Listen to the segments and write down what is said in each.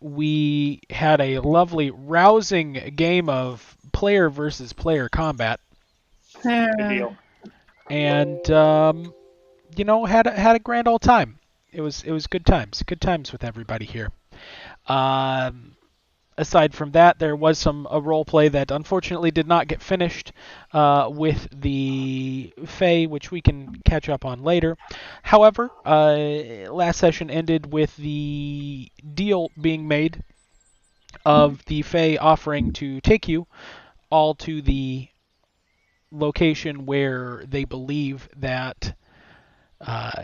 We had a lovely, rousing game of player versus player combat, Good deal. and had a grand old time. It was good times with everybody here. Um, Aside from that, there was a role play that unfortunately did not get finished with the Fae, which we can catch up on later. However, last session ended with the deal being made of the Fae offering to take you all to the location where they believe that uh,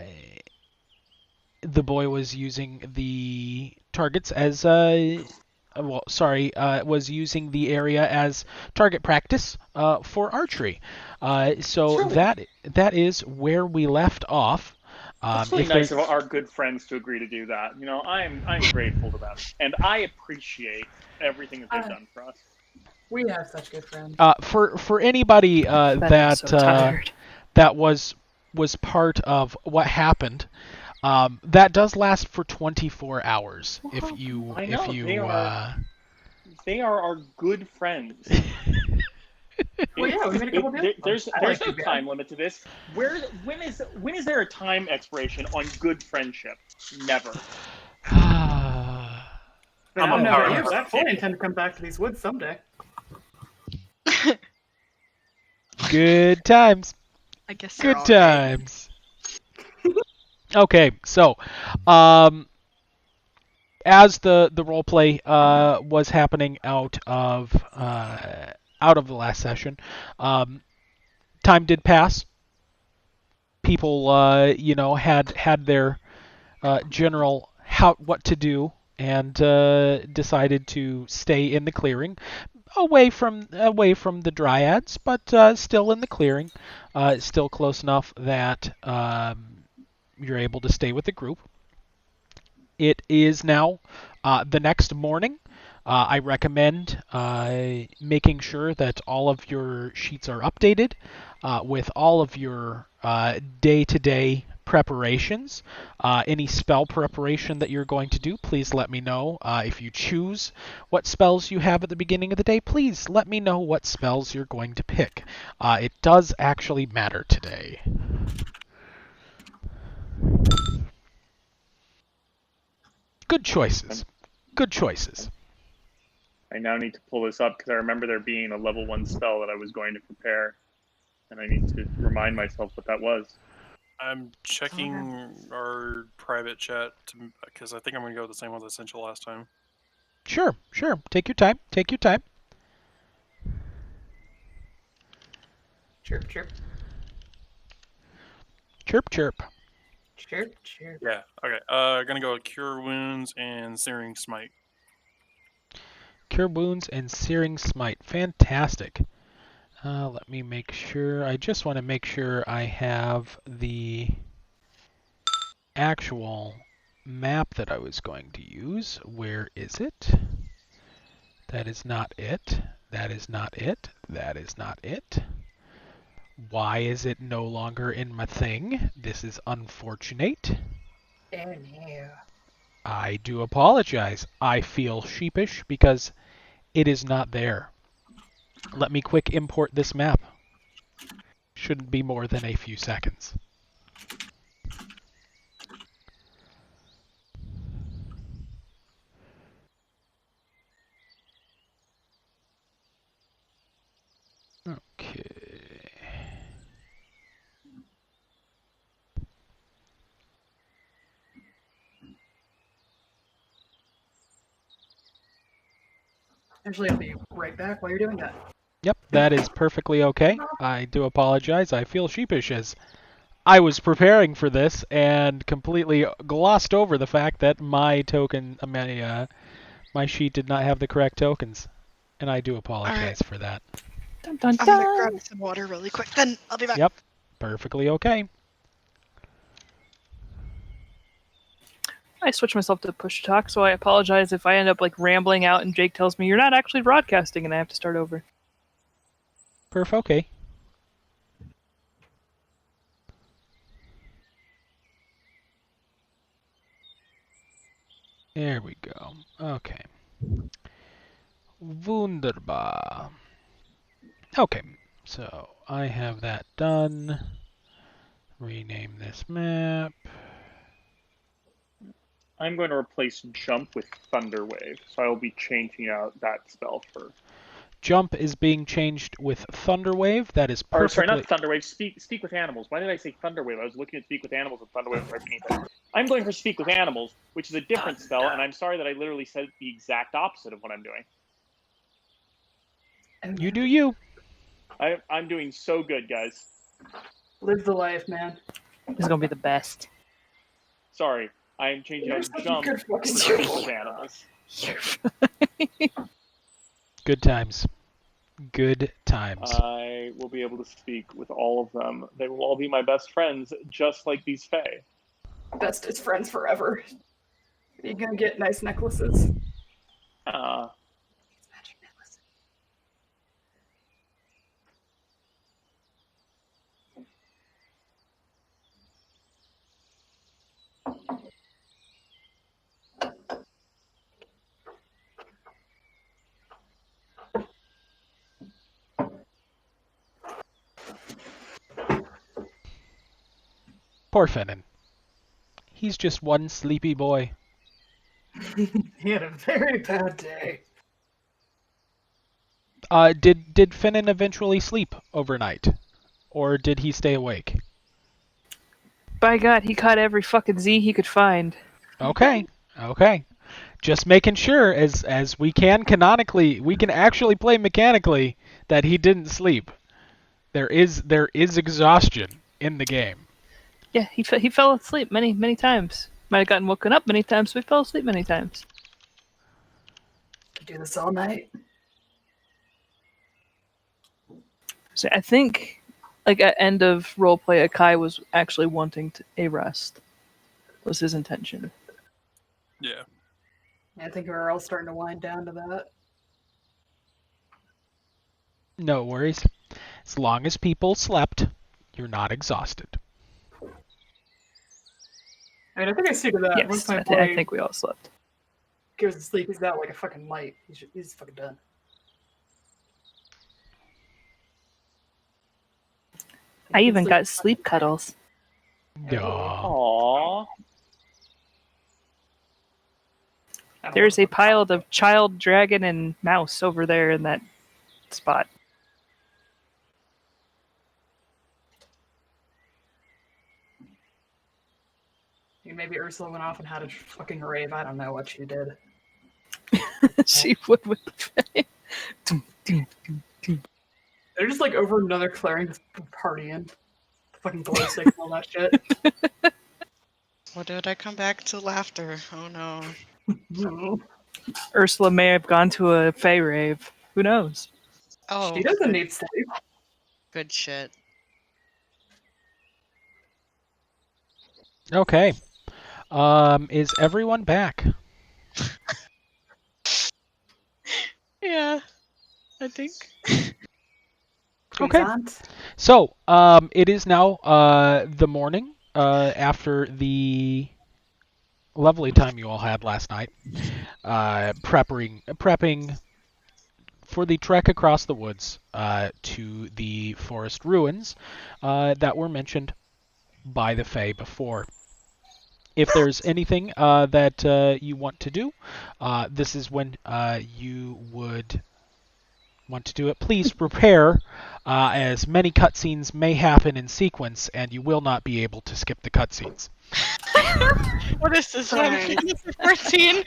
the boy was using the targets as was using the area as target practice for archery. So Sure. that is where we left off. That's really If there, nice of our good friends to agree to do that. You know, I'm grateful to them, and I appreciate everything that they've done for us. We have such good friends. for anybody Ben, I'm so tired. that was part of what happened, that does last for 24 hours. If you I know they are our good friends. Well, yeah, we made a couple deals. There's I like no you, time limit to this. When is there a time expiration on good friendship? Never. But I don't know about you, powerhouse. but I fully intend to come back to these woods someday. Good times. I guess Good they're all times. Okay, so as the role play was happening out of the last session, time did pass. People, had their general what to do, and decided to stay in the clearing, away from the dryads, but still in the clearing, still close enough that you're able to stay with the group. It is now the next morning. I recommend making sure that all of your sheets are updated with all of your day-to-day preparations. Any spell preparation that you're going to do, please let me know. If you choose what spells you have at the beginning of the day, please let me know what spells you're going to pick. It does actually matter today. Good choices. Good choices. I now need to pull this up because I remember there being a level 1 spell that I was going to prepare, and I need to remind myself what that was. I'm checking our private chat because I think I'm going to go with the same one as I sent you last time. Sure. Take your time. Chirp, chirp. Chirp, chirp. Chirp, chirp. Yeah, okay. Gonna go with Cure Wounds and Searing Smite. Cure Wounds and Searing Smite. Fantastic. Let me make sure. I just want to make sure I have the actual map that I was going to use. Where is it? That is not it. That is not it. That is not it. Why is it no longer in my thing? This is unfortunate. Oh no. I do apologize. I feel sheepish because it is not there. Let me quick import this map. Shouldn't be more than a few seconds. Okay. Actually, I'll be right back while you're doing that. Yep, that is perfectly okay. I do apologize. I feel sheepish as I was preparing for this and completely glossed over the fact that my sheet did not have the correct tokens, and I do apologize for that. Dun, dun, I'm dun. gonna grab some water really quick, then I'll be back. Yep, perfectly okay. I switched myself to push to talk, so I apologize if I end up rambling out and Jake tells me you're not actually broadcasting and I have to start over. Perf okay. There we go. Okay. Wunderbar. Okay, so I have that done. Rename this map. I'm going to replace jump with thunder wave, so I will be changing out that spell for. Jump is being changed with Thunderwave. That is Or sorry, perfectly. not thunder wave. Speak with animals. Why did I say thunder wave? I was looking at speak with animals and thunder wave right beneath it. I'm going for speak with animals, which is a different spell, and I'm sorry that I literally said the exact opposite of what I'm doing. You do you. I'm doing so good, guys. Live the life, man. This is gonna be the best. Sorry, I am changing You're out such a jump good to fucking speak with animals. You're fine. Good times. Good times. I will be able to speak with all of them. They will all be my best friends, just like these fae. Bestest friends forever. You're gonna get nice necklaces. Magic necklaces. Poor Finnan. He's just one sleepy boy. He had a very bad day. Did Finnan eventually sleep overnight? Or did he stay awake? By God, he caught every fucking Z he could find. Okay. Just making sure, as we can actually play mechanically, that he didn't sleep. There is exhaustion in the game. Yeah, he fell asleep many times. Might have gotten woken up many times, but he fell asleep many times. Could do this all night. So I think, like at end of roleplay, Akai was actually wanting a rest. Was his intention. Yeah. I think we're all starting to wind down to that. No worries. As long as people slept, you're not exhausted. I mean, I think I see to that. Yes, Once my I boy think we all slept. goes to sleep, he's out like a fucking light. He's fucking done. I even got sleep cuddles. Yeah. Aww. There's a pile of child dragon and mouse over there in that spot. Maybe Ursula went off and had a fucking rave. I don't know what she did. She would with the They're just like over another clearing, just partying. Fucking glow sticks and all that shit. What did I come back to laughter? Oh no. Ursula may have gone to a Fey rave. Who knows? Oh, She doesn't need sleep. good shit. Okay. Is everyone back? Yeah, I think. Okay. Croissant. So, it is now the morning after the lovely time you all had last night, prepping for the trek across the woods to the forest ruins that were mentioned by the Fae before. If there's anything that you want to do, this is when you would want to do it. Please prepare, as many cutscenes may happen in sequence, and you will not be able to skip the cutscenes. What is this? Right. 14?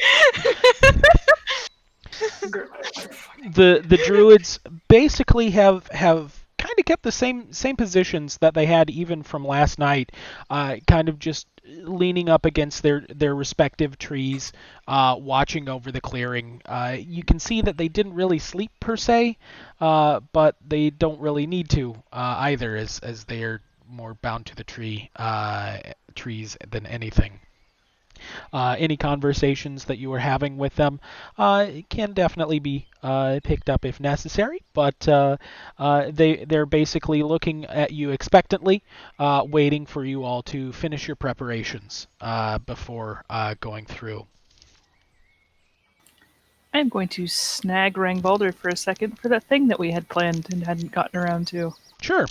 The druids basically have kind of kept the same positions that they had even from last night, kind of just leaning up against their respective trees, watching over the clearing. You can see that they didn't really sleep per se, but they don't really need to either, as they're more bound to the trees than anything. Any conversations that you are having with them can definitely be picked up if necessary, but they're basically looking at you expectantly, waiting for you all to finish your preparations before going through. I'm going to snag Rangbalder for a second for that thing that we had planned and hadn't gotten around to. Sure.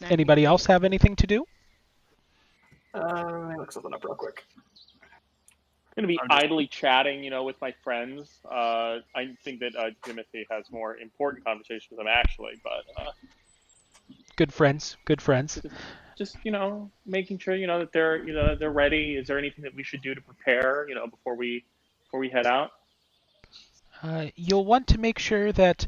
Anybody else have anything to do? Let me look something up real quick. I'm going to be I'm just- idly chatting, with my friends. I think that Timothy has more important conversations with them, actually, but Good friends. Good friends. just making sure that they're ready. Is there anything that we should do to prepare, before we head out? You'll want to make sure that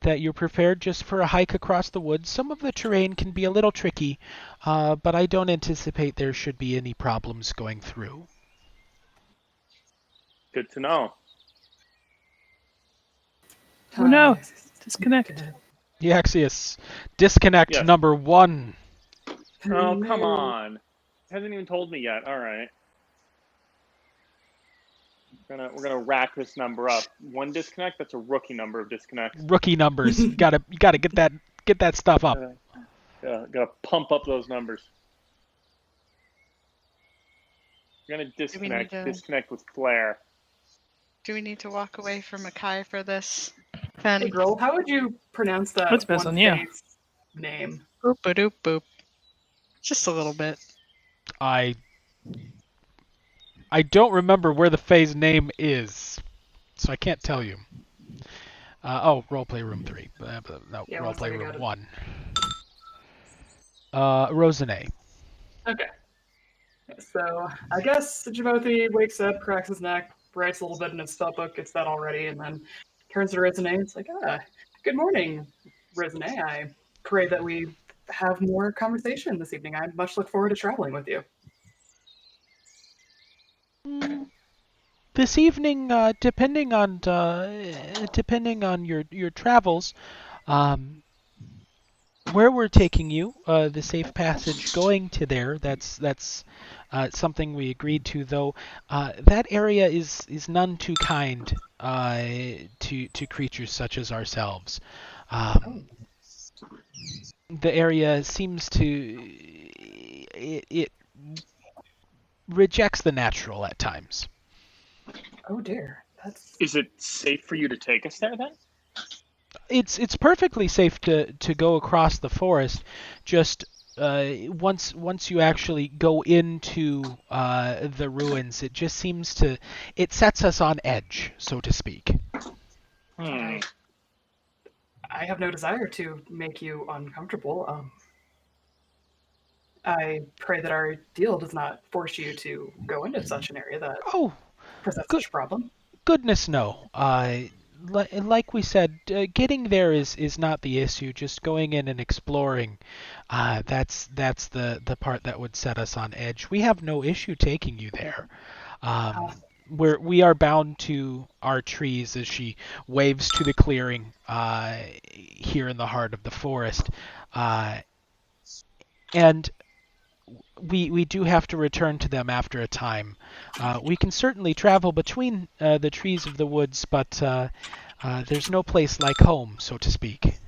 that you're prepared just for a hike across the woods. Some of the terrain can be a little tricky, but I don't anticipate there should be any problems going through. Good to know. Oh no! Disconnect. The Axios. Disconnect Yes. number 1. Oh, come on. Hasn't even told me yet. All right. We're gonna rack this number up. 1 disconnect, that's a rookie number of disconnects. Rookie numbers. You gotta get that stuff up. Gotta pump up those numbers. We're gonna disconnect with flair. Do we need to walk away from Akai for this? Hey, Then girl, how would you pronounce that That's based one on you. phase name? boop a doop boop. Just a little bit. I don't remember where the phase name is, so I can't tell you. Roleplay room 3. No, Yeah, one roleplay second, room got it. 1. Rosenet. Okay. So I guess Jimothy wakes up, cracks his neck, writes a little bit in his spell book, gets that all ready, and then turns to Rizane. It's like, good morning, Rizane. I pray that we have more conversation this evening. I much look forward to traveling with you. This evening, depending on your travels, where we're taking you, the safe passage going to there. That's something we agreed to, though. That area is none too kind to creatures such as ourselves. The area seems to it rejects the natural at times. Oh dear, that's Is it safe for you to take us there then? It's perfectly safe to go across the forest. Just once you actually go into the ruins, it just seems it sets us on edge, so to speak. I have no desire to make you uncomfortable. I pray that our deal does not force you to go into such an area that Oh, presents good. such a problem. Goodness no. Like we said, getting there is not the issue. Just going in and exploring, that's the part that would set us on edge. We have no issue taking you there. We are bound to our trees, as she waves to the clearing here in the heart of the forest, and we do have to return to them after a time. We can certainly travel between the trees of the woods, but there's no place like home, so to speak.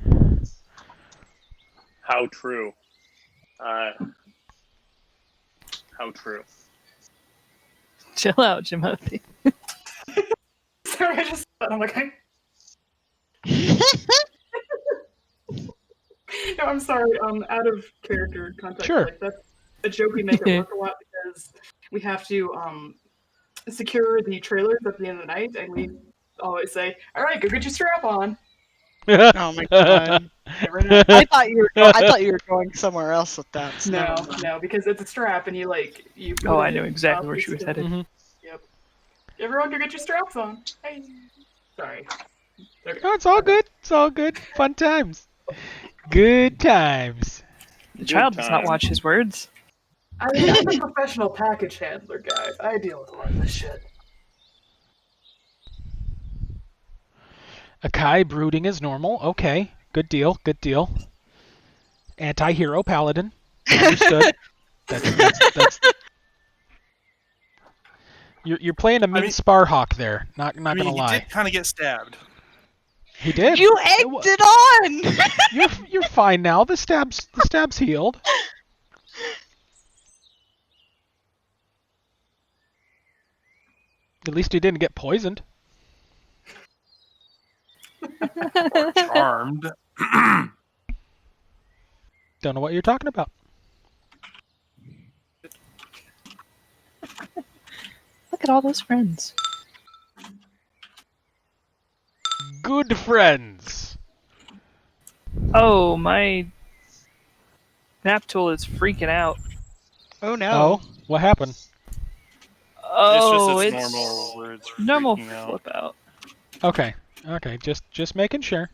How true. How true. Chill out, Jimothy. Sorry, I just I'm like, no, I'm sorry. Out of character context. Sure. Like, that's a joke we make at work a lot because we have to secure the trailers at the end of the night, and we always say, "All right, go get your strap on." Oh my god. Never know. I thought you were going somewhere else with that. So. No, because it's a strap, and you put Oh, it I in knew the exactly top, where she was it's- headed. Mhm. Yep. Everyone, go get your straps on. Hey. Sorry. Okay. No, it's all good. It's all good. Fun times. Good times. The child does not time. watch his words. I'm a professional package handler, guys. I deal with a lot of this shit. Akai brooding is normal. Okay. Good deal. Good deal. Anti-hero paladin. Understood. That's You're playing a mean mean- Sparhawk there. Not I gonna mean, he lie. did kind of get stabbed. He did. You It wa- egged it on! You're fine now. The stab's healed. At least he didn't get poisoned. Or charmed. Don't know what you're talking about. Look at all those friends. Good friends. Oh, my nap tool is freaking out. Oh no. Oh, what happened? Oh, it's it's just normal where it's normal freaking out. flip out. Okay, just making sure.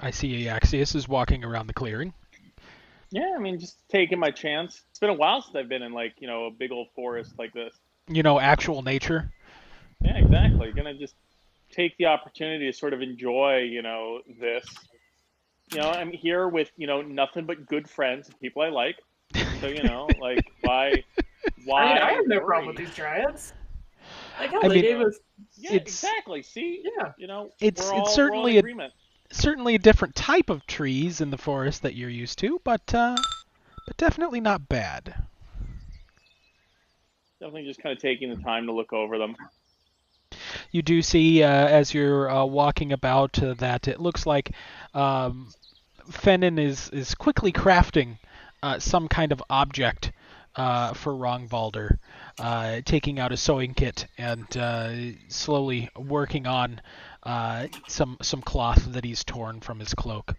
I see Axius is walking around the clearing. Yeah, I mean, just taking my chance. It's been a while since I've been in like a big old forest like this. You know, actual nature. Yeah, exactly. Gonna just take the opportunity to sort of enjoy this. I'm here with nothing but good friends and people I like. So like why I mean, I have no worry? problem with these dryads. Like, hell, I they mean, gave us. Yeah, It's- exactly. See, Yeah. It's we're all certainly in a agreement. certainly a different type of trees in the forest that you're used to, but definitely not bad. Definitely just kind of taking the time to look over them. You do see as you're walking about that it looks like Fennin is quickly crafting some kind of object for Rongvalder, taking out a sewing kit and slowly working on some cloth that he's torn from his cloak.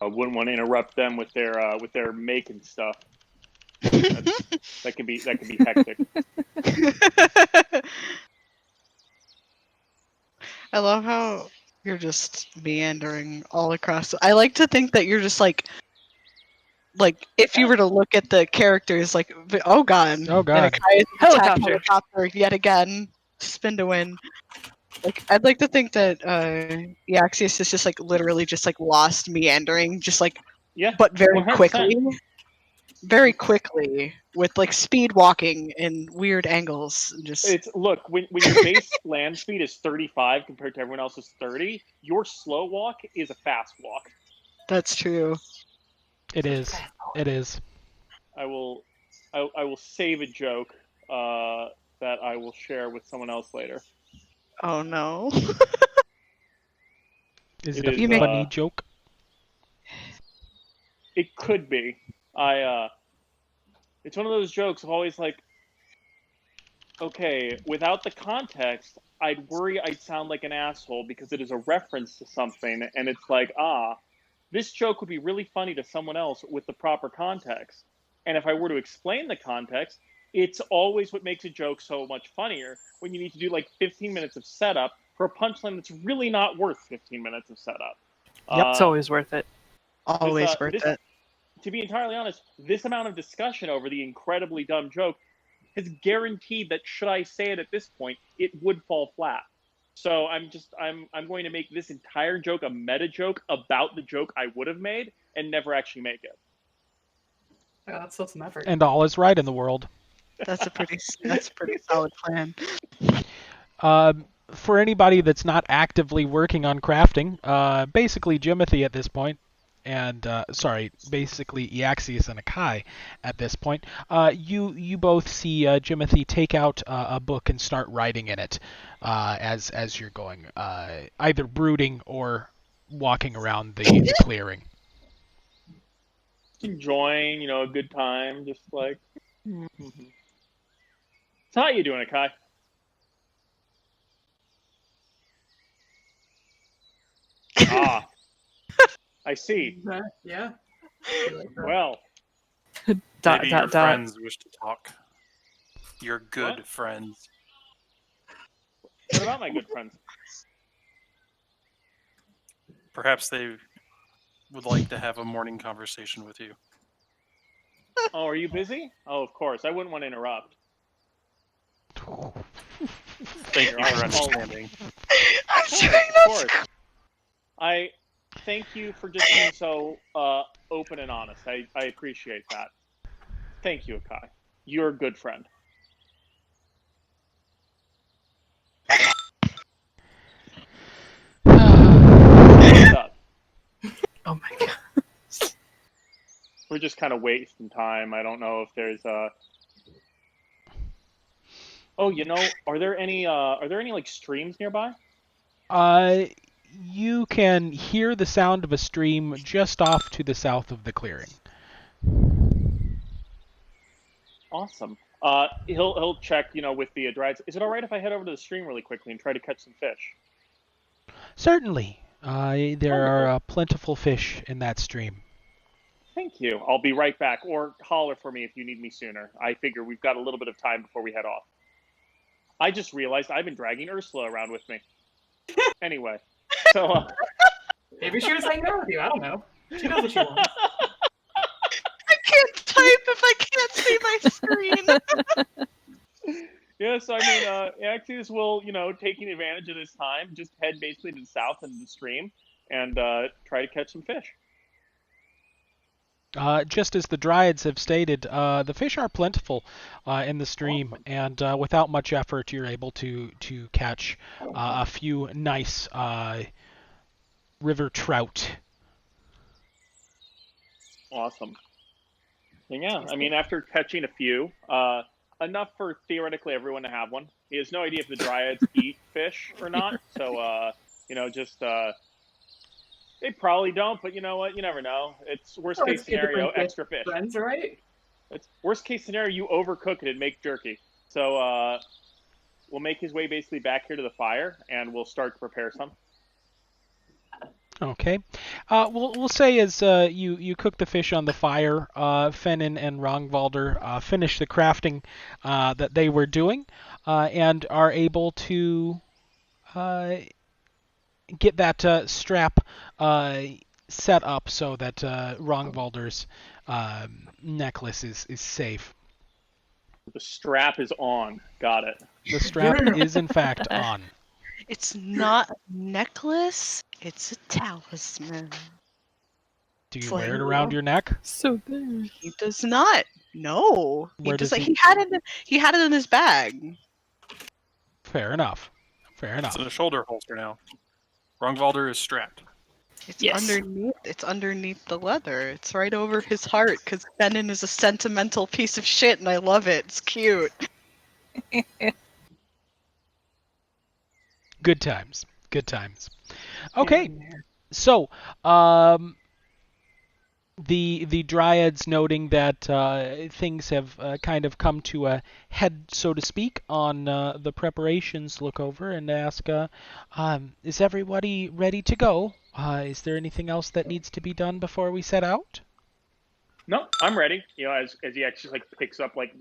I wouldn't want to interrupt them with their making stuff. That could be hectic. I love how you're just meandering all across. I like to think that you're just like if you were to look at the characters, like, oh god, Oh god. Attack Helicopter. helicopter yet again, spin to win. Like, I'd like to think that Eaxius is just like literally just like lost meandering, just like, Yeah, but very 100%. quickly, with like speed walking in weird angles. And just It's look when your base land speed is 35 compared to everyone else's 30, your slow walk is a fast walk. that's true. It is. It is. I will save a joke that I will share with someone else later. Oh no. Is It it a is, funny joke? It could be. It's one of those jokes of always like, okay, without the context, I'd worry I'd sound like an asshole because it is a reference to something, and it's like, this joke would be really funny to someone else with the proper context. And if I were to explain the context, it's always what makes a joke so much funnier when you need to do like 15 minutes of setup for a punchline that's really not worth 15 minutes of setup. Yep, It's always worth it. Always worth this- it. To be entirely honest, this amount of discussion over the incredibly dumb joke has guaranteed that should I say it at this point, it would fall flat. So I'm going to make this entire joke a meta joke about the joke I would have made and never actually make it. Yeah, that's still some effort. And all is right in the world. That's a pretty solid plan. For anybody that's not actively working on crafting, basically Jimothy at this point, and basically Eaxius and Akai at this point, you both see Jimothy take out a book and start writing in it as you're going, either brooding or walking around the clearing. Enjoying, a good time, just like. So how you doing, Akai? I see. Yeah. Well, Maybe your friends wish to talk. Your good What? friends. What about my good friends? Perhaps they would like to have a morning conversation with you. Oh, are you busy? Oh, of course. I wouldn't want to interrupt. Thank Here, you for I'll- understanding. I'm Of doing course, this. of course. I thank you for just being so open and honest. I appreciate that. Thank you, Akai. You're a good friend. What's up? Oh my god. We're just kind of wasting time. I don't know if there's Oh, are there any like streams nearby? You can hear the sound of a stream just off to the south of the clearing. Awesome. He'll check, with the drives. Is it all right if I head over to the stream really quickly and try to catch some fish? Certainly. There Wonderful. are plentiful fish in that stream. Thank you. I'll be right back, or holler for me if you need me sooner. I figure we've got a little bit of time before we head off. I just realized I've been dragging Ursula around with me. Anyway, so Maybe she was hanging out with you. I don't know. She knows what she wants. I can't type if I can't see my screen. yeah. So I mean, Actus will, taking advantage of this time, just head basically to the south into the stream and try to catch some fish. Just as the Dryads have stated, the fish are plentiful in the stream, Awesome. and without much effort, you're able to catch a few nice river trout. Awesome. And yeah, I mean, after catching a few, enough for theoretically everyone to have one. He has no idea if the Dryads eat fish or not, so just they probably don't. But you know what? You never know. It's worst case scenario, extra fish. Friends, right? It's worst case scenario, you overcook it and make jerky. So we'll make his way basically back here to the fire, and we'll start to prepare some. Okay. We'll say as you cook the fish on the fire, Fennin and Rongvalder finish the crafting that they were doing, and are able to get that strap set up so that Rongvalder's necklace is safe. The strap is on. Got it. The strap is in fact on. It's not a necklace, it's a talisman. Do you It's wear like- it around your neck? So there. He does not. No. Where does he- he had it in his bag. Fair enough. Fair It's enough. in a shoulder holster now. Rongvalder is strapped. It's Yes. underneath the leather. It's right over his heart because Benin is a sentimental piece of shit and I love it. It's cute. Good times. Good times. Okay. So, the Dryads noting that things have kind of come to a head, so to speak, on the preparations, look over and ask, is everybody ready to go? Is there anything else that needs to be done before we set out? No, I'm ready. As he actually like picks up like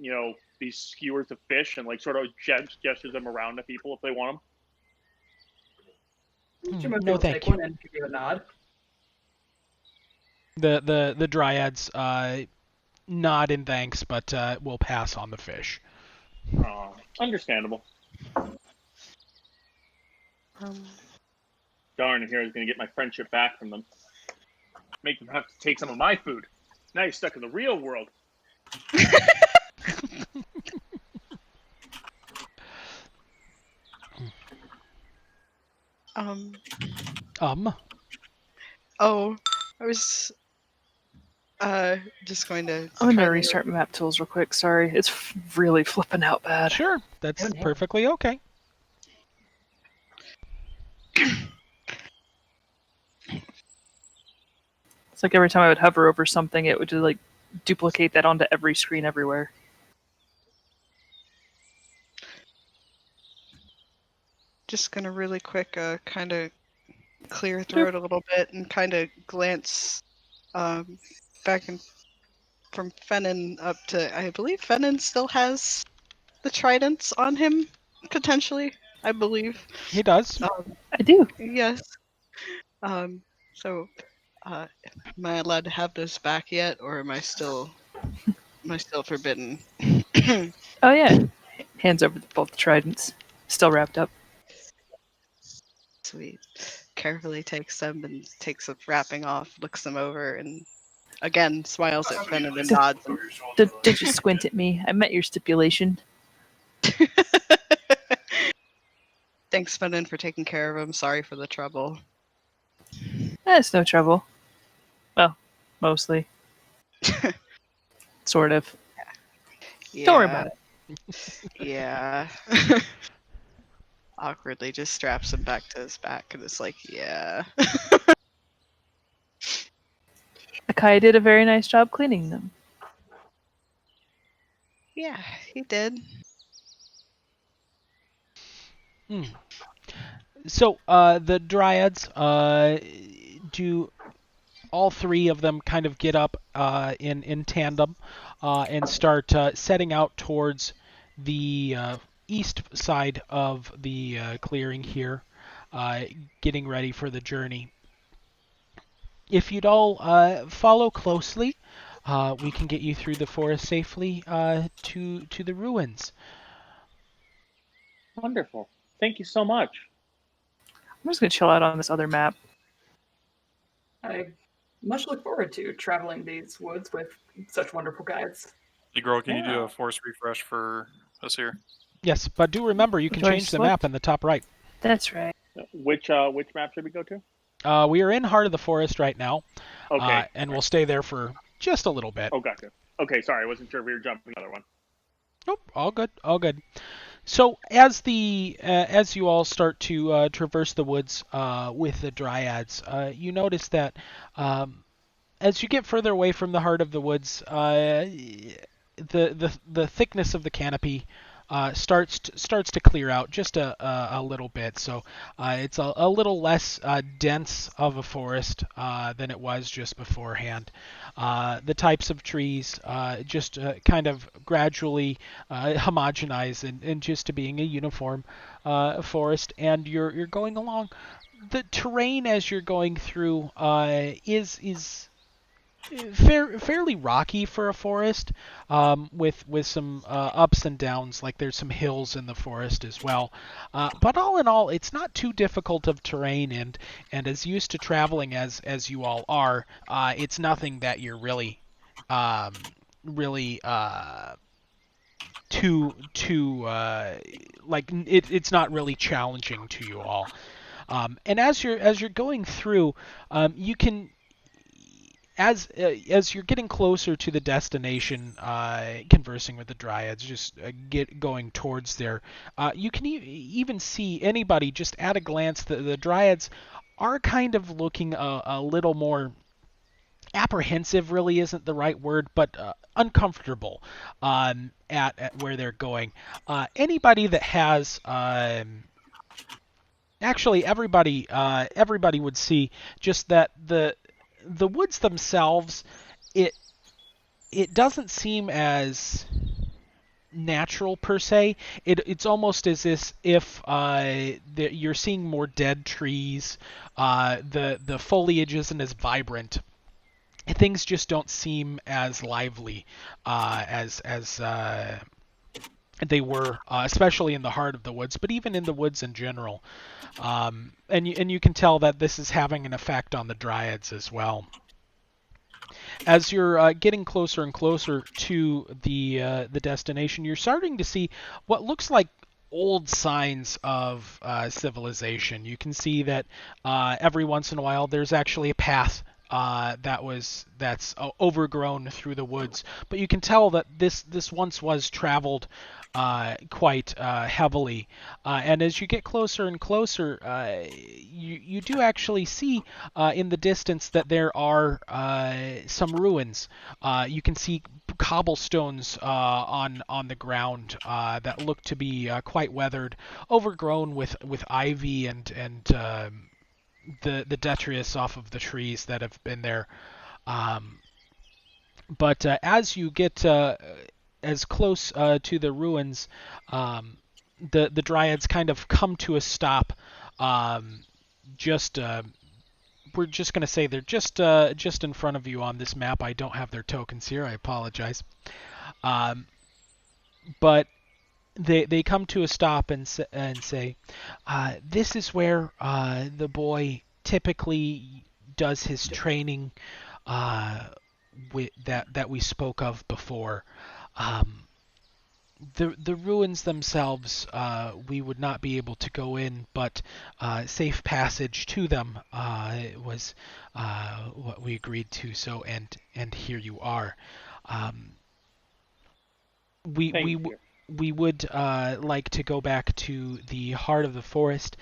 these skewers of fish and like sort of gestures them around to people if they want them. Jimothy No, will thank take you. one and give you a nod. The Dryads nod in thanks, but will pass on the fish. Understandable. Darn, here I was going to get my friendship back from them. Make them have to take some of my food. Now you're stuck in the real world. Oh, I was just going to I'm gonna try to- restart map tools real quick. Sorry, it's really flipping out bad. Sure, that's Oh, no. perfectly okay. It's like every time I would hover over something, it would just like duplicate that onto every screen everywhere. just gonna really quick kind of clear through it a little bit and kind of glance back and from Fennin up to, I believe Fennin still has the tridents on him, potentially. I believe. He does. I do. Yes. So, am I allowed to have this back yet, or am I still forbidden? Oh yeah. Hands over both the tridents, still wrapped up. Sweet. Carefully takes them and takes the wrapping off, looks them over, and again smiles at Finn and then nods. Did you squint at me? I met your stipulation. Thanks, Finn, for taking care of him. Sorry for the trouble. It's no trouble. Well, mostly. Sort of. Yeah. Don't worry about it. Yeah. Awkwardly just straps him back to his back and is like, yeah. Akai did a very nice job cleaning them. Yeah, he did. So the dryads do all three of them kind of get up in tandem and start setting out towards the east side of the clearing here, getting ready for the journey. If you'd all follow closely, we can get you through the forest safely to the ruins. Wonderful. Thank you so much. I'm just gonna chill out on this other map. I much look forward to traveling these woods with such wonderful guides. Hey, girl, can you do Yeah. a force refresh for us here? Yes, but do remember you can Do I change the select? map in the top right. That's right. Which map should we go to? We are in Heart of the Forest right now, Okay. and we'll stay there for just a little bit. Oh, gotcha. Okay, sorry, I wasn't sure if we were jumping another one. Nope, all good, all good. So as you all start to traverse the woods with the dryads, you notice that as you get further away from the heart of the woods, the thickness of the canopy starts to clear out just a little bit. So it's a little less dense of a forest than it was just beforehand. The types of trees just kind of gradually homogenize and just to being a uniform forest, and you're going along. The terrain as you're going through is fairly rocky for a forest, with some ups and downs. Like there's some hills in the forest as well. But all in all, it's not too difficult of terrain, and as used to traveling as you all are, it's nothing that you're really too like it's not really challenging to you all. And as you're going through, you can as you're getting closer to the destination, conversing with the dryads, just get going towards there, you can even see anybody just at a glance. The dryads are kind of looking a little more apprehensive. Really isn't the right word, but uncomfortable at where they're going. Anybody that has actually everybody would see just that the woods themselves, it doesn't seem as natural per se. It's almost as if you're seeing more dead trees. The foliage isn't as vibrant. Things just don't seem as lively as they were, especially in the heart of the woods, but even in the woods in general. And you can tell that this is having an effect on the dryads as well. As you're getting closer and closer to the destination, you're starting to see what looks like old signs of civilization. You can see that every once in a while there's actually a path that's overgrown through the woods, but you can tell that this once was traveled quite heavily. And as you get closer and closer, you do actually see in the distance that there are some ruins. You can see cobblestones on the ground that look to be quite weathered, overgrown with ivy and the detritus off of the trees that have been there. But as you get as close to the ruins, the dryads kind of come to a stop. Just we're just gonna say they're just in front of you on this map. I don't have their tokens here. I apologize. But they come to a stop and say, this is where the boy typically does his training that we spoke of before. The ruins themselves, we would not be able to go in, but safe passage to them was what we agreed to. So, and here you are. We would like to go back to the heart of the forest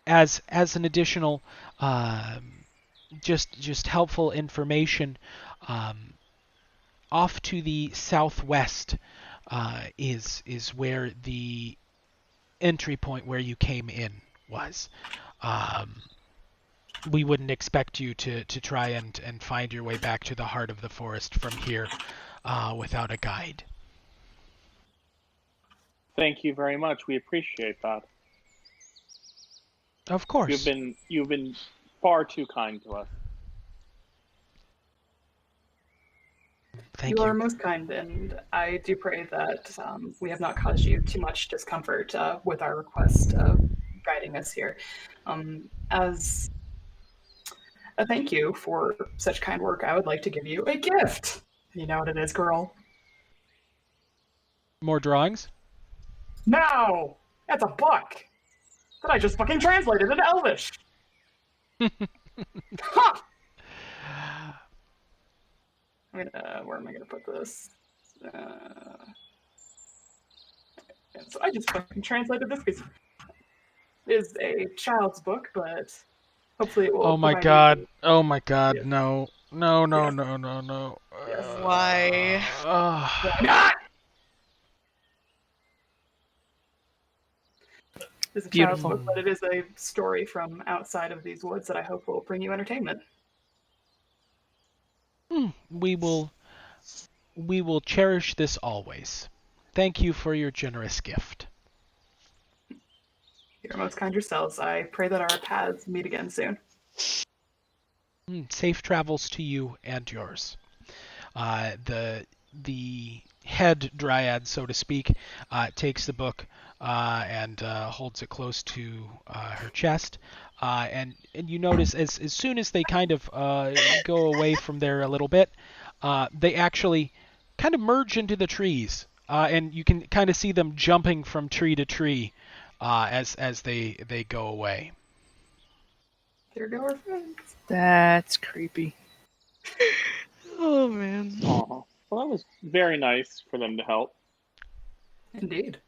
as an additional just helpful information. Off to the southwest is where the entry point where you came in was. We wouldn't expect you to try and find your way back to the heart of the forest from here without a guide. Thank you very much. We appreciate that. Of course. You've been far too kind to us. Thank You you. are most kind, and I do pray that we have not caused you too much discomfort with our request of guiding us here. As a thank you for such kind work, I would like to give you a gift. You know what it is, girl? More drawings? No! That's a book! That I just fucking translated into Elvish! Ha! Where am I gonna put this? So I just fucking translated this because it is a child's book, but hopefully it will. Oh my provide god. you- Oh my god. Yes. No. No, no, Yes. no, no, no. Yes. Why? Why not? It's a child's Beautiful. book, but it is a story from outside of these woods that I hope will bring you entertainment. We will cherish this always. Thank you for your generous gift. You're most kind yourselves. I pray that our paths meet again soon. Safe travels to you and yours. The head dryad, so to speak, takes the book and holds it close to her chest. And you notice as soon as they kind of go away from there a little bit, they actually kind of merge into the trees. And you can kind of see them jumping from tree to tree as they go away. There go our friends. That's creepy. Oh man. Aw. Well, that was very nice for them to help. Indeed.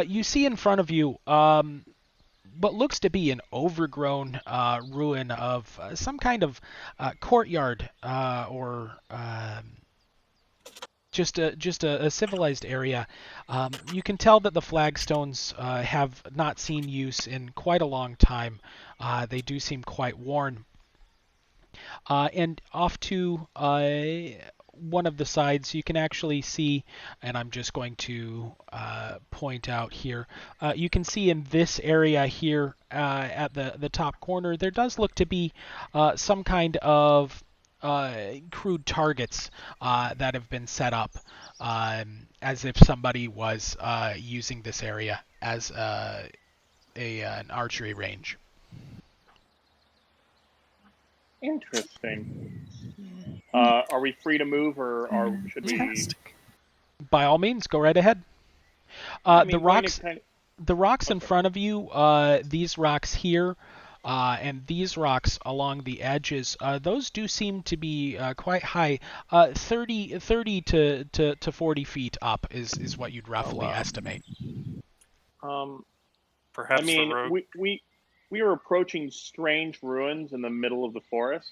You see in front of you what looks to be an overgrown ruin of some kind of courtyard or just a civilized area. You can tell that the flagstones have not seen use in quite a long time. They do seem quite worn. And off to one of the sides, you can actually see, and I'm just going to point out here, you can see in this area here at the top corner, there does look to be some kind of crude targets that have been set up as if somebody was using this area as an archery range. Interesting. Are we free to move, or should we? Fantastic. By all means, go right ahead. I mean, the Wayne rocks, is kind of- the rocks in front of you, these rocks here, and these rocks along the edges, those do seem to be quite high. 30 to 40 feet up is what you'd roughly estimate. Perhaps I mean, the rogue. we are approaching strange ruins in the middle of the forest.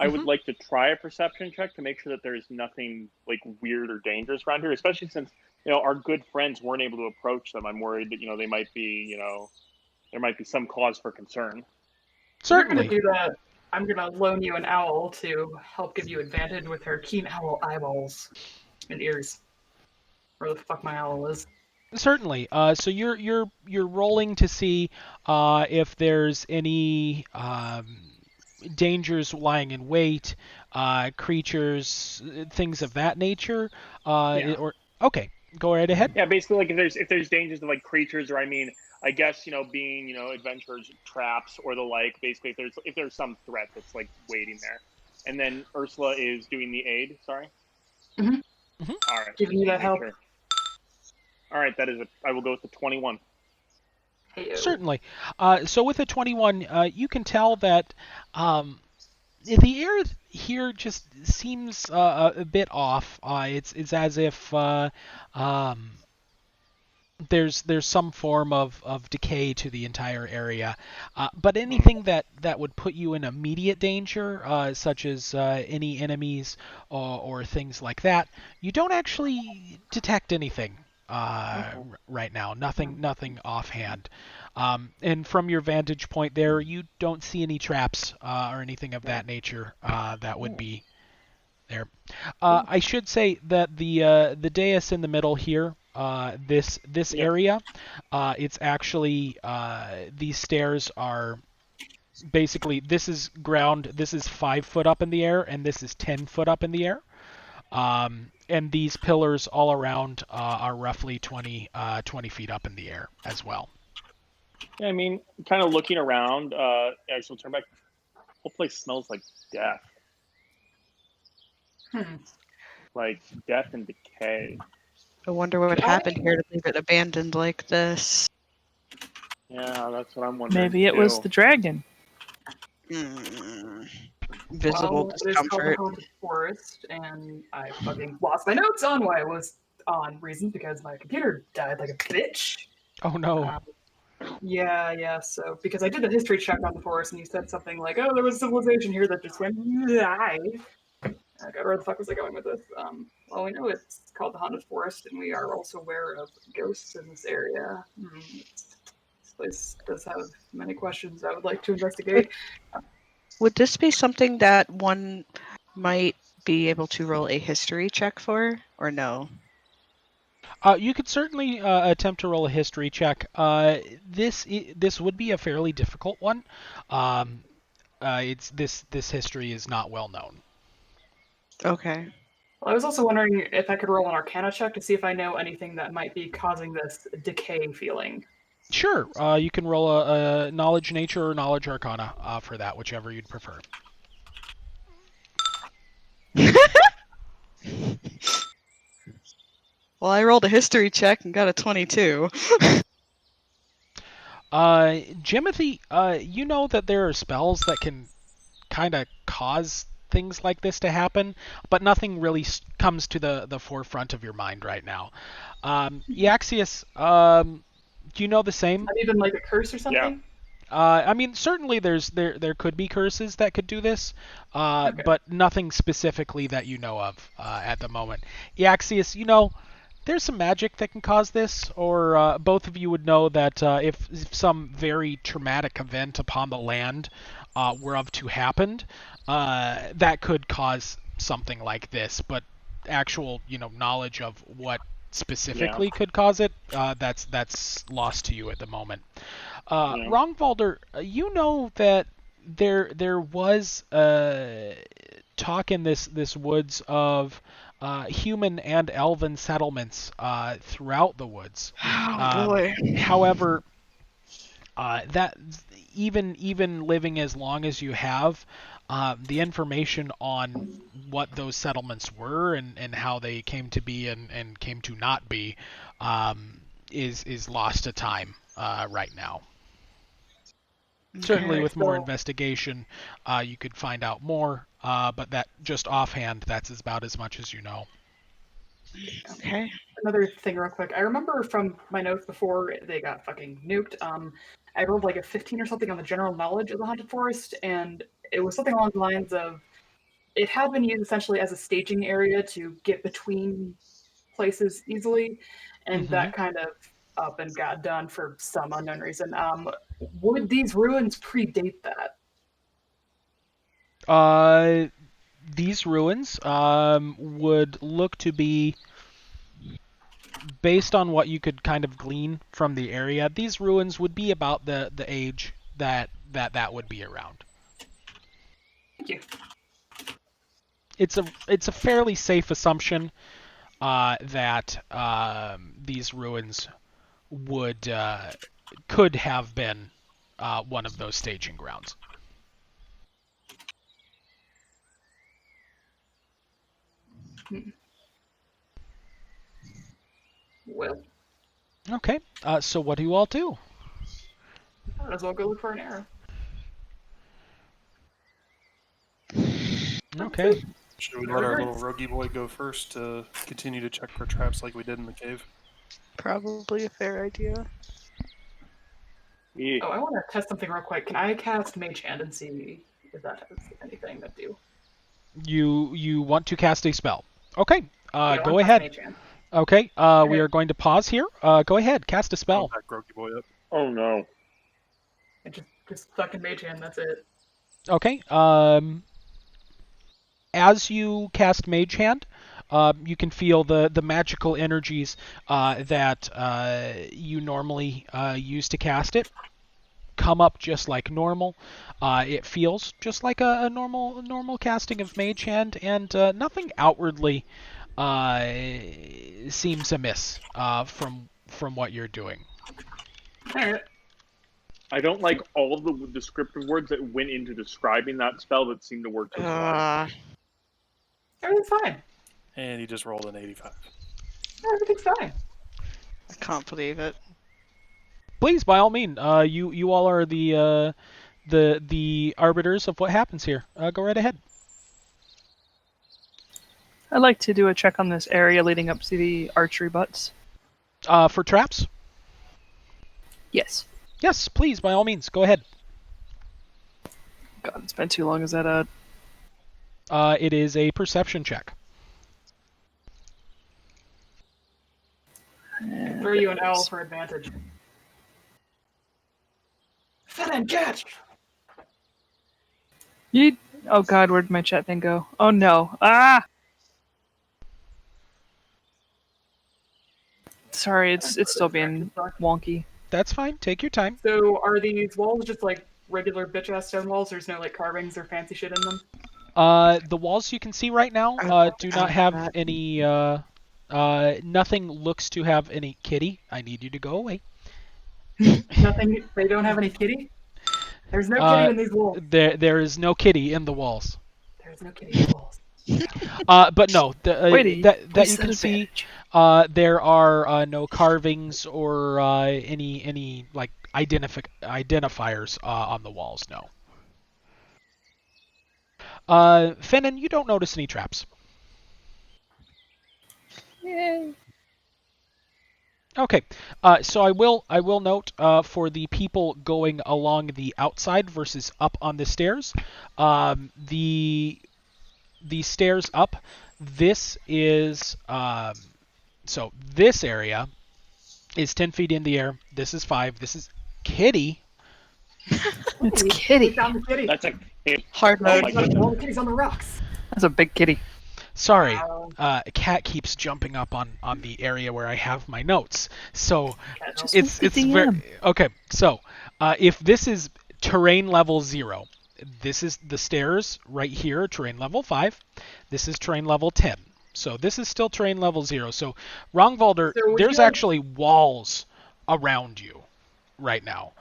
I would Mhm. like to try a perception check to make sure that there's nothing like weird or dangerous around here, especially since our good friends weren't able to approach them. I'm worried that they might be there might be some cause for concern. Certainly. We're gonna do that. I'm gonna loan you an owl to help give you advantage with her keen owl eyeballs and ears. where the fuck my owl is. Certainly. So you're rolling to see if there's any dangers lying in wait, creatures, things of that nature. Yeah. Or okay, go right ahead. Yeah, basically, like if there's dangers of like creatures, or I mean, I guess being adventurers traps or the like. Basically, if there's some threat that's like waiting there, and then Ursula is doing the aid. Sorry. Mhm. All right. Giving you that Make help. sure. All right, that is it. I will go with the 21. Heyo. Certainly. So with a 21, you can tell that the air here just seems a bit off. It's as if there's some form of decay to the entire area. But anything that would put you in immediate danger, such as any enemies or things like that, you don't actually detect anything right now. Nothing offhand. And from your vantage point there, you don't see any traps or anything of that nature that would be there. I should say that the dais in the middle here, this Yep. area, it's actually these stairs are basically, this is ground. This is 5 foot up in the air, and this is 10 foot up in the air. And these pillars all around are roughly 20 feet up in the air as well. Yeah, I mean, kind of looking around. Actually, turn back. The whole place smells like death, like death and decay. I wonder what happened here to leave it abandoned like this. Yeah, that's what I'm wondering. Maybe it was too. the dragon. Visible Well, it is called the discomfort. Haunted Forest, and I fucking lost my notes on why it was on reasons because my computer died like a bitch. Oh no. Yeah. So because I did the history check on the forest, and you said something like, "Oh, there was a civilization here that just went die." Like, where the fuck was I going with this? Well, we know it's called the Haunted Forest, and we are also aware of ghosts in this area. This place does have many questions I would like to investigate. Would this be something that one might be able to roll a history check for, or no? You could certainly attempt to roll a history check. This would be a fairly difficult one. It's this history is not well known. Okay. Well, I was also wondering if I could roll an Arcana check to see if I know anything that might be causing this decay feeling. Sure. You can roll a knowledge nature or knowledge arcana for that, whichever you'd prefer. Well, I rolled a history check and got a 22. Jimothy, you know that there are spells that can kind of cause things like this to happen, but nothing really comes to the forefront of your mind right now. Eaxius, do you know the same? Not even like a curse or something? I mean, certainly there could be curses that could do this, Okay. but nothing specifically that you know of at the moment. Eaxius, you know, there's some magic that can cause this, or both of you would know that if some very traumatic event upon the land were of to happen, that could cause something like this. But actual, knowledge of what specifically could cause it, that's lost to you at the moment. Rongvalder, you know that there was talk in this woods of human and elven settlements throughout the woods. Oh boy. However, that even living as long as you have, the information on what those settlements were and how they came to be and came to not be is lost to time right now. Certainly, with more investigation, you could find out more, but that just offhand, that's about as much as you know. Okay. Another thing real quick. I remember from my notes before they got fucking nuked, I rolled like a 15 or something on the general knowledge of the Haunted Forest, and it was something along the lines of it had been used essentially as a staging area to get between places easily, and that kind of up and got done for some unknown reason. Would these ruins predate that? These ruins would look to be based on what you could kind of glean from the area, these ruins would be about the age that would be around. Thank you. It's a fairly safe assumption that these ruins could have been one of those staging grounds. Well, Okay, so what do you all do? might as well go look for an arrow. Okay. Should we let our little roguey boy go first to continue to check for traps like we did in the cave? Probably a fair idea. Yeah. Oh, I want to test something real quick. Can I cast Mage Hand and see if that has anything to do? You want to cast a spell? Okay. Yeah, I Go wanna cast ahead. Mage Hand. Okay. We are going to pause here. Go ahead. Cast a I'll spell. back roguey boy up. Oh no. And just fucking Mage Hand. That's it. Okay. As you cast Mage Hand, you can feel the magical energies that you normally use to cast it come up just like normal. It feels just like a normal casting of Mage Hand, and nothing outwardly seems amiss from what you're doing. Alright. I don't like all of the descriptive words that went into describing that spell that seemed to work just fine. Everything's fine. And he just rolled an 85. Everything's fine. I can't believe it. Please, by all means, you all are the arbiters of what happens here. Go right ahead. I'd like to do a check on this area leading up to the archery butts. For traps? Yes. Yes, please, by all means, go ahead. God, it's been too long. Is that a... It is a perception check. Throw you an L for advantage. Fun and catch! Yeet. Oh God, where'd my chat thing go? Oh no. Ah! Sorry, it's still being wonky. That's fine. Take your time. So are these walls just like regular bitch-ass stone walls? There's no like carvings or fancy shit in them? The walls you can see right now do not have any. Nothing looks to have any kitty. I need you to go away. Nothing. They don't have any kitty? There's no kitty in these walls. There is no kitty in the walls. There's no kitty in the walls. But no, Wait, that you can see, there are no carvings or any like identifiers on the walls. No. Finnan, you don't notice any traps. Yay. Okay, so I will note for the people going along the outside versus up on the stairs, the stairs up. This is so this area is 10 feet in the air. This is 5. This is Kitty. It's We kitty. found the kitty. That's a Hard Oh mode. my goodness. All the kitties on the rocks. That's a big kitty. Sorry, Wow. cat keeps jumping up on the area where I have my notes. So Just it's very okay. So if this is terrain level 0, this is the stairs right here, terrain level 5. This is terrain level 10. So this is still terrain level 0. So Rongvalder, So would there's you- actually walls around you right now.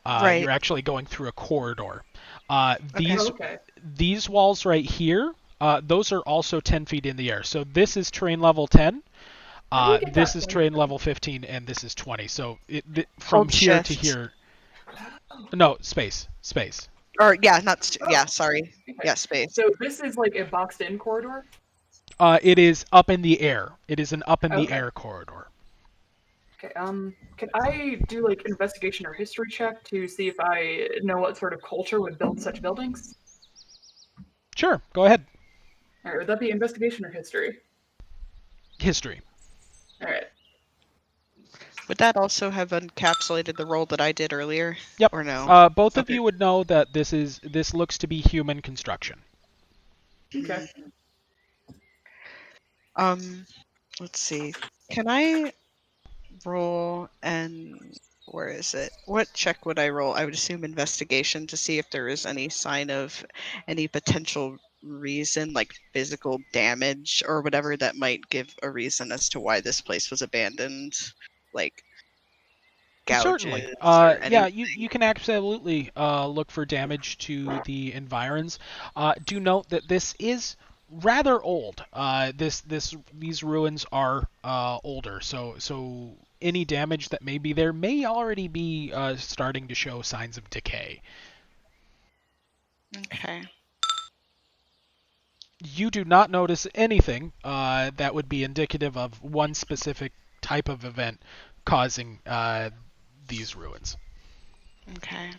Right. You're actually going through a corridor. Oh, These okay. these walls right here, those are also 10 feet in the air. So this is terrain level 10. How do you get This that is thing? terrain level 15, and this is 20. So from Hold here to shift. here. No, space. Or yeah, not yeah. Sorry. Okay. Yeah, space. So this is like a boxed-in corridor? It is up in the air. It is an up in the Okay. air corridor. Okay, can I do like investigation or history check to see if I know what sort of culture would build such buildings? Sure, go ahead. Alright, would that be investigation or history? History. Alright. Would that also have encapsulated the roll that I did earlier? Yep. Or no? Both of Okay. you would know that this looks to be human construction. Okay. Let's see. Can I roll and where is it? What check would I roll? I would assume investigation to see if there is any sign of any potential reason, like physical damage or whatever, that might give a reason as to why this place was abandoned. Like Certainly. gouges or Yeah, anything. you can absolutely look for damage to the environs. Do note that this is rather old. These ruins are older, so any damage that may be there may already be starting to show signs of decay. Okay. You do not notice anything that would be indicative of one specific type of event causing these ruins. Okay.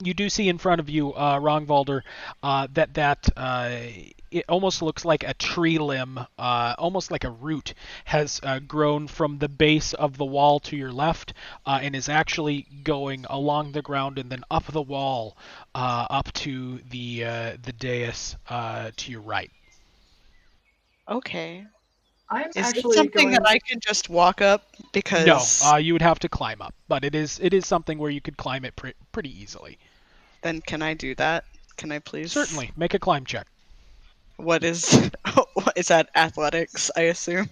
You do see in front of you, Rongvalder, that it almost looks like a tree limb, almost like a root, has grown from the base of the wall to your left, and is actually going along the ground and then up the wall, up to the dais to your right. Okay. I'm Is it actually something going. that I can just walk up? No, Because you would have to climb up, but it is something where you could climb it pretty easily. then can I do that? Can I please? Certainly, make a climb check. What is is that athletics, I assume?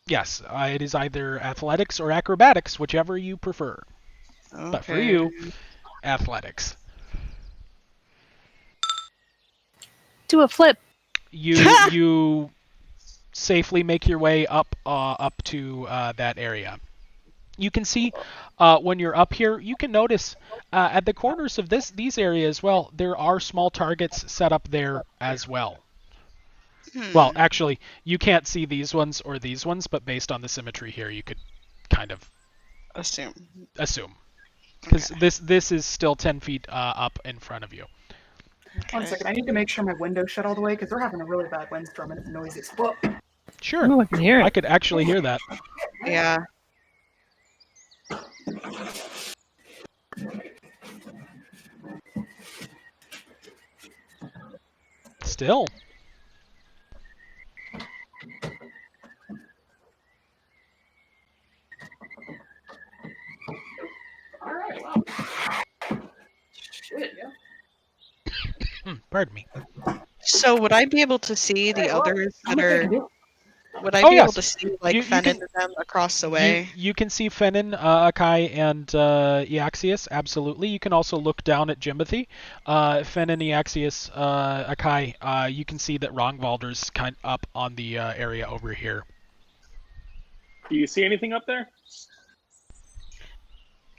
Yes, it is either athletics or acrobatics, whichever you prefer. Okay. But for you, athletics. Do a flip. You safely make your way up to that area. You can see when you're up here, you can notice at the corners of these areas, well, there are small targets set up there as well. Well, actually, you can't see these ones or these ones, but based on the symmetry here, you could kind of assume. Because Okay. this is still 10 feet up in front of you. One second, I need to make sure my window's shut all the way because we're having a really bad windstorm and it's noisy as fuck. Sure, Ooh, I can hear I it. could actually hear that. Yeah. Still. Alright, well. Shit, yeah. Pardon me. So would I be able to see the Alright, well, others how that much I are? can do? Would I Oh, be able yes. to see like You Fenn can- and them across the way? You can see Fennin, Akai, and Eaxius, absolutely. You can also look down at Jimothy. Fennin, Eaxius, Akai, you can see that Rongvalder's kind of up on the area over here. Do you see anything up there?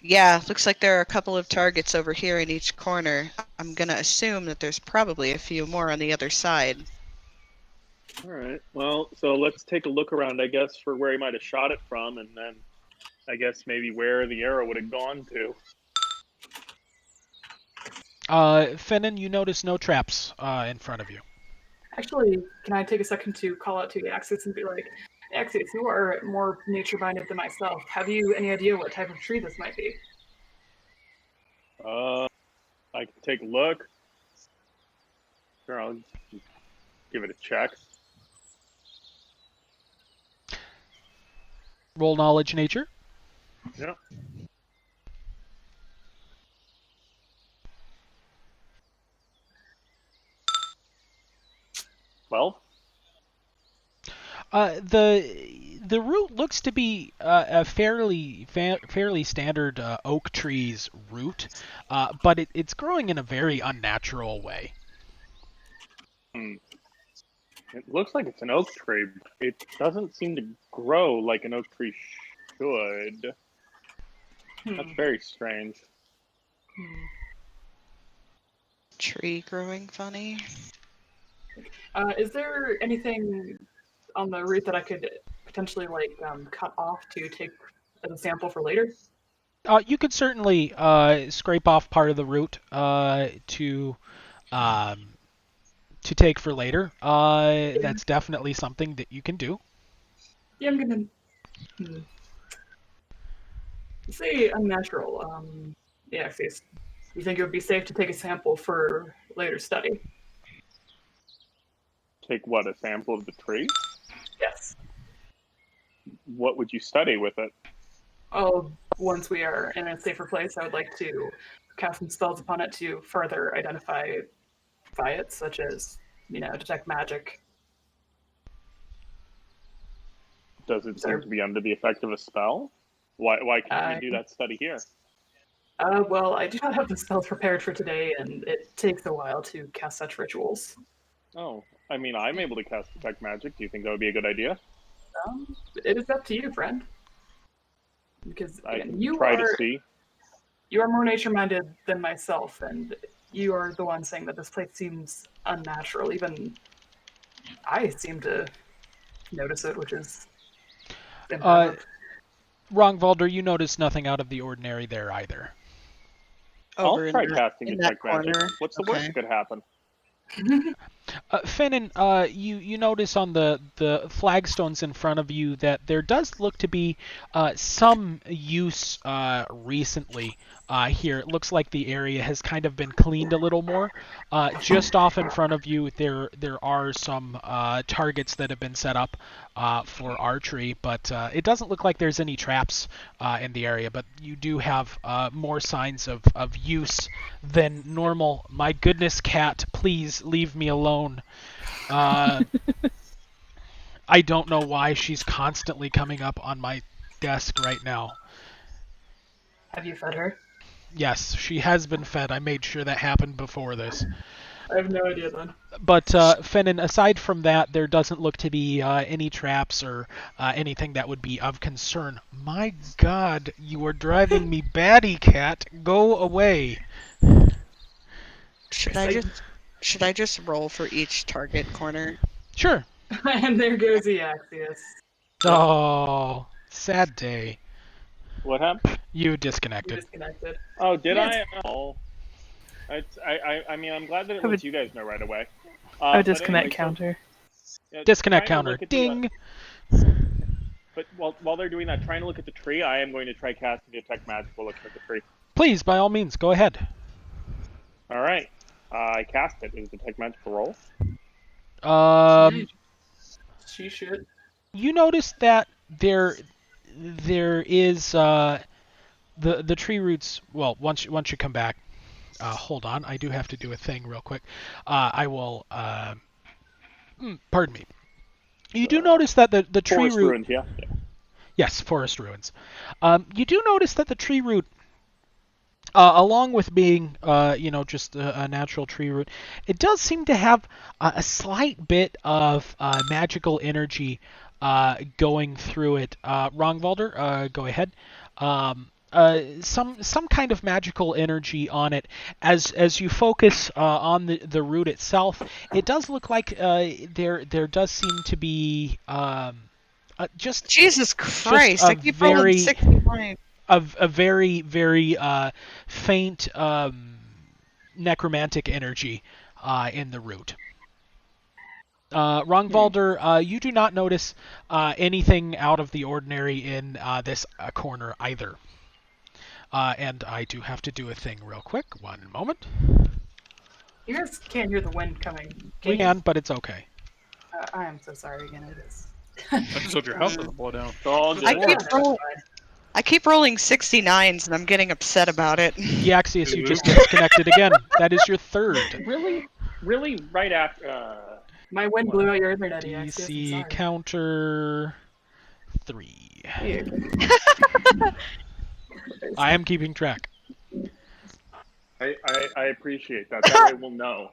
Yeah, looks like there are a couple of targets over here in each corner. I'm gonna assume that there's probably a few more on the other side. All right. Well, so let's take a look around, I guess, for where he might have shot it from, and then I guess maybe where the arrow would have gone to. Fennin, you notice no traps in front of you. Actually, can I take a second to call out to Axis and be like, Axis, you are more nature-minded than myself. Have you any idea what type of tree this might be? I can take a look. Sure, I'll give it a check. Roll knowledge nature. Yeah. Well, The root looks to be a fairly standard oak tree's root, but it's growing in a very unnatural way. it looks like it's an oak tree. It doesn't seem to grow like an oak tree should. That's very strange. Tree growing funny. Is there anything on the root that I could potentially cut off to take as a sample for later? You could certainly scrape off part of the root to take for later. That's definitely something that you can do. Yeah, I'm gonna say unnatural. Yeah, Axis. You think it would be safe to take a sample for later study? Take what, a sample of the tree? Yes. what would you study with it? Oh, once we are in a safer place, I would like to cast some spells upon it to further identify it, such as, detect magic. Does it seem to be under the effect of a spell? Why can't we do Uh, that study here? Well, I do not have the spells prepared for today, and it takes a while to cast such rituals. Oh, I mean, I'm able to cast detect magic. Do you think that would be a good idea? It is up to you, friend. Because I again, can you try are to see. you are more nature-minded than myself, and you are the one saying that this place seems unnatural. Even I seem to notice it, which is impressive. Rongvalder, you notice nothing out of the ordinary there either. Over I'll try in, casting in that detect magic. corner. What's the Okay. worst that could happen? Finnan, you notice on the flagstones in front of you that there does look to be some use recently here. It looks like the area has kind of been cleaned a little more. Just off in front of you, there are some targets that have been set up for archery, but it doesn't look like there's any traps in the area. But you do have more signs of use than normal. My goodness, cat, please leave me alone. I don't know why she's constantly coming up on my desk right now. Have you fed her? Yes, she has been fed. I made sure that happened before this. I have no idea then. But, Finnan, aside from that, there doesn't look to be any traps or anything that would be of concern. My God, you are driving me batty, cat. Go away. Should I just roll for each target corner? Sure. And there goes the Axius. Oh, sad day. What happened? You You disconnected. disconnected. Oh, did Yes. I? Oh. I mean, I'm glad that it Have lets a- you guys know right away. A But disconnect anyway, so, counter. Disconnect trying to counter. look at Ding. But while they're doing that, trying to look at the tree, I am going to try casting detect magic while looking at the tree. Please, by all means, go ahead. All right. I cast it. Is detect magic a roll? She should. You notice that there is the tree roots. Well, once you come back, hold on. I do have to do a thing real quick. I will. Pardon me. You do notice that the tree Forest root. ruins, yeah. Yes, forest ruins. You do notice that the tree root, along with being, just a natural tree root, it does seem to have a slight bit of magical energy going through it. Rongvalder, go ahead. Some kind of magical energy on it. As you focus on the root itself, it does look like there does seem to be just Jesus Christ! a I keep very- rolling 69. a very very faint necromantic energy in the root. Rongvalder, you do not notice anything out of the ordinary in this corner either. And I do have to do a thing real quick. One moment. You guys can't hear the wind coming. We can, but it's okay. I am so sorry again. It is. I just hope your house doesn't blow down. It's all good. I keep rolling 69s and I'm getting upset about it. Yaxius, you just disconnected again. That is your third. Really, right after. My wind blew out your internet, Axius. I'm DC sorry. counter 3. Here. I am keeping track. I appreciate that. That way we'll know.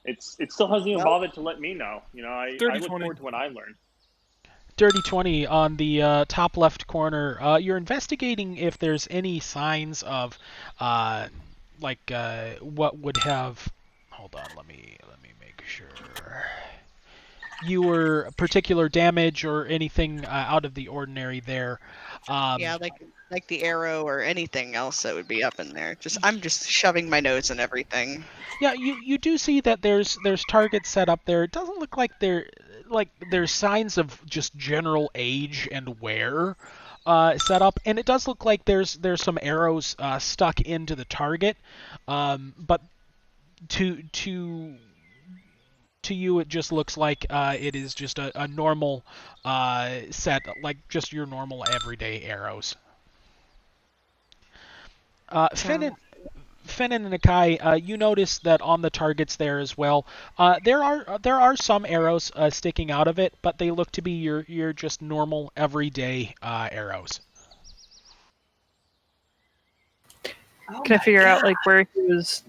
It still hasn't even bothered to let me know. I look 30-20. forward to when I learn. Dirty 20 on the top left corner. You're investigating if there's any signs of, what would have. Hold on, let me make sure. You were particular damage or anything out of the ordinary there. Yeah, like the arrow or anything else that would be up in there. I'm just shoving my nose in everything. Yeah, you do see that there's targets set up there. It doesn't look like there's signs of just general age and wear set up, and it does look like there's some arrows stuck into the target. But to to you, it just looks like it is just a normal set, like just your normal everyday arrows. Finn and Nakai, you notice that on the targets there as well, there are some arrows sticking out of it, but they look to be your just normal everyday arrows. Oh Can I my figure out God. like where he was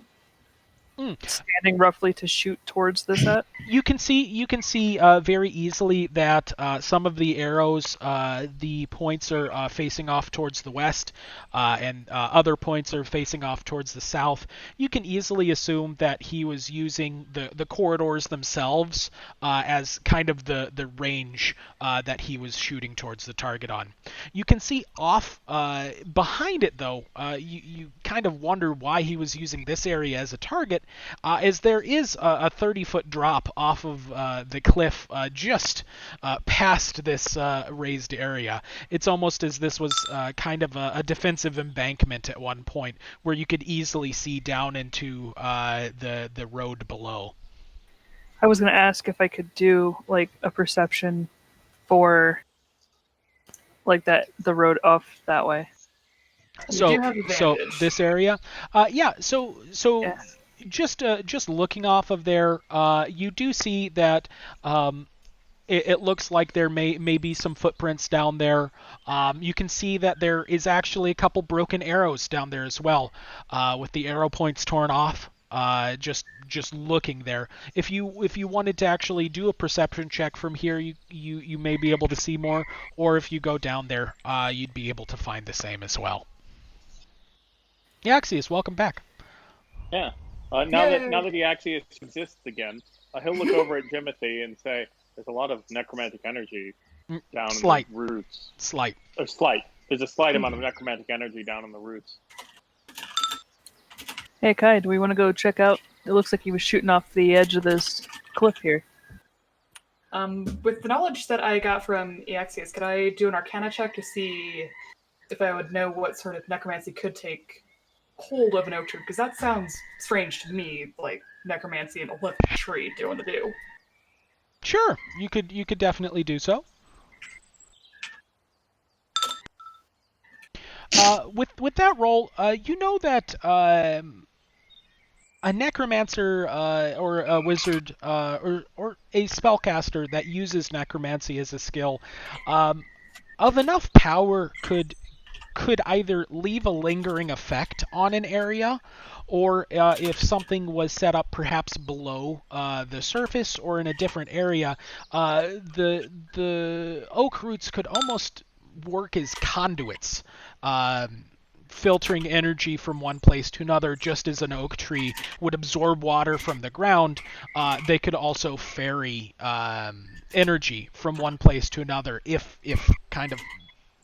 Mm. standing roughly to shoot towards this at? You can see very easily that some of the arrows, the points are facing off towards the west, and other points are facing off towards the south. You can easily assume that he was using the corridors themselves as kind of the range that he was shooting towards the target on. You can see off behind it though. You kind of wonder why he was using this area as a target, as there is a 30-foot drop off of the cliff just past this raised area. It's almost as this was kind of a defensive embankment at one point, where you could easily see down into the road below. I was going to ask if I could do like a perception for like the road off that way. You do have So advantage. this area, yeah. So Yeah. just looking off of there, you do see that it looks like there may be some footprints down there. You can see that there is actually a couple broken arrows down there as well, with the arrow points torn off. Just looking there. If you wanted to actually do a perception check from here, you may be able to see more, or if you go down there, you'd be able to find the same as well. Yaxius, welcome back. Yeah. Yay. Now that he actually exists again, he'll look over at Jimothy and say, "There's a lot of necromantic energy down Slight. in the roots." Slight. Or slight. There's a slight amount of necromantic energy down in the roots. Hey Kai, do we want to go check out? It looks like he was shooting off the edge of this cliff here. With the knowledge that I got from Eaxius, could I do an Arcana check to see if I would know what sort of necromancy could take hold of an oak tree? Because that sounds strange to me, like necromancy in a living tree doing the do. Sure, you could definitely do so. With that roll, you know that a necromancer or a wizard or a spellcaster that uses necromancy as a skill of enough power could either leave a lingering effect on an area, or if something was set up perhaps below the surface or in a different area, the oak roots could almost work as conduits, filtering energy from one place to another. Just as an oak tree would absorb water from the ground, they could also ferry energy from one place to another if kind of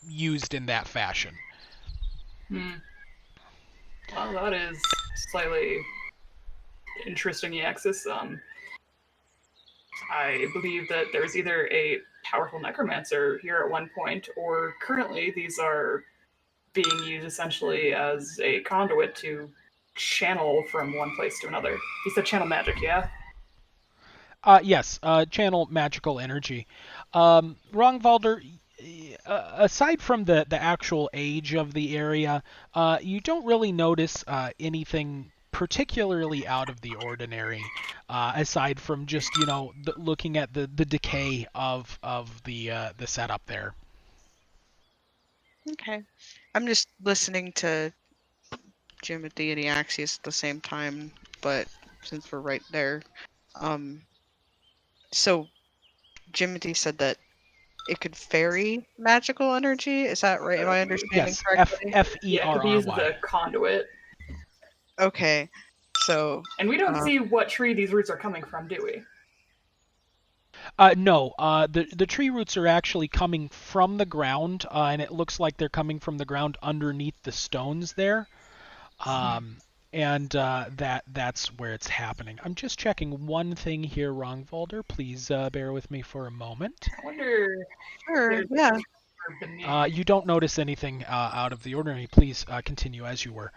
used in that fashion. Well, that is slightly interesting, Eaxis. I believe that there's either a powerful necromancer here at one point, or currently these are being used essentially as a conduit to channel from one place to another. You said channel magic, yeah? Yes, channel magical energy. Rongvalder, aside from the actual age of the area, you don't really notice anything particularly out of the ordinary, aside from just looking at the decay of the setup there. Okay. I'm just listening to Jimothy and Eaxius at the same time, but since we're right there. So Jimothy said that it could ferry magical energy. Is that right? Am I understanding Yes, correctly? Yeah, it could be used as Ferry. a conduit. Okay. So And we don't see what tree these roots are coming from, do we? No, the tree roots are actually coming from the ground, and it looks like they're coming from the ground underneath the stones there. And that's where it's happening. I'm just checking one thing here, Rongvalder. Please bear with me for a moment. I wonder. sure, yeah. You don't notice anything out of the ordinary. Please continue as you were.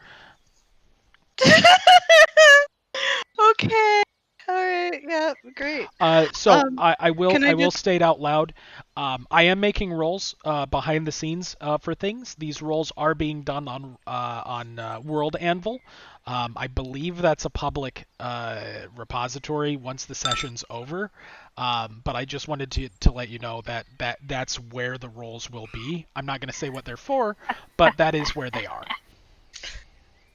Okay. All right. right. Yeah. Great. So Um, I will can I just? state out loud. I am making rolls behind the scenes for things. These rolls are being done on World Anvil. I believe that's a public repository once the session's over. But I just wanted to let you know that's where the rolls will be. I'm not going to say what they're for, but that is where they are.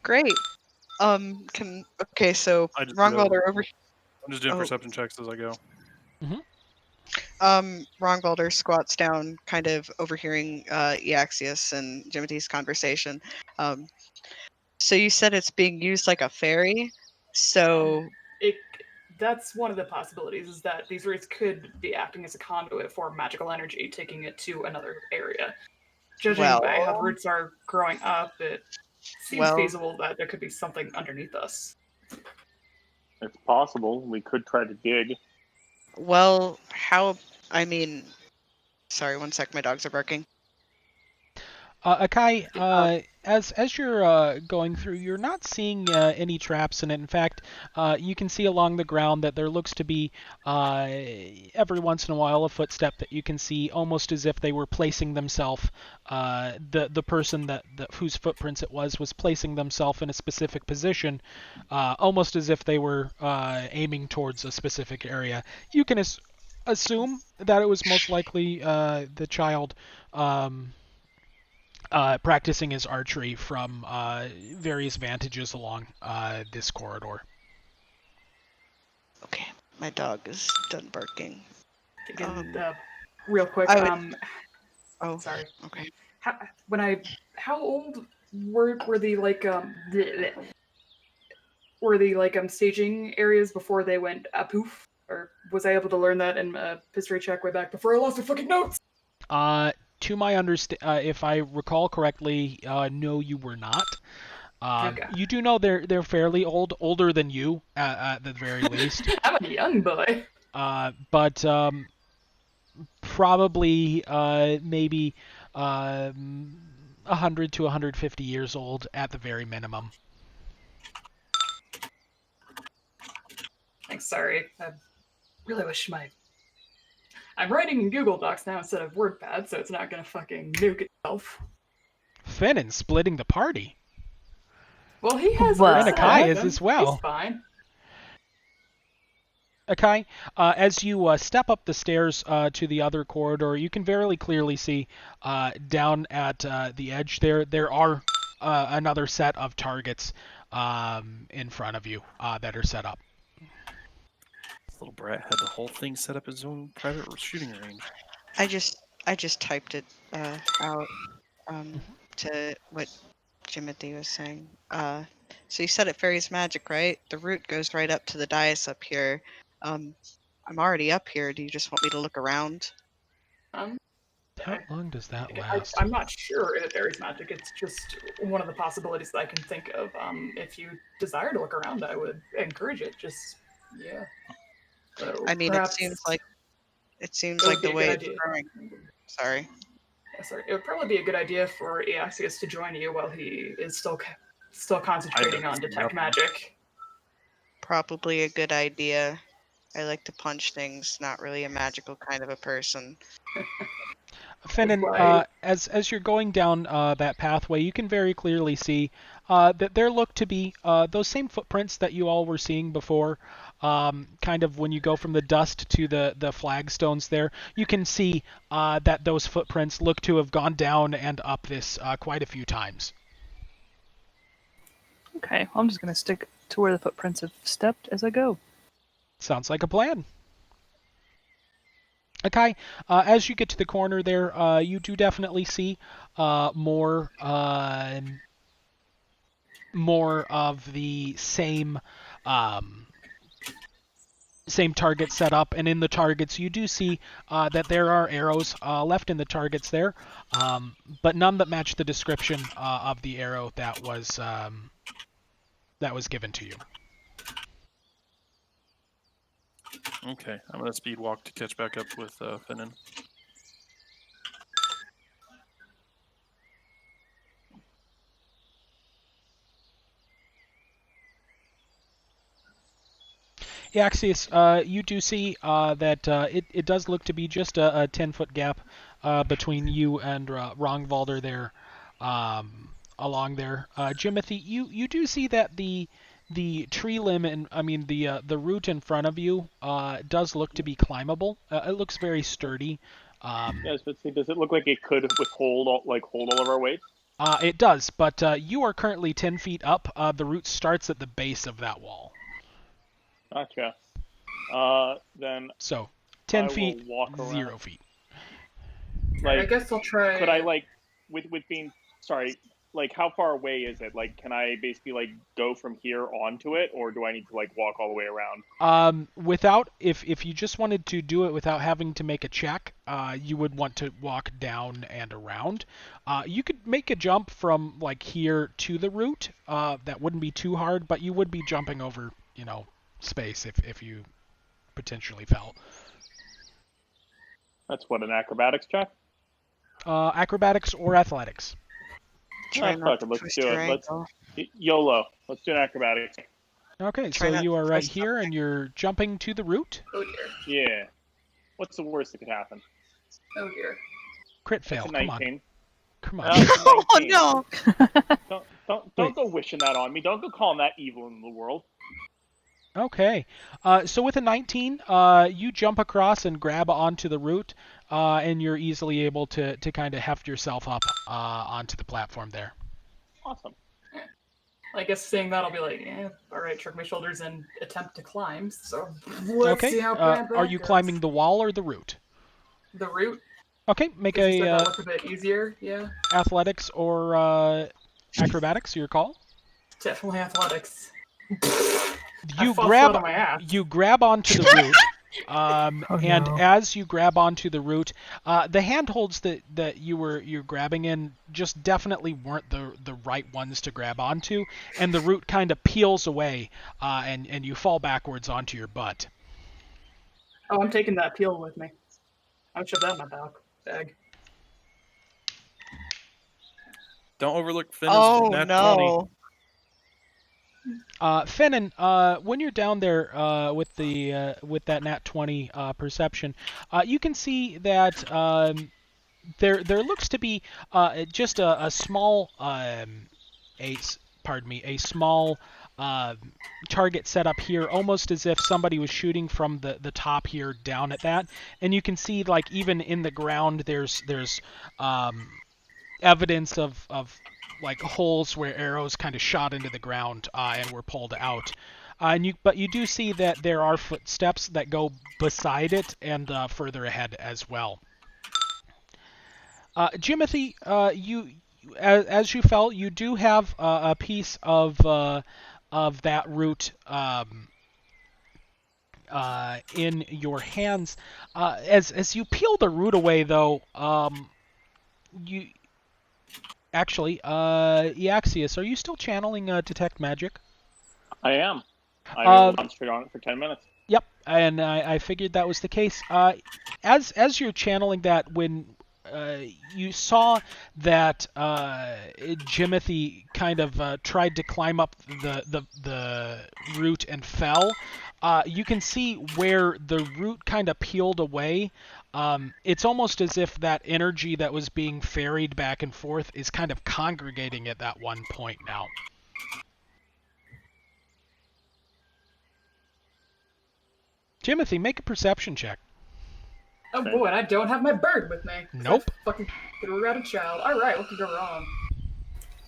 Great. Can okay. So I just Rongwald know. are over. I'm just doing Oh, perception checks as I go. Rongwalder squats down, kind of overhearing Eaxius and Jimity's conversation. Um, so you said it's being used like a ferry. So It that's one of the possibilities is that these roots could be acting as a conduit for magical energy, taking it to another area. Judging by how the well, roots are growing up, it seems well, feasible that there could be something underneath us. It's possible. We could try to dig. well. How? I mean, sorry. One sec. My dogs are barking. Akai, Um, as you're going through, you're not seeing any traps in it. In fact, you can see along the ground that there looks to be every once in a while a footstep that you can see, almost as if they were placing themselves. The person that whose footprints it was placing themselves in a specific position, almost as if they were aiming towards a specific area. You can assume that it was most likely the child. Practicing his archery from various vantages along this corridor. okay. My dog is done barking. Again, real quick, I would. Oh, sorry. okay. How, how old were the like were the like staging areas before they went poof? Or was I able to learn that in a history check way back before I lost my fucking notes? To my if I recall correctly, no, you were not. Okay. You do know they're fairly old, older than you at the very least. I'm a young boy. But probably maybe 100 to 150 years old at the very minimum. I'm sorry. I really wish I'm writing in Google Docs now instead of WordPad, so it's not gonna fucking nuke itself. Finnan splitting the party. Well, he has What? And Ursa to Akai help is him. as well. He's fine. Akai, as you step up the stairs to the other corridor, you can very clearly see down at the edge there are another set of targets in front of you that are set up. This little brat had the whole thing set up as his own private shooting range. I just typed it out to what Jimothy was saying. So you said it fairies magic, right? The route goes right up to the dais up here. I'm already up here. Do you just want me to look around? Um, How long does that I, last? I'm not sure if it varies magic. It's just one of the possibilities that I can think of. If you desire to look around, I would encourage it. Just yeah. I mean, Perhaps it seems it would like be the a way good it's idea. growing. Sorry. Sorry, it would probably be a good idea for Eaxius to join you while he is still concentrating on detect nothing. magic. Probably a good idea. I like to punch things. Not really a magical kind of a person. Finnan, Why? as you're going down that pathway, you can very clearly see that there look to be those same footprints that you all were seeing before. Kind of when you go from the dust to the flagstones there, you can see that those footprints look to have gone down and up this quite a few times. Okay, well, I'm just gonna stick to where the footprints have stepped as I go. Sounds like a plan. Okay, as you get to the corner there, you do definitely see more of the same targets set up, and in the targets you do see that there are arrows left in the targets there, but none that match the description of the arrow that was given to you. Okay, I'm gonna speed walk to catch back up with Finnan. Axius, you do see that it does look to be just a 10-foot gap between you and Rongvalder there, along there. Jimothy, you do see that the tree limb and the root in front of you does look to be climbable. It looks very sturdy. Yes, but see, does it look like it could hold all of our weight? It does, but you are currently 10 feet up. The root starts at the base of that wall. Gotcha. Then So, I 10 will feet, walk around. 0 feet. Like, I guess I'll try. could I with being sorry? How far away is it? Can I basically go from here onto it, or do I need to walk all the way around? Without, if you just wanted to do it without having to make a check, you would want to walk down and around. You could make a jump from here to the root. That wouldn't be too hard, but you would be jumping over, space if you potentially fell. That's what, an acrobatics check? Acrobatics or athletics. Try not Fuck to it, let's twist do your it. ankle. YOLO. Let's do an acrobatics. Okay, Try so not you to are right twist here and you're jumping to the root. Oh dear. Yeah. What's the worst that could happen? Oh dear. Crit fail. It's a Come on. 19. Come on. Oh 19. no! Don't go wishing that on me. Don't go calling that evil in the world. Okay. So with a 19, you jump across and grab onto the root, and you're easily able to kind of heft yourself up onto the platform there. Awesome. I guess seeing that, I'll be like, all right, shrug my shoulders and attempt to climb. So let's Okay. see how bad that Are you goes. climbing the wall or the root? The root? Okay. Make Because you said a that looked a bit easier. Yeah, athletics or acrobatics. Your call. definitely athletics. You I fall grab flat on my ass. you grab onto the root. And no. as you grab onto the root, the handholds that you're grabbing in just definitely weren't the right ones to grab onto, and the root kind of peels away, and you fall backwards onto your butt. Oh, I'm taking that peel with me. I'll shove that in my bag. Don't overlook Finn's Oh nat 20. no! Fennon, when you're down there with that nat 20 perception, you can see that there looks to be just a small a small target set up here, almost as if somebody was shooting from the top here down at that, and you can see even in the ground there's evidence of holes where arrows kind of shot into the ground and were pulled out. But you do see that there are footsteps that go beside it and further ahead as well. Jimothy, as you fell, you do have a piece of that root in your hands. As you peel the root away, though, you actually, Eaxius, are you still channeling detect magic? I am. I will concentrate on it for 10 minutes. Yep, and I figured that was the case. As you're channeling that, when you saw that Jimothy kind of tried to climb up the root and fell, you can see where the root kind of peeled away. It's almost as if that energy that was being ferried back and forth is kind of congregating at that one point now. Jimothy, make a perception check. Oh boy, and I don't have my bird with me. Nope. I fucking threw out a child. All right, what could go wrong?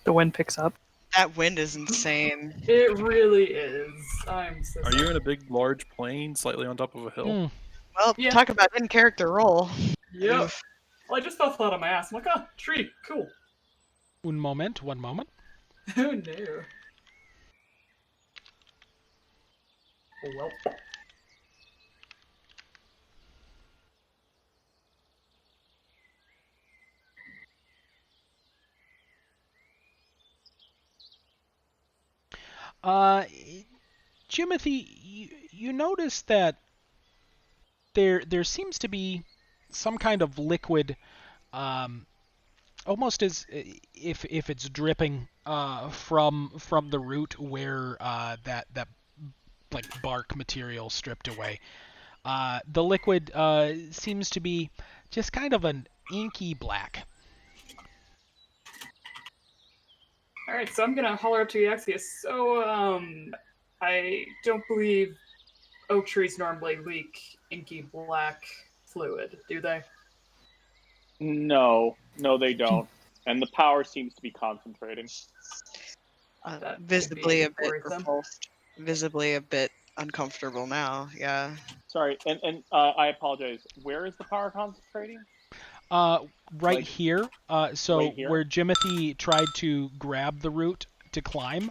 The wind picks up. That wind is insane. It really is. I'm so Are sorry. you in a big, large plain slightly on top of a hill? Well, Yeah. talk about in-character role. Yep. Oof. Well, I just fell flat on my ass. I'm like, oh, tree, cool. One moment. Oh no. Oh well. Jimothy, you notice that there seems to be some kind of liquid, almost as if it's dripping from the root where that like bark material stripped away. The liquid seems to be just kind of an inky black. All right, so I'm gonna holler up to Eaxius. So, I don't believe oak trees normally leak inky black fluid, do they? No, they don't. And the power seems to be concentrating. That could Visibly be a bit worrisome. repulsed. Visibly a bit uncomfortable now. Yeah. Sorry, and I apologize. Where is the power concentrating? Right Like, here. So right here? where Jimothy tried to grab the root to climb,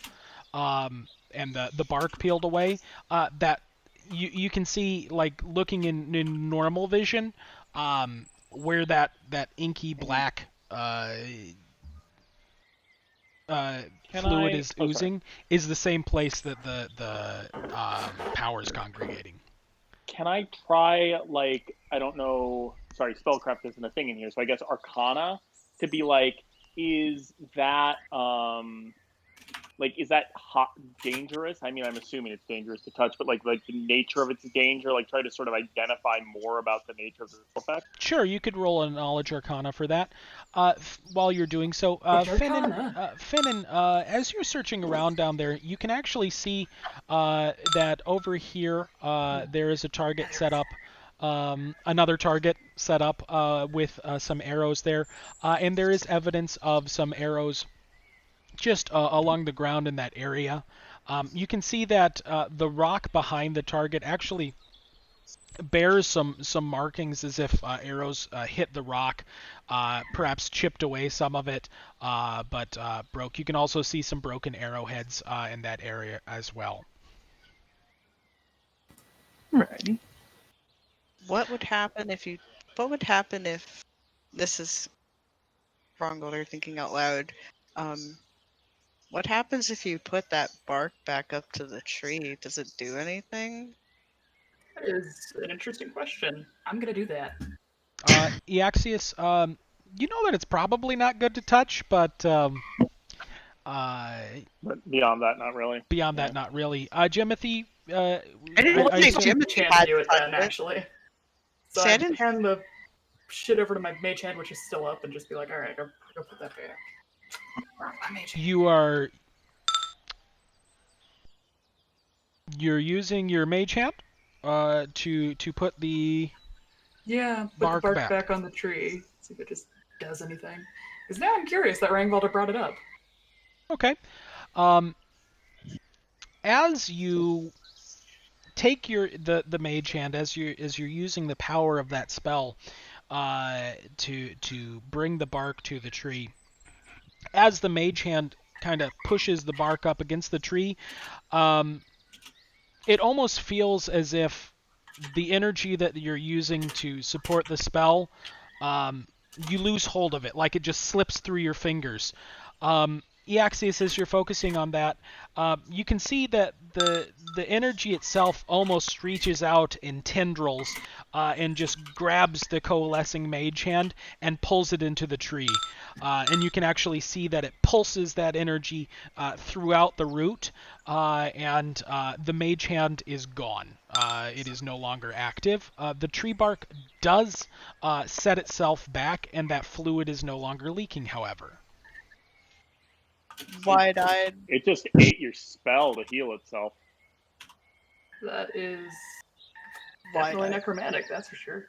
and the bark peeled away. That you can see, like looking in normal vision, where that inky black fluid is Oh, sorry. oozing is the same place that the power is congregating. Can I try, like, I don't know, sorry, spellcraft isn't a thing in here, so I guess Arcana to be like, is that, is that hot, dangerous? I mean, I'm assuming it's dangerous to touch, but like the nature of its danger, like try to sort of identify more about the nature of the effect. Sure, you could roll a knowledge arcana for that. While you're doing so, Finnan, as you're searching around down there, you can actually see that over here there is a target set up, another target set up with some arrows there, and there is evidence of some arrows just along the ground in that area. You can see that the rock behind the target actually bears some markings as if arrows hit the rock, perhaps chipped away some of it, but broke. You can also see some broken arrowheads in that area as well. Alrighty. What would happen if you? What would happen if? This is Rongold thinking out loud. What happens if you put that bark back up to the tree? Does it do anything? That is an interesting question. I'm gonna do that. Eaxius, you know that it's probably not good to touch, but But beyond that, not really. beyond that, not really. Jimothy, I didn't Well, I think it's assume- Jimothy Chan had to do it then, touched it. actually. So See, I I didn't- hand the shit over to my mage hand, which is still up, and just be like, all right, go put that back. My mage hand. you're using your mage hand to put the Yeah, put Bark the bark back. back on the tree. See if it just does anything. Because now I'm curious that Rangvalder brought it up. Okay. As you take the mage hand, as you're using the power of that spell to bring the bark to the tree, as the mage hand kind of pushes the bark up against the tree, it almost feels as if the energy that you're using to support the spell, you lose hold of it, like it just slips through your fingers. Eaxius, as you're focusing on that, you can see that the energy itself almost reaches out in tendrils and just grabs the coalescing mage hand and pulls it into the tree. And you can actually see that it pulses that energy throughout the root, and the mage hand is gone. It is no longer active. The tree bark does set itself back, and that fluid is no longer leaking, however. Wide-eyed. It just ate your spell to heal itself. That is definitely Wide-eyed. necromantic, that's for sure.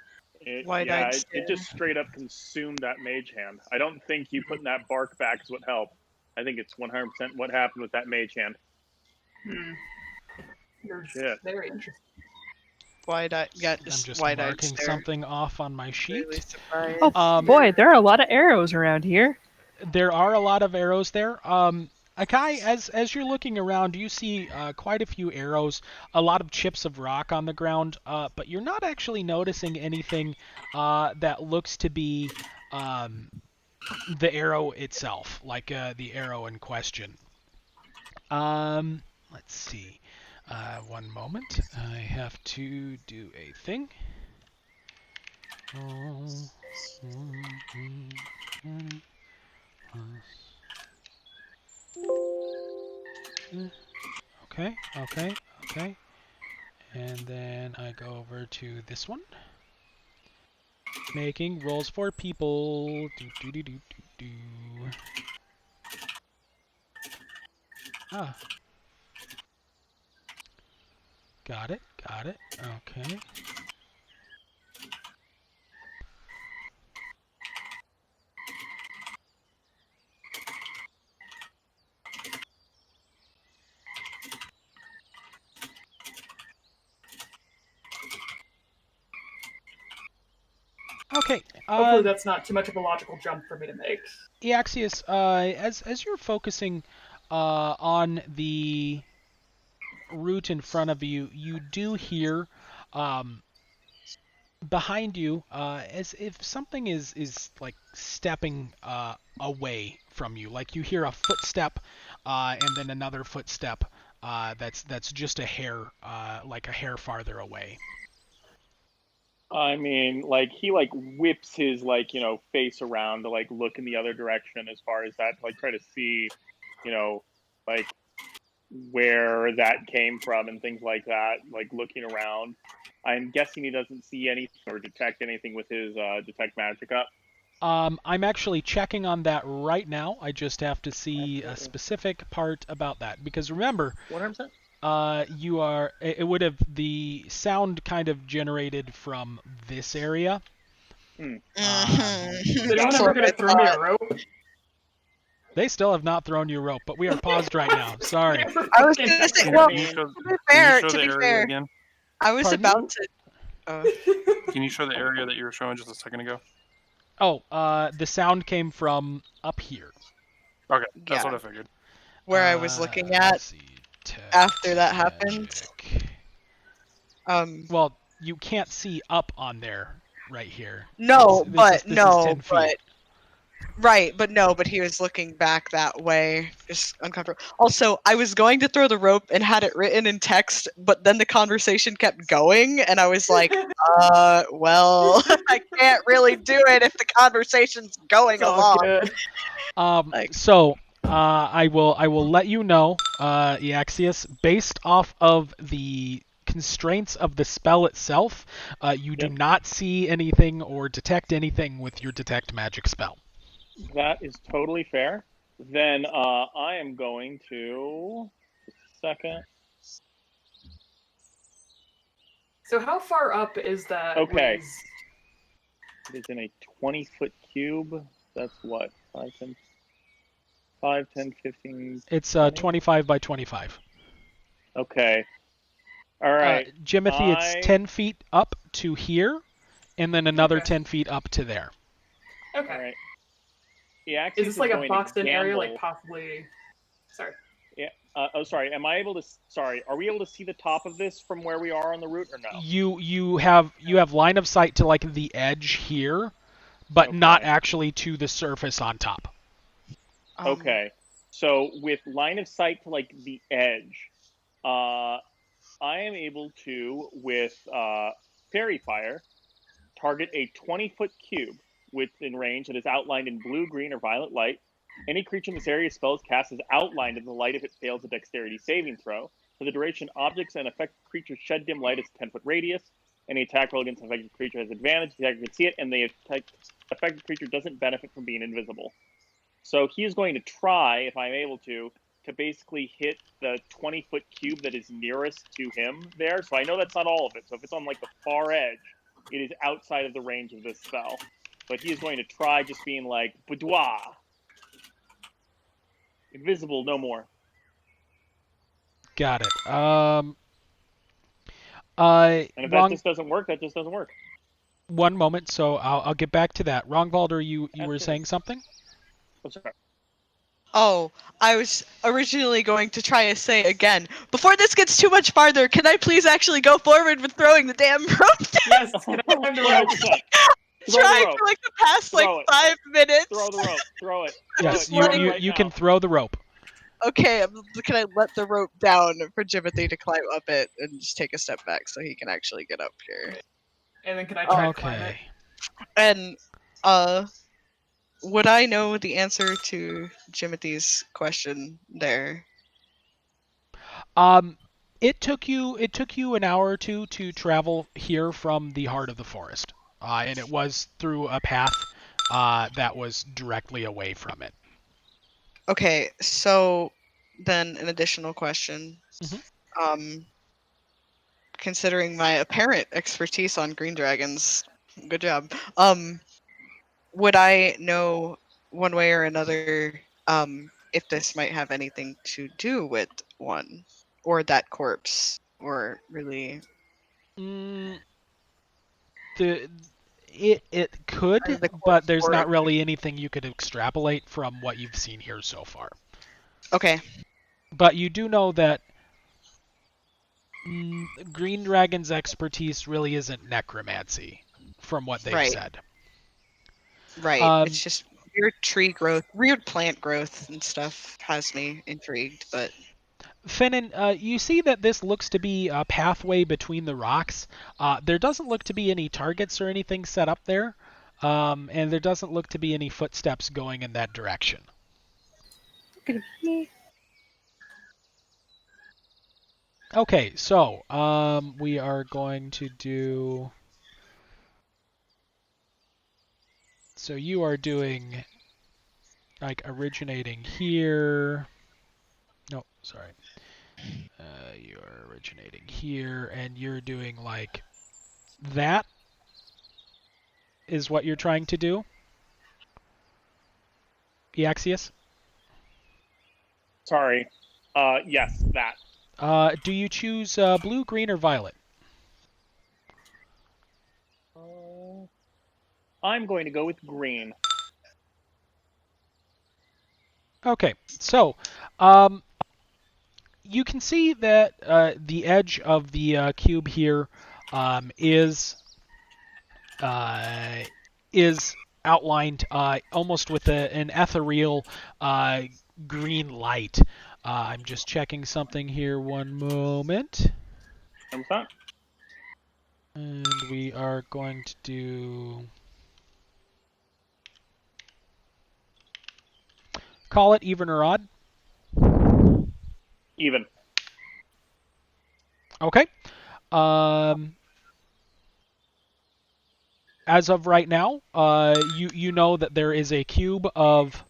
Wide-eyed It just straight up consumed that mage hand. I don't think you putting that bark back is what helped. I think it's 100% what happened with that mage hand. You're Shit. very interesting. Wide-eyed. Yeah, I'm just wide-eyed marking stare. something off on my sheet. Really surprised. Oh boy, there are a lot of arrows around here. There are a lot of arrows there. Akai, as you're looking around, you see quite a few arrows, a lot of chips of rock on the ground, but you're not actually noticing anything that looks to be the arrow itself, like the arrow in question. Let's see. One moment. I have to do a thing. Okay. And then I go over to this one. Making rolls for people. Do. Ah. Got it. Okay. Okay. Hopefully that's not too much of a logical jump for me to make. Eaxius, as you're focusing on the route in front of you, you do hear behind you as if something is like stepping away from you. Like you hear a footstep and then another footstep that's just a hair like a hair farther away. I mean, like he like whips his like face around to like look in the other direction as far as that to like try to see, like where that came from and things like that. Like looking around. I'm guessing he doesn't see anything or detect anything with his detect magic up. I'm actually checking on that right now. I just have to see a Absolutely. specific part about that because remember, 100%. you are. It would have the sound kind of generated from this area. Mhm. Did anyone That's ever what get I to throw me a thought. rope? They still have not thrown you a rope, but we are paused right now. Sorry. I was gonna say, well, Can you show, to be can you fair, show the area fair, again? I was Pardon? about to. Can you show the area that you were showing just a second ago? Oh, the sound came from up here. Okay, that's Yeah. what I figured. Where I was looking Let's at see, after that text happened. magic. Well, you can't see up on there right here. No, This is 10 feet. but he was looking back that way, just uncomfortable. Also, I was going to throw the rope and had it written in text, but then the conversation kept going, and I was like, well, I can't really do it if the conversation's going It's all along. good. Like- So I will let you know, Eaxius, based off of the constraints of the spell itself, you do Yep. not see anything or detect anything with your detect magic spell. That is totally fair. Then I am going to just a second. So how far up is that? Okay. Ways? It is in a 20-foot cube. That's what 5, 10, 5, 10, 15. It's 20? 25 by 25. Okay. All right. Jimothy, it's 10 feet up to here, and then another Okay. 10 feet up to there. Okay. All right. Eaxius Is this like a going to boxed-in area, like gamble. possibly? Sorry. Yeah. Sorry. Am I able to? Sorry. Are we able to see the top of this from where we are on the route, or no? You have line of sight to like the edge here, but Okay. not actually to the surface on top. Okay. So with line of sight to like the edge, I am able to with fairy fire target a 20-foot cube within range that is outlined in blue, green, or violet light. Any creature in this area spells cast is outlined in the light if it fails a dexterity saving throw. For the duration, objects and affected creatures shed dim light as a 10-foot radius. Any attack roll against an affected creature has advantage. The attacker can see it, and the affected creature doesn't benefit from being invisible. So he is going to try, if I'm able to basically hit the 20-foot cube that is nearest to him there. So I know that's not all of it. So if it's on like the far edge, it is outside of the range of this spell. But he is going to try just being like, boudoir. Invisible, no more. Got it. And if that just doesn't work, that just doesn't work. One moment, so I'll get back to that. Rongvalder, you were Absolutely. saying something? I'm sorry. Oh, I was originally going to try to say again, before this gets too much farther, can I please actually go forward with throwing the damn rope down? Yes. Can I have the rope? 100%. Trying rope. for like the past like Throw it. 5 minutes. Throw the rope. Throw it. Yes, Throw it you right you now. can throw the rope. Okay, can I let the rope down for Jimothy to climb up it and just take a step back so he can actually get up here? And then can I try to climb it? Okay. And would I know the answer to Jimothy's question there? It took you an hour or two to travel here from the heart of the forest, and it was through a path that was directly away from it. Okay, so then an additional question. Mhm. Considering my apparent expertise on green dragons, good job. Would I know one way or another if this might have anything to do with one or that corpse, or really Mm, the it or could, the but corpse there's or not really anything you could extrapolate from what you've seen here so far. okay, But you do know that Green Dragon's expertise really isn't necromancy, from what they've right, said. right. Um, It's just weird tree growth, weird plant growth and stuff has me intrigued, but Finnan, you see that this looks to be a pathway between the rocks. There doesn't look to be any targets or anything set up there, and there doesn't look to be any footsteps going in that direction. Look at me. Okay, so we are going to do. So you are doing like originating here. No, sorry. You are originating here, and you're doing like that is what you're trying to do, Eaxius? Sorry. Yes, that. Do you choose blue, green, or violet? I'm going to go with green. Okay, so you can see that the edge of the cube here uh, is outlined almost with an ethereal green light. I'm just checking something here. One moment. And what's that? And we are going to do. Call it even or odd. Even. Okay. As of right now, you know that there is a cube of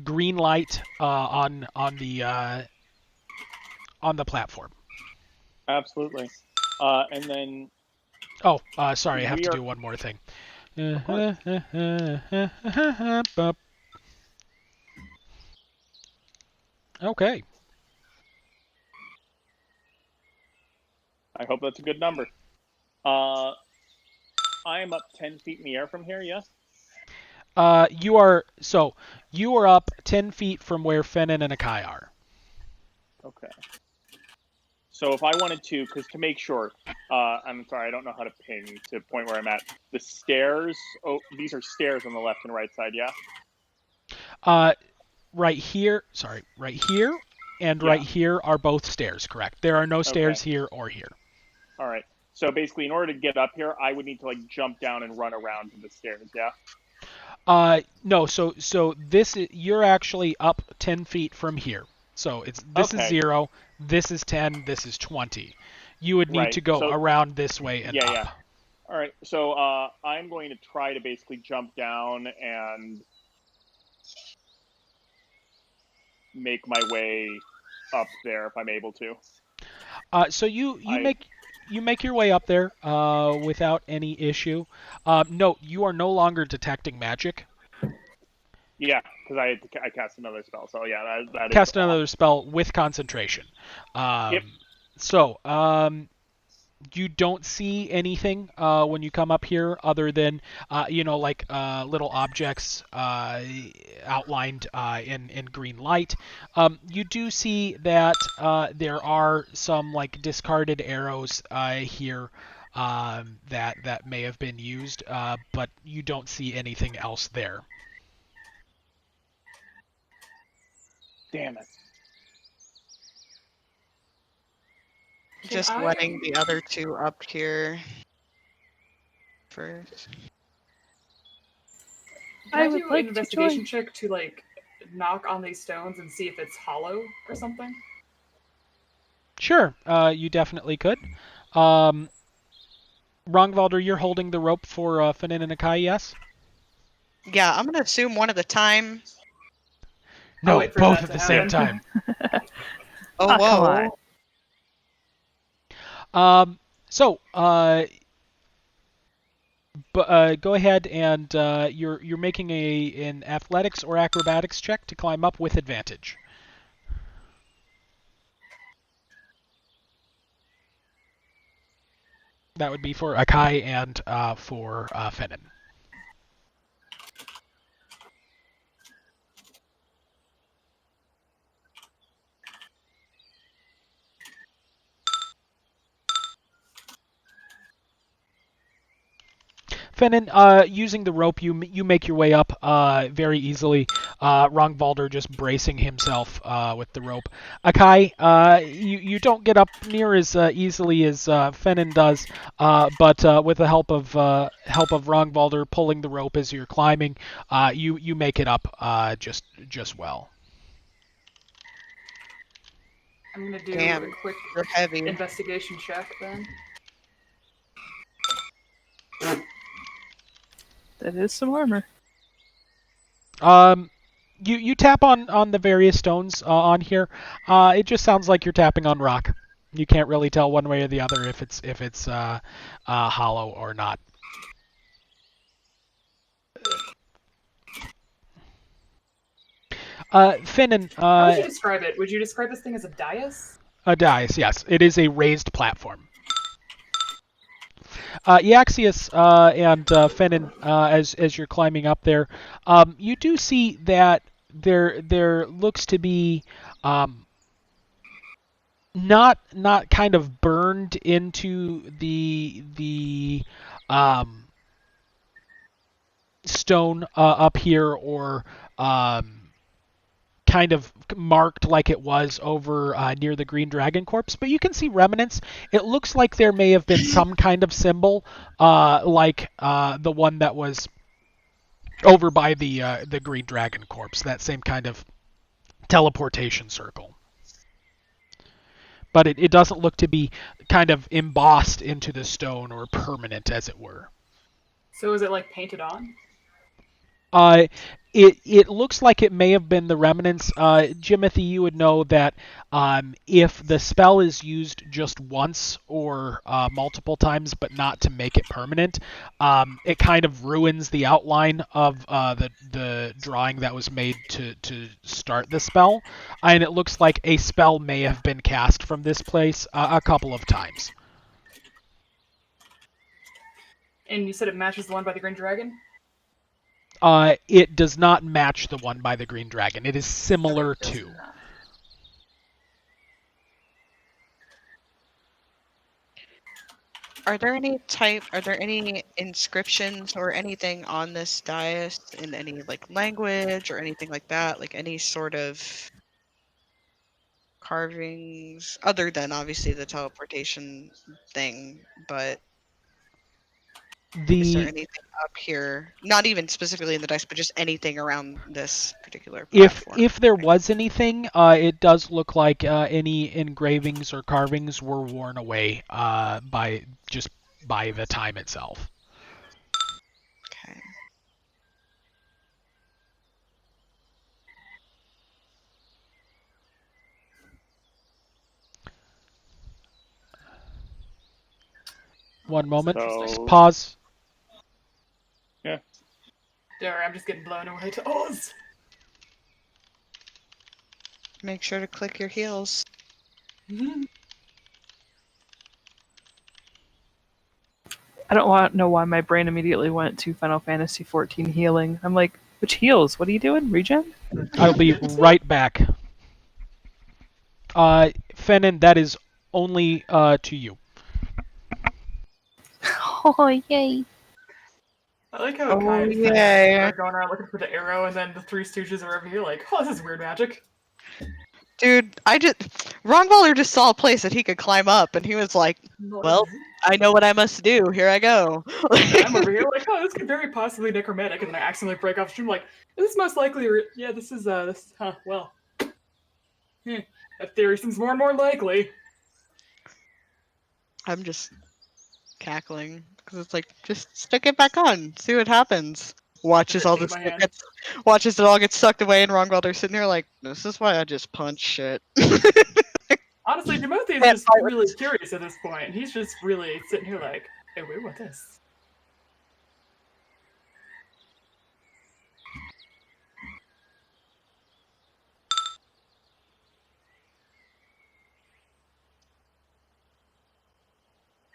green light on the platform. Absolutely. And then Oh, sorry, I have we to are. do one more thing. Of course. Okay. I hope that's a good number. I am up 10 feet in the air from here, yes? You are up 10 feet from where Fennin and Akai are. Okay. So if I wanted to, because to make sure, I'm sorry, I don't know how to ping to point where I'm at. The stairs, these are stairs on the left and right side, yeah? Right here, and Yeah. right here are both stairs, correct? There are no stairs Okay. here or here. All right. So basically, in order to get up here, I would need to like jump down and run around to the stairs, yeah? No, so you're actually up 10 feet from here. So this is Okay. 0, this is 10, this is 20. You would need Right. to go So around this way and yeah, up. yeah. All right. So I'm going to try to basically jump down and make my way up there if I'm able to. So you I make your way up there without any issue. Note, you are no longer detecting magic. Yeah, because I cast another spell, so yeah, that is Cast off. another spell with concentration. Yep. So you don't see anything when you come up here other than like little objects outlined in green light. You do see that there are some like discarded arrows here that may have been used, but you don't see anything else there. Damn it. Can just I letting the other two up here first. can I I would do like an to investigation join. check to like knock on these stones and see if it's hollow or something? Sure, you definitely could. Rongvalder, you're holding the rope for Fanin and Akai, yes? Yeah, I'm gonna assume one at a time. I'll No, wait for both that at to the same happen. time. Oh, Ah, come whoa. on. So, go ahead and you're making an athletics or acrobatics check to climb up with advantage. That would be for Akai and for Fenin. Fenin, using the rope, you make your way up very easily. Rongvalder just bracing himself with the rope. Akai, you don't get up near as easily as Fenin does, but with the help of Rongvalder pulling the rope as you're climbing, you make it up just well. I'm gonna do Damn, a quick you're heavy. investigation check then. That is some armor. You tap on the various stones on here. It just sounds like you're tapping on rock. You can't really tell one way or the other if it's hollow or not. Finnan, How would you describe it? Would you describe this thing as a dais? a dais, yes. It is a raised platform. Yaxius and Fenin, as you're climbing up there, you do see that there looks to be not kind of burned into the stone up here or kind of marked like it was over near the Green Dragon corpse, but you can see remnants. It looks like there may have been some kind of symbol, like the one that was over by the Green Dragon corpse, that same kind of teleportation circle. But it doesn't look to be kind of embossed into the stone or permanent, as it were. So is it like painted on? It looks like it may have been the remnants. Jimothy, you would know that if the spell is used just once or multiple times, but not to make it permanent, it kind of ruins the outline of the drawing that was made to start the spell. And it looks like a spell may have been cast from this place a couple of times. And you said it matches the one by the Green Dragon? It does not match the one by the Green Dragon. It is similar Does to. not. Are there any inscriptions or anything on this dais in any like language or anything like that? Like any sort of carvings other than obviously the teleportation thing, but is there The anything up here? Not even specifically in the dice, but just anything around this particular if platform. if there was anything, it does look like any engravings or carvings were worn away by the time itself. Okay. One moment. So- Pause. There, I'm just getting blown away to Oz. Make sure to click your heels. I don't know why my brain immediately went to Final Fantasy XIV healing. I'm like, which heals? What are you doing? Regen? I'll be right back. Fenin, that is only to you. Oh, yay. I like how Oh, Kai and Finn yeah. are going around looking for the arrow, and then the Three Stooges are over here like, oh, this is weird magic. Dude, Ron Waller just saw a place that he could climb up, and he was like, well, I know what I must do. Here I go. I'm over here like, oh, this could very possibly necromantic, and then I accidentally break off stream like, this is most likely, yeah, this is, well. That theory seems more and more likely. I'm just cackling because it's like, just stick it back on, see what happens. Watches all Shake this my shit hand. get, watches it all get sucked away, and Rongwelder's sitting there like, this is why I just punch shit. Honestly, Timothy is Can't just fight with really this. curious at this point. He's just really sitting here like, hey, wait, what this?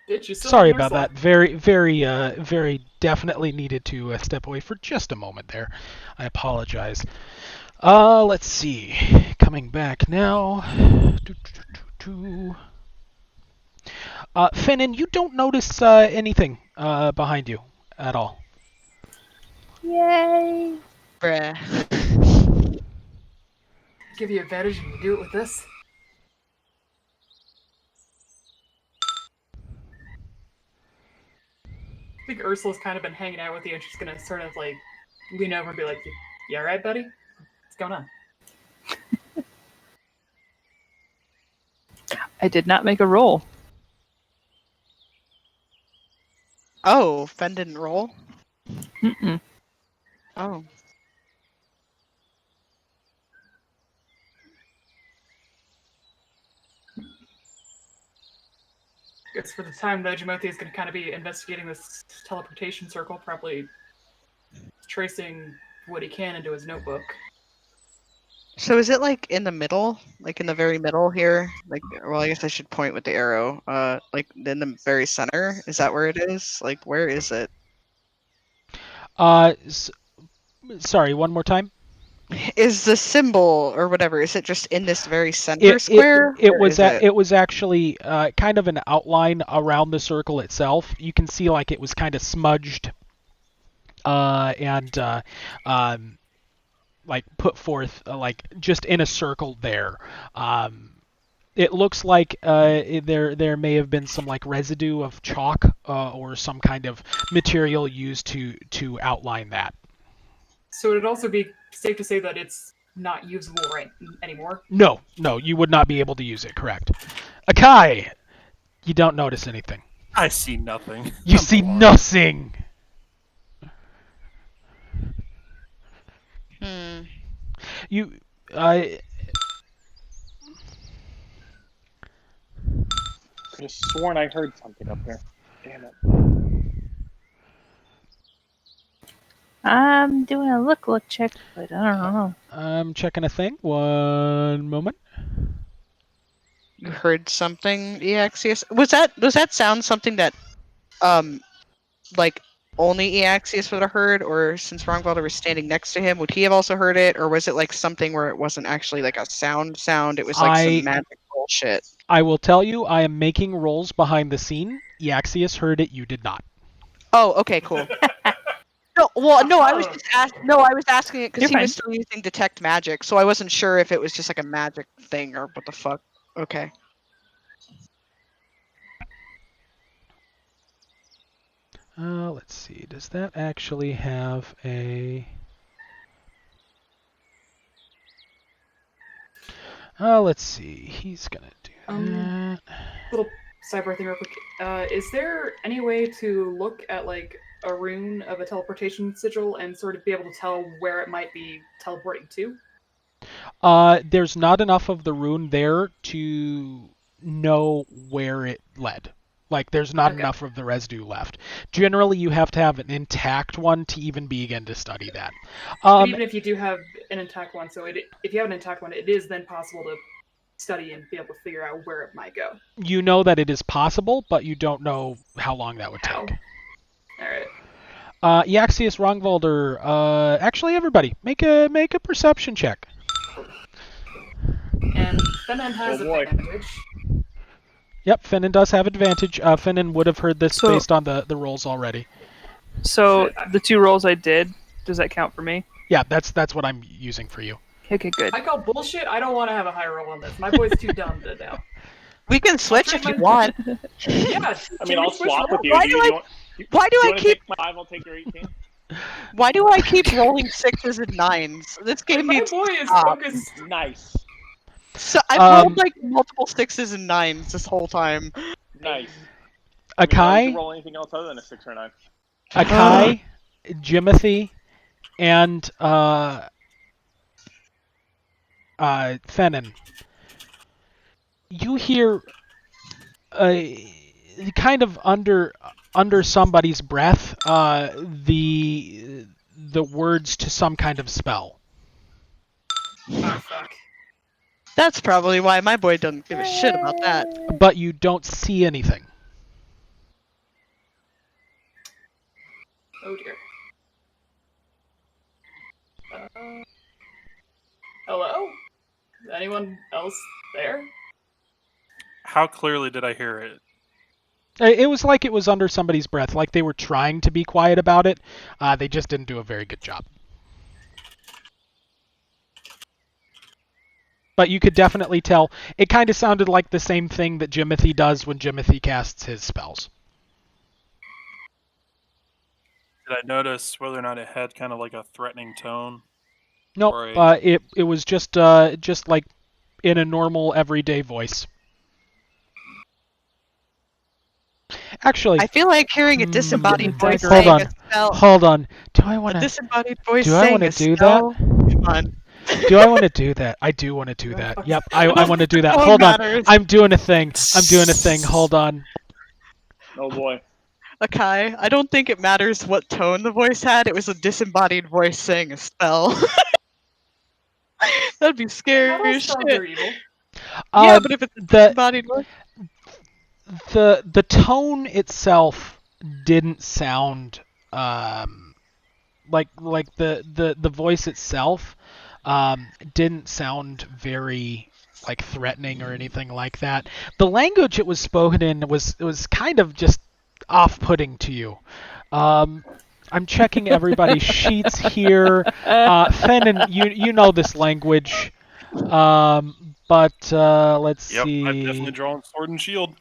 Bitch, you still Sorry have more about that. slot. Very definitely needed to step away for just a moment there. I apologize. Let's see. Coming back now. Finnan, you don't notice anything behind you at all. Yay! Bruh. Give you advantage and you do it with this. I think Ursula's kind of been hanging out with you, and she's gonna sort of like lean over and be like, "You all right, buddy? What's going on?" I did not make a roll. Oh, Fen didn't roll? Mm-mm. Oh. I guess for the time, though, Jimothy is going to kind of be investigating this teleportation circle, probably tracing what he can into his notebook. So is it like in the middle? Like in the very middle here? Like, well, I guess I should point with the arrow. Like in the very center? Is that where it is? Like, where is it? Sorry, one more time. Is the symbol or whatever, is it just in this very center square? It Where was is it? it was actually kind of an outline around the circle itself. You can see like it was kind of smudged and like put forth like just in a circle there. It looks like there may have been some like residue of chalk or some kind of material used to outline that. So it'd also be safe to say that it's not usable right anymore. No, you would not be able to use it. Correct. Akai, you don't notice anything. I see nothing. You I'm see blind. nothing. You, I could have sworn I heard something up there. Damn it. I'm doing a look check, but I don't know. I'm checking a thing. One moment. You heard something, Eaxius? Was that sound something that, like, only Eaxius would have heard, or since Rongwalder was standing next to him, would he have also heard it, or was it like something where it wasn't actually like a sound, it was like some magic bullshit? I will tell you, I am making rolls behind the scene. Eaxius heard it. You did not. Oh, okay, cool. No, well, no, I was just I was asking it because You're he fine. was still using detect magic, so I wasn't sure if it was just like a magic thing or what the fuck. Okay. Let's see. Does that actually have a... let's see. He's gonna do that. Little sidebar thing real quick. Is there any way to look at like a rune of a teleportation sigil and sort of be able to tell where it might be teleporting to? There's not enough of the rune there to know where it led. Like, there's not Okay. enough of the residue left. Generally, you have to have an intact one to even begin to study that. But even if you do have an intact one, so if you have an intact one, it is then possible to study and be able to figure out where it might go. You know that it is possible, but you don't know how long that would How? take. All right. Eaxius, Rongvalder, actually everybody, make a perception check. And Fennan has Oh, boy. advantage. Yep, Finnan does have advantage. Finnan would have heard this So- based on the rolls already. So the 2 rolls I did, does that count for me? Yeah, that's what I'm using for you. Okay, good. I call bullshit. I don't want to have a high roll on this. My boy's too dumb to know. We can switch if you my- want. Yeah. I mean, I'll swap with you. Why Do do you I- want, Why do you I want to keep take my 5, I'll take your 18? why do I keep rolling 6s and 9s? This game My needs boy is stop. focused. Nice. So I've rolled like multiple 6s and 9s this whole time. Nice. I mean, why would you Akai, roll anything else other than a 6 or a 9? Akai, Jimothy, and Fennin. You hear kind of under somebody's breath the words to some kind of spell. Oh, fuck. That's probably why my boy doesn't give a shit about that. But you don't see anything. Oh, dear. Hello? Is anyone else there? How clearly did I hear it? It was like it was under somebody's breath, like they were trying to be quiet about it. They just didn't do a very good job. But you could definitely tell. It kind of sounded like the same thing that Jimothy does when Jimothy casts his spells. Did I notice whether or not it had kind of like a threatening tone? Nope. Right. It was just like in a normal everyday voice. Actually, I feel like hearing a disembodied voice hold saying on. a spell. Hold on. Do I want A to? disembodied voice Do I saying want to a do spell. that? Come on. Do I want to do that? I do want to do that. Yep, I want to do that. What Hold on. matters? I'm doing a thing. Hold on. Oh boy. Akai, I don't think it matters what tone the voice had. It was a disembodied voice saying a spell. That'd be Not scary all as spells shit. are evil. Yeah, but if it's a disembodied voice. The tone itself didn't sound like the voice itself didn't sound very like threatening or anything like that. The language it was spoken in was kind of just off-putting to you. I'm checking everybody's sheets here. Fennin, you know this language. But let's Yep, see. I've definitely drawn Sword and Shield.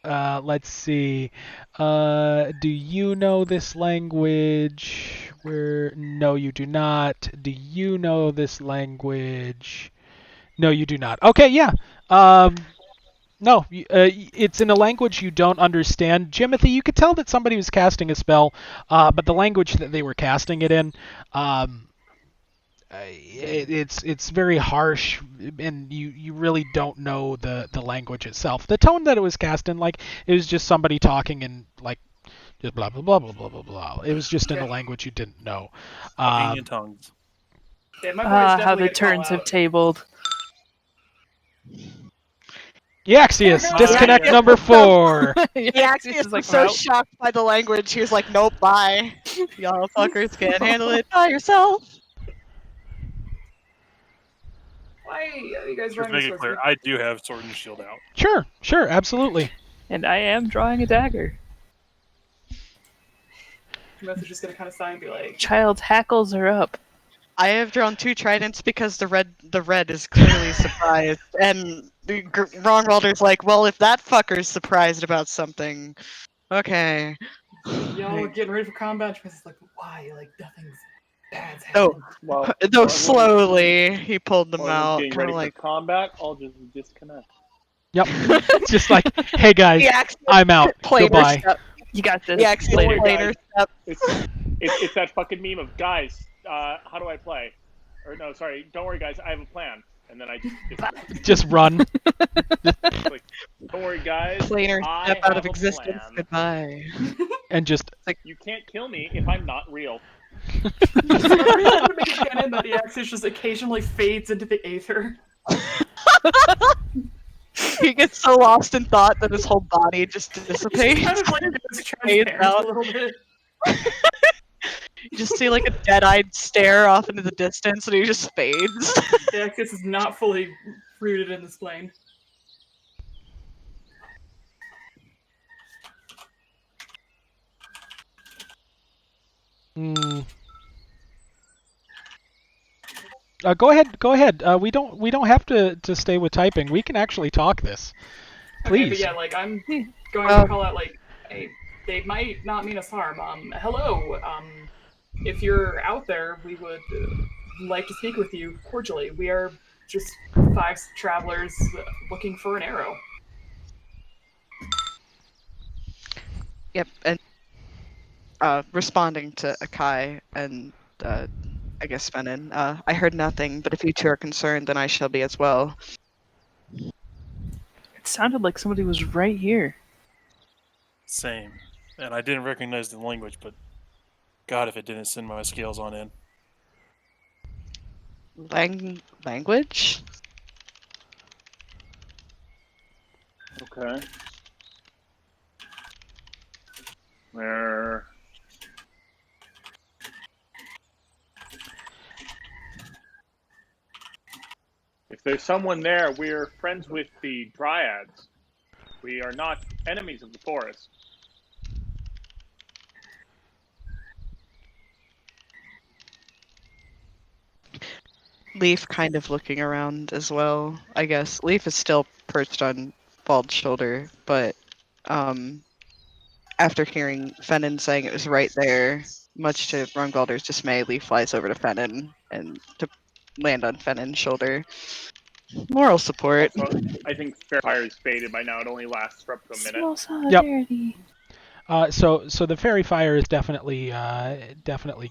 Let's see. Do you know this language? No, you do not. Do you know this language? No, you do not. Okay, yeah. No, it's in a language you don't understand. Jimothy, you could tell that somebody was casting a spell, but the language that they were casting it in, it's very harsh, and you really don't know the language itself. The tone that it was cast in, like it was just somebody talking in like just blah blah blah blah blah blah blah. It was just in a language you didn't know. Talking in tongues. Yeah, my boy's How definitely the gonna call turns have out. tabled. Yaxius, Oh, disconnect yeah. number 4. Yeah, Axius he is was like, so "I'm out." shocked by the language. He was like, "Nope, bye. Y'all fuckers can't handle it by yourself." Why are you guys Just running make this it with clear, me? I do have Sword and Shield out. Sure, absolutely. And I am drawing a dagger. Timothy's just gonna kind of sigh and be like, Child's hackles are up. I have drawn 2 tridents because the red is clearly surprised, and the Wrongwalder's like, "Well, if that fucker's surprised about something, okay." y'all getting ready for combat? Timothy's like, why? Like, nothing's bad's Oh, happened. Well, no, everyone's- slowly he pulled them while everyone's out, getting kind ready of like. for combat, I'll just disconnect. Yep. It's just like, hey guys, The Axius I'm out. planar Goodbye. step. You got this The Axius later. planar step. It's that fucking meme of guys. How do I play? Or no, sorry. Don't worry, guys. I have a plan. And then I just Just run. like, don't worry, guys. Planar I step out have of a existence. plan. Goodbye. And just You can't kill me if I'm not real. I'm gonna make it canon that the Axios just occasionally fades into the aether. He gets so lost in thought that his whole body just He's dissipates. kind of like it's transparent out. a little bit. You just see like a dead-eyed stare off into the distance, and he just fades. The Axios is not fully rooted in this plane. Go ahead. We don't have to stay with typing. We can actually talk this. Okay, but Please. yeah, like I'm going to call out like, hey, they might not mean us harm. Hello. If you're out there, we would like to speak with you cordially. We are just 5 travelers looking for an arrow. Yep, and responding to Akai and I guess Fenin, I heard nothing, but if you two are concerned, then I shall be as well. It sounded like somebody was right here. Same. And I didn't recognize the language, but God, if it didn't send my scales on in. Language? Okay. There. If there's someone there, we're friends with the Dryads. We are not enemies of the forest. Leaf kind of looking around as well, I guess. Leaf is still perched on Bald's shoulder, but after hearing Fenin saying it was right there, much to Rungalder's dismay, Leaf flies over to Fenin and to land on Fenin's shoulder. Moral support. Also, I think Fair Fire is faded by now. It only lasts for up to a minute. Small solidarity. So the fairy fire is definitely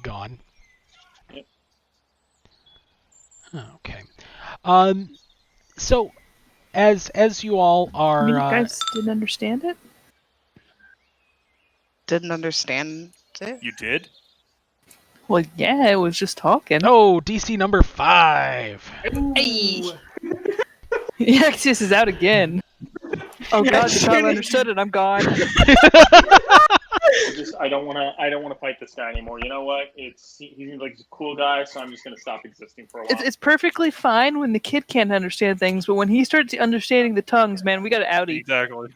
gone. Yep. Okay. So as you all are, You guys didn't understand it? Didn't understand it? You did? Well, yeah, it was just talking. oh, DC number 5. Hey. Axios is out again. Oh god, the child understood it. I'm gone. I don't want to fight this guy anymore. You know what? He seems like he's a cool guy, so I'm just gonna stop existing for a while. It's perfectly fine when the kid can't understand things, but when he starts understanding the tongues, man, we got an outie. Exactly.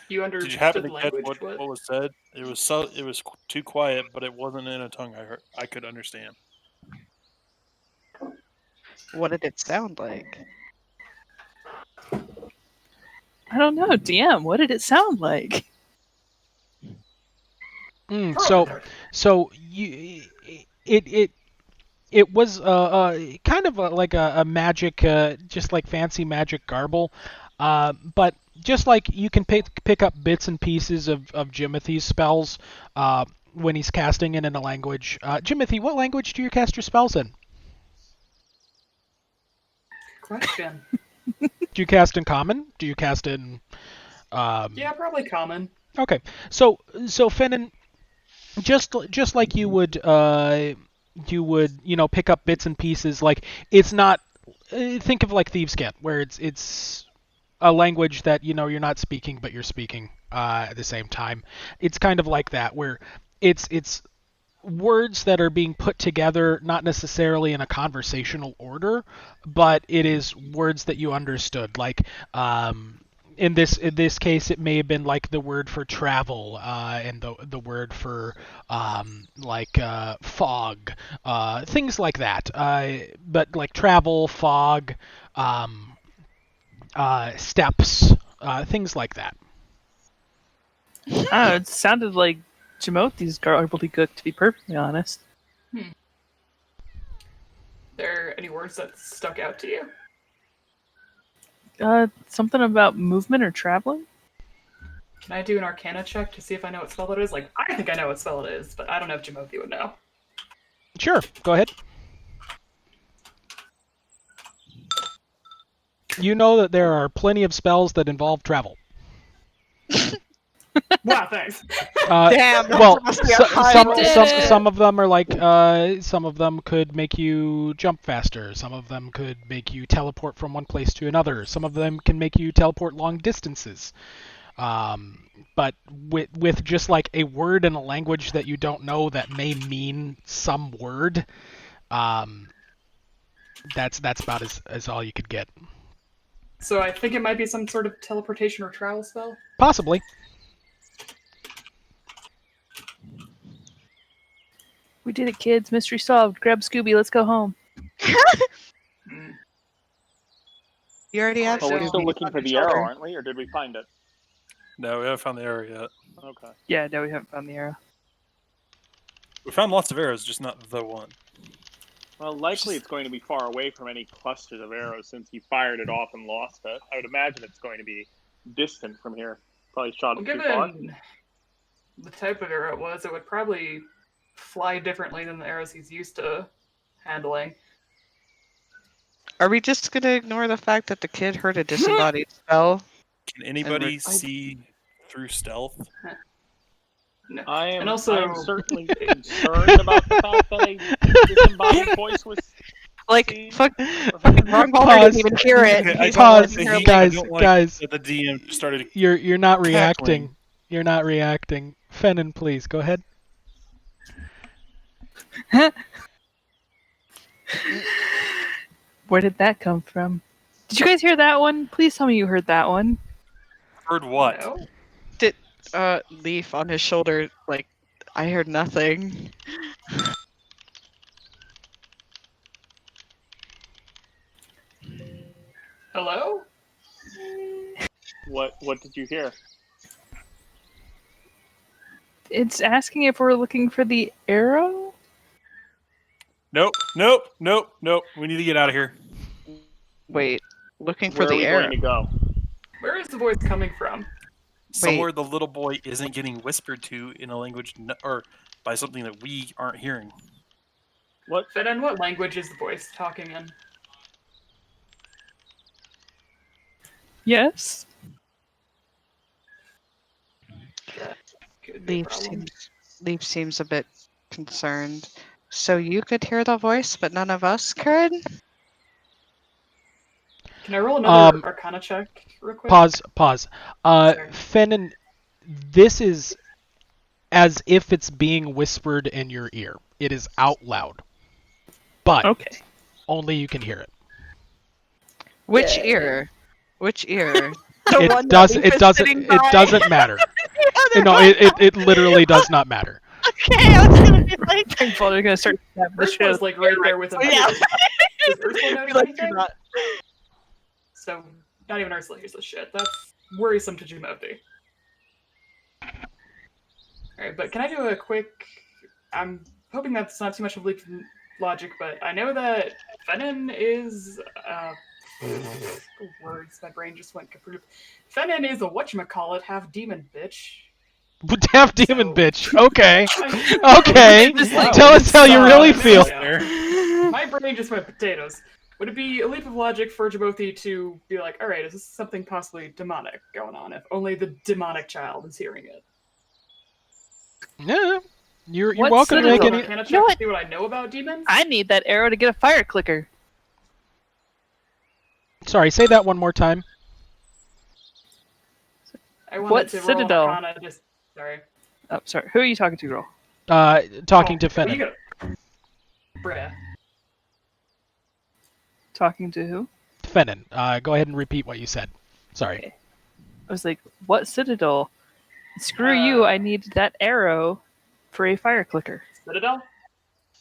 You Did you happen understood to catch language? what was said? It was too quiet, but it wasn't in a tongue I could understand. What did it sound like? I don't know, DM. What did it sound like? So you it was kind of like a magic, just like fancy magic garble, but just like you can pick up bits and pieces of Jimothy's spells when he's casting it in a language. Jimothy, what language do you cast your spells in? Question. Do you cast in Common? Do you cast in? Yeah, probably common. Okay, so Fenin, just like you would pick up bits and pieces. Like it's not. Think of like Thieves' Cant, where it's a language that you're not speaking, but you're speaking at the same time. It's kind of like that, where it's words that are being put together, not necessarily in a conversational order, but it is words that you understood. Like in this case, it may have been like the word for travel, and the word for fog, things like that. But like travel, fog, steps, things like that. It sounded like Jimothy's gobbledygook, to be perfectly honest. There any words that stuck out to you? Something about movement or traveling? Can I do an Arcana check to see if I know what spell it is? Like, I think I know what spell it is, but I don't know if Jimothy would know. Sure, go ahead. You know that there are plenty of spells that involve travel. Wow, thanks. Damn, that Well, must be a high roll. some of them are like some of them could make you jump faster. Some of them could make you teleport from one place to another. Some of them can make you teleport long distances. But with just like a word in a language that you don't know that may mean some word, that's about as all you could get. So I think it might be some sort of teleportation or travel spell. Possibly. We did it, kids. Mystery solved. Grab Scooby. Let's go home. You already have But we're still Scooby looking on for your the arrow, shoulder. aren't we? Or did we find it? No, we haven't found the arrow yet. Okay. Yeah, no, we haven't found the arrow. We found lots of arrows, just not the one. Well, likely it's going to be far away from any clusters of arrows since he fired it off and lost it. I would imagine it's going to be distant from here. Probably shot Well, it too far. given the type of arrow it was, it would probably fly differently than the arrows he's used to handling. Are we just gonna ignore the fact that the kid heard a disembodied spell? Can anybody we're- see through stealth? No. I am, And also- I am certainly concerned about the fact that a disembodied voice was Like, seen. fucking Ron Walker Pause. didn't even hear it. Okay, I He's don't all like Pause, in that here he- guys, I don't like guys. that the DM started. You're not reacting. Cackling. You're not reacting. Fennon, please go ahead. Where did that come from? Did you guys hear that one? Please tell me you heard that one. Heard what? No? Leaf on his shoulder, like, I heard nothing. Hello? What did you hear? It's asking if we're looking for the arrow? Nope. Nope. Nope. Nope. We need to get out of here. Wait, looking for Where are the we arrow. going to go? Where is the voice coming from? Somewhere the little boy isn't getting whispered to in a language or by something that we aren't hearing. What? Fennon, what language is the voice talking in? Yes. Could be a Leaf problem. seems a bit concerned. So you could hear the voice, but none of us could? Can I roll another Um, Arcana check real quick? Pause. Sorry. Fennon, this is as if it's being whispered in your ear. It is out loud, but Okay. only you can hear it. Which Yeah. ear? Which ear? The one It that does. Leaf It is doesn't. sitting It by? doesn't matter. The other No, one. it literally does not matter. Okay, I was gonna be like, Thankfully, gonna start stabbing the shit out Ursula's of like right there with him. Oh, yeah. Does Ursula notice like, anything? you're not. So, not even Ursula hears this shit. That's worrisome to Jimothy. Alright, but can I do a quick... I'm hoping that's not too much of a leap of logic, but I know that Fennon is... words, my brain just went kaput. Fennon is a whatchamacallit, half demon bitch. Half demon So- bitch. Okay. I- Okay. Just like- Tell us how you really So, feel. yeah. My brain just went potatoes. Would it be a leap of logic for Djibouti to be like, alright, is this something possibly demonic going on, if only the demonic child is hearing it? Yeah. You're What's welcome to the make Roll an any. Arcana check You know to what? see what I know about demons? I need that arrow to get a fire clicker. Sorry, say that one more time. I wanted What to roll Citadel? an Arcana just... Sorry. Oh, sorry. Who are you talking to, girl? Talking to Well, you Fennon. gotta... Bruh. Talking to who? Fennon. Go ahead and repeat what you said. Sorry. Okay. I was like, what Citadel? Screw you, I need that arrow for a fire clicker. Citadel?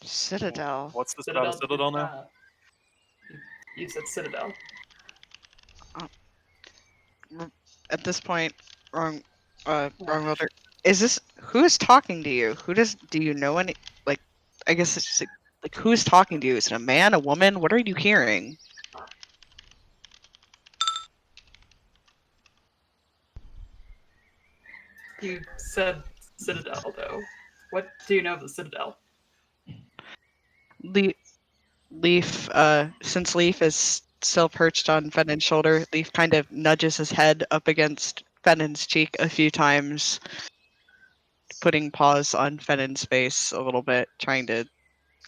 Citadel. What's this about a citadel now? You said Citadel. At this point, wrong voter. Is this who is talking to you? Do you know any? Like, I guess it's just like who is talking to you? Is it a man, a woman? What are you hearing? You said Citadel, though. What do you know of the Citadel? Leaf, since Leaf is still perched on Fennon's shoulder, Leaf kind of nudges his head up against Fennon's cheek a few times, putting paws on Fennon's face a little bit, trying to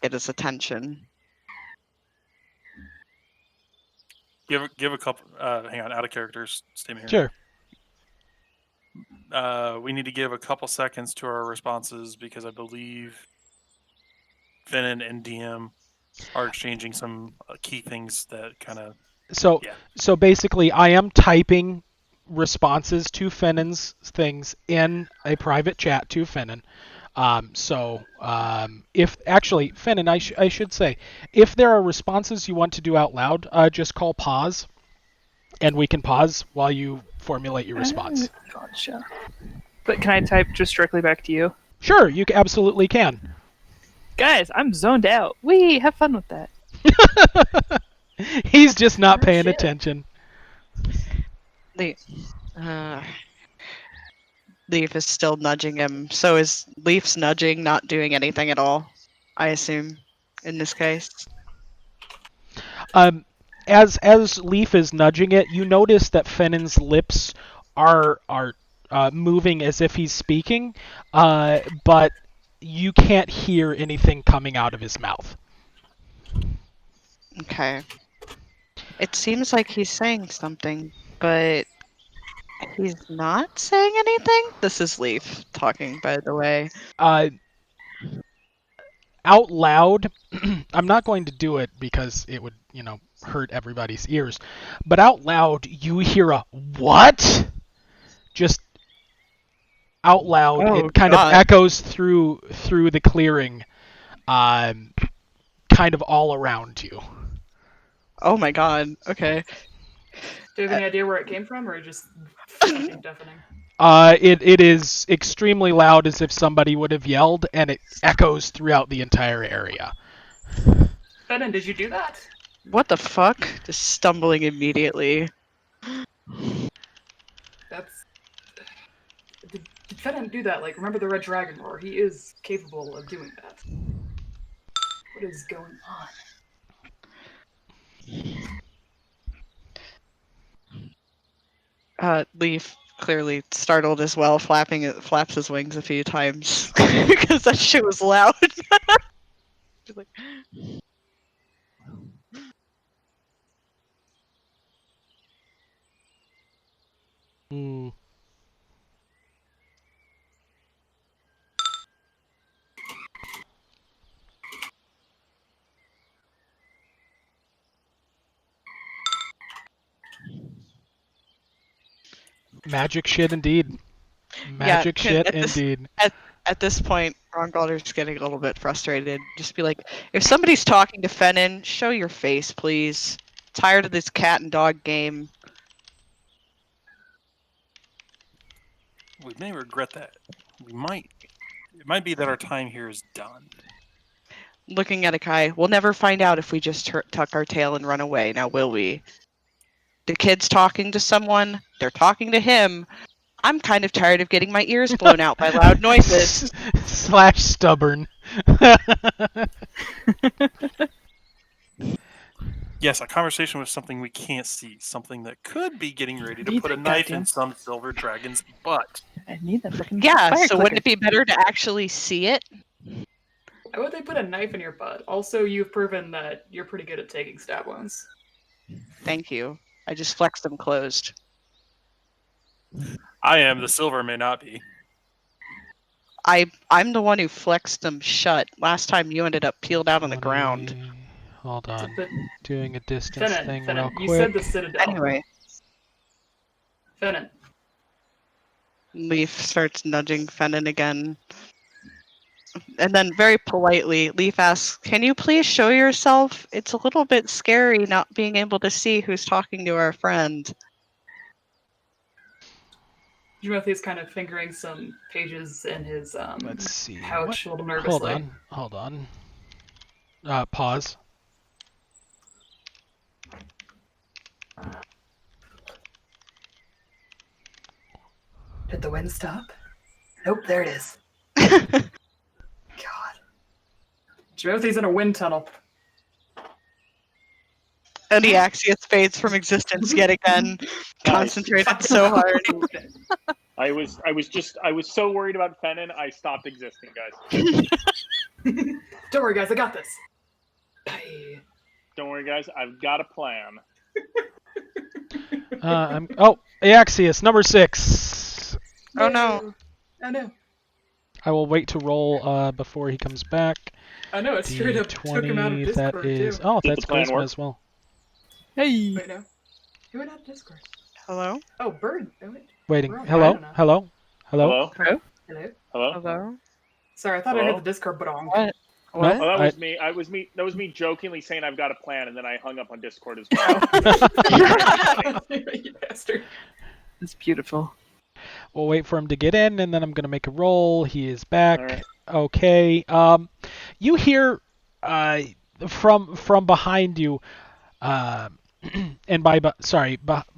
get his attention. Give a couple. Hang on, out of characters. Stay here. Sure. We need to give a couple seconds to our responses because I believe Fennon and DM are exchanging some key things that kind of. So Yeah. so basically, I am typing responses to Fennon's things in a private chat to Fennon. If actually Fennon, I should say, if there are responses you want to do out loud, just call pause, and we can pause while you formulate your response. Gotcha. But can I type just directly back to you? Sure, you absolutely can. Guys, I'm zoned out. Wee, have fun with that. He's just not Oh, paying shit. attention. The, uh, Leaf is still nudging him. So is Leaf's nudging not doing anything at all? I assume, in this case. As Leaf is nudging it, you notice that Fennon's lips are moving as if he's speaking, but you can't hear anything coming out of his mouth. Okay. It seems like he's saying something, but he's not saying anything? This is Leaf talking, by the way. Out loud, I'm not going to do it because it would, hurt everybody's ears, but out loud, you hear a what? Just out loud, Oh, it kind God. of echoes through the clearing, kind of all around you. Oh my god, okay. Do you have any idea where it came from, or just fucking deafening? It is extremely loud, as if somebody would have yelled, and it echoes throughout the entire area. Fennon, did you do that? What the fuck? Just stumbling immediately. That's... Did Fennon do that? Like, remember the Red Dragon Roar? He is capable of doing that. What is going on? Leaf, clearly startled as well, flaps his wings a few times because that shit was loud. She's like, Hmm. Magic shit indeed. Magic shit indeed. At this point, Rongalder's getting a little bit frustrated. Just be like, if somebody's talking to Fennon, show your face, please. Tired of this cat and dog game. We may regret that. It might be that our time here is done. Looking at Akai, we'll never find out if we just tuck our tail and run away, now will we? The kid's talking to someone, they're talking to him. I'm kind of tired of getting my ears blown out by loud noises. / stubborn. Yes, a conversation with something we can't see. Something that could be getting ready to Need put a that knife goddamn- in some silver dragon's butt. I need that fucking Yeah, fire so clicker. wouldn't it be better to actually see it? Why would they put a knife in your butt? Also, you've proven that you're pretty good at taking stab wounds. Thank you. I just flexed them closed. I am. The silver may not be. I'm the one who flexed them shut. Last time you ended up peeled out on the ground. Hold on. But Doing a distance thing Fennon, real you said quick. the Citadel. Anyway, Fennon, Leaf starts nudging Fennon again. And then very politely, Leaf asks, "Can you please show yourself? It's a little bit scary not being able to see who's talking to our friend." Timothy's kind of fingering some pages in his Let's see. pouch a little nervously. Hold on. Pause. Did the wind stop? Nope, there it is. God. Timothy's in a wind tunnel. And the Axios fades from existence yet again, concentrated so hard. I was so worried about Fennon, I stopped existing, guys. Don't worry, guys, I got this. Bye. Don't worry, guys, I've got a plan. Axios, number 6. Oh no. I know. I will wait to roll before he comes back. I know, it straight up took him out of D20, Discord, that is... too. Oh, Did that's the plan charisma work? as well. Hey. Wait, no. He went out of Discord. Hello? Oh, Bird. Oh, wait. Waiting. Wrong. I Hello? don't know. Hello? Hello? Hello? Hello? Hello? Hello? Sorry, I thought I Hello? hit the Discord button. What? No? What? Oh, that was me. That was me jokingly saying I've got a plan, and then I hung up on Discord as well. You bastard. It's beautiful. We'll wait for him to get in, and then I'm going to make a roll. He is back. All right. Okay. You hear from behind you, and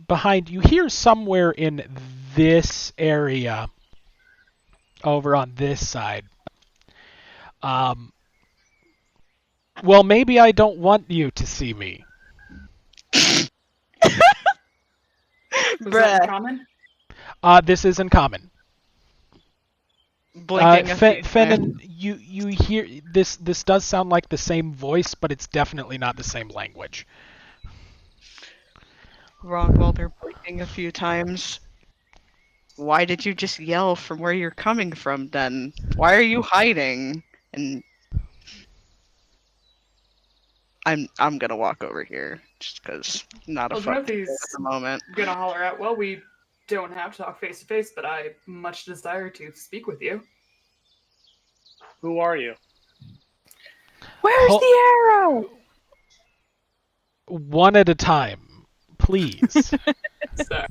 behind you hear somewhere in this area over on this side. Well, maybe I don't want you to see me. Was that Bruh. common? This is in common. Blinking a few Fennon, times. you hear this? This does sound like the same voice, but it's definitely not the same language. Rogwalder blinking a few times. Why did you just yell from where you're coming from then? Why are you hiding? And I'm gonna walk over here just because not a Well, fuck at Timothy's the moment. gonna holler out, well, we don't have to talk face to face, but I much desire to speak with you. Who are you? Where's Ho- the arrow? One at a time, please. So,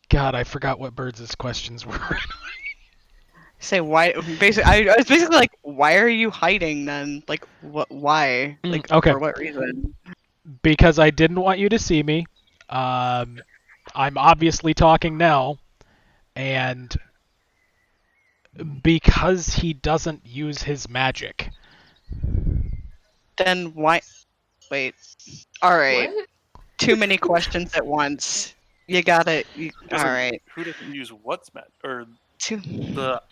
God, I forgot what Birds' questions were. Say why? Basically, I was basically like, why are you hiding then? Like, what? Why? Like, Okay. for what reason? Because I didn't want you to see me. I'm obviously talking now, and because he doesn't use his magic. Then why? Wait. All right. what? Too many questions at once. You gotta. All Doesn't- right. Who doesn't use what's meant? Or Too. the.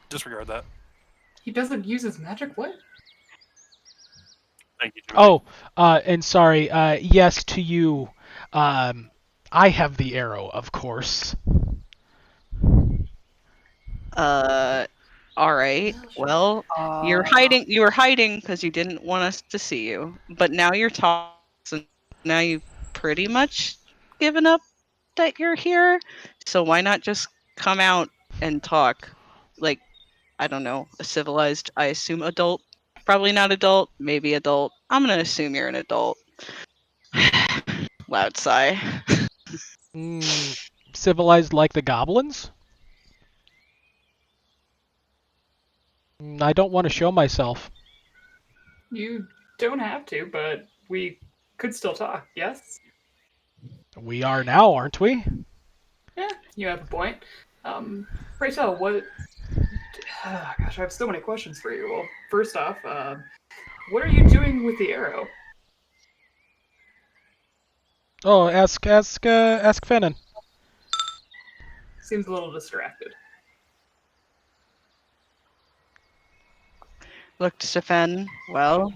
Disregard that. He doesn't use his magic? What? Thank you, Timothy. And sorry, yes to you. I have the arrow, of course. All right. Well, you're hiding. You were hiding because you didn't want us to see you. But now you're talking. So now you've pretty much given up that you're here. So why not just come out and talk? Like, I don't know, a civilized, I assume adult. Probably not adult. Maybe adult. I'm gonna assume you're an adult. Loud sigh. Civilized like the goblins? I don't want to show myself. You don't have to, but we could still talk, yes? We are now, aren't we? Yeah, you have a point. Pray tell, what... gosh, I have so many questions for you. Well, first off, what are you doing with the arrow? Oh, ask Fennon. Seems a little distracted. Look to Fen. Well,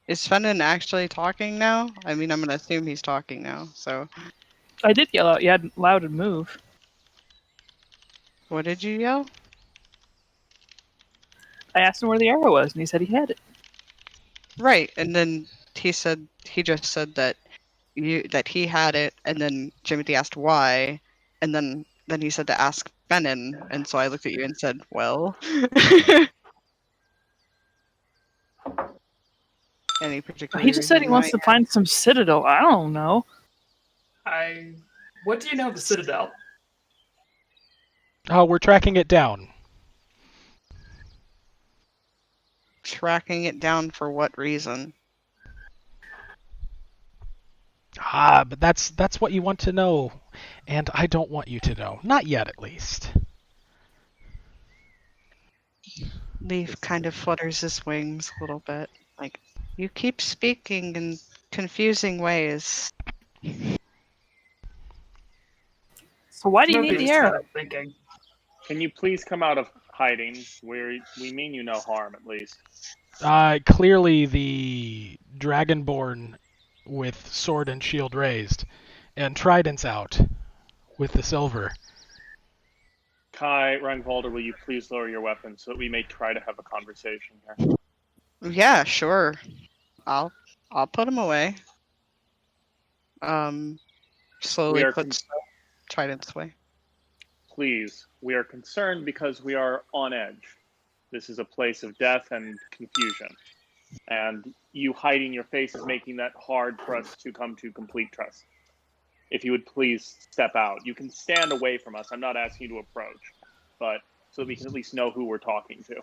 is Fennon actually talking now? I mean, I'm gonna assume he's talking now. So, I did yell out, yeah, loud and move. what did you yell? I asked him where the arrow was, and he said he had it. Right, and then he just said that he had it, and then Timothy asked why, and then he said to ask Fennon, and so I looked at you and said, well. Any particular He just said he reason wants why? to find some citadel. I don't know. What do you know of the Citadel? Oh, we're tracking it down. Tracking it down for what reason? But that's what you want to know, and I don't want you to know. Not yet, at least. Leaf kind of flutters his wings a little bit. Like, you keep speaking in confusing ways. So why do you Timothy need the just arrow? started thinking. Can you please come out of hiding? We mean you no harm, at least. Clearly the Dragonborn with sword and shield raised, and tridents out with the silver. Kai, Rangvalder, will you please lower your weapon so that we may try to have a conversation here? Yeah, sure. I'll put him away. Slowly puts tridents away. Please, we are concerned because we are on edge. This is a place of death and confusion. And you hiding your face is making that hard for us to come to complete trust. If you would please step out. You can stand away from us. I'm not asking you to approach, but so that we can at least know who we're talking to.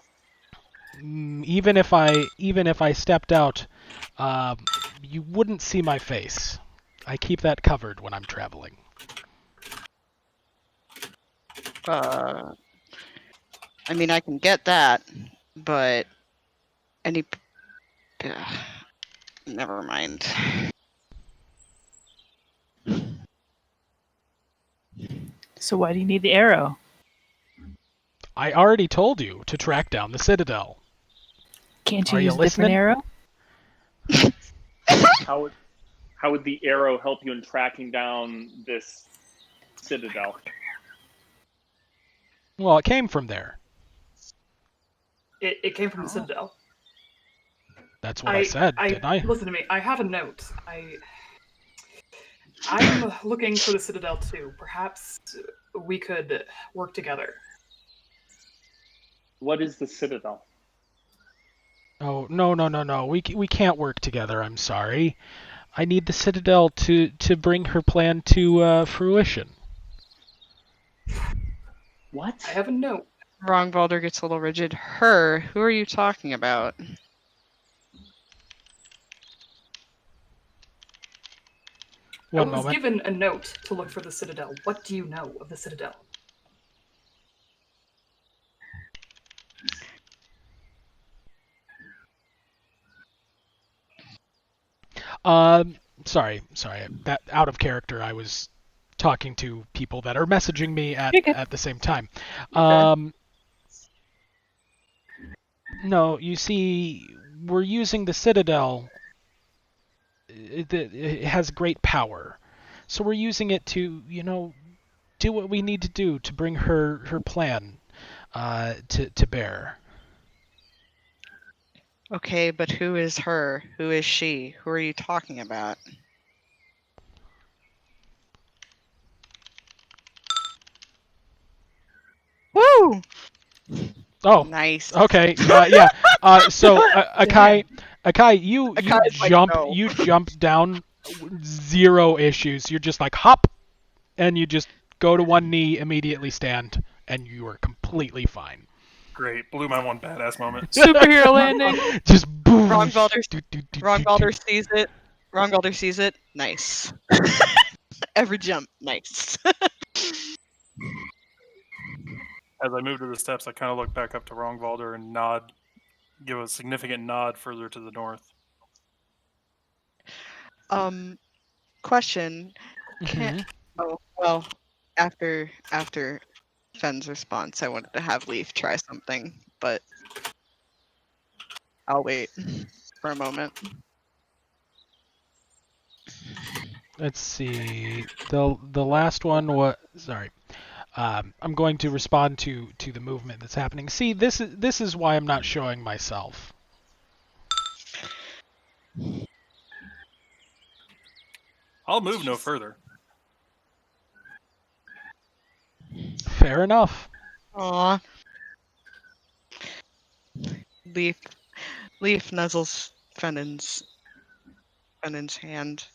Even if I stepped out, you wouldn't see my face. I keep that covered when I'm traveling. I mean, I can get that, but any. Never mind. So why do you need the arrow? I already told you to track down the Citadel. Can't you Are you use a different listening? arrow? How would the arrow help you in tracking down this citadel? Well, it came from there. It came from the Citadel. That's what I said, didn't I? Listen to me. I have a note. I'm looking for the Citadel too. Perhaps we could work together. What is the citadel? Oh, no. We can't work together, I'm sorry. I need the Citadel to bring her plan to fruition. What? I have a note. Rongvalder gets a little rigid. Her? Who are you talking about? I One was moment. given a note to look for the Citadel. What do you know of the Citadel? Sorry. That out of character. I was talking to people that are messaging me at the same time. No, you see, we're using the Citadel. It has great power, so we're using it to, do what we need to do to bring her plan to bear. Okay, but who is her? Who is she? Who are you talking about? Woo! Oh, Nice. okay. Yeah. So Akai, you Akai's like, jump no. you jump down, zero issues. You're just like hop, and you just go to one knee, immediately stand, and you are completely fine. Great. Blew my one badass moment. Superhero landing. Just boom. Wrongvalder sees it. Wrongvalder sees it. Nice. Every jump, nice. As I move to the steps, I kind of look back up to Rongvalder and nod, give a significant nod further to the north. Question. Can Mhm. Oh, well, after Fenn's response, I wanted to have Leaf try something, but I'll wait for a moment. Let's see. The last one was sorry. I'm going to respond to the movement that's happening. See, this is why I'm not showing myself. I'll move no further. Fair enough. Aw. Leaf nuzzles Fennon's hand.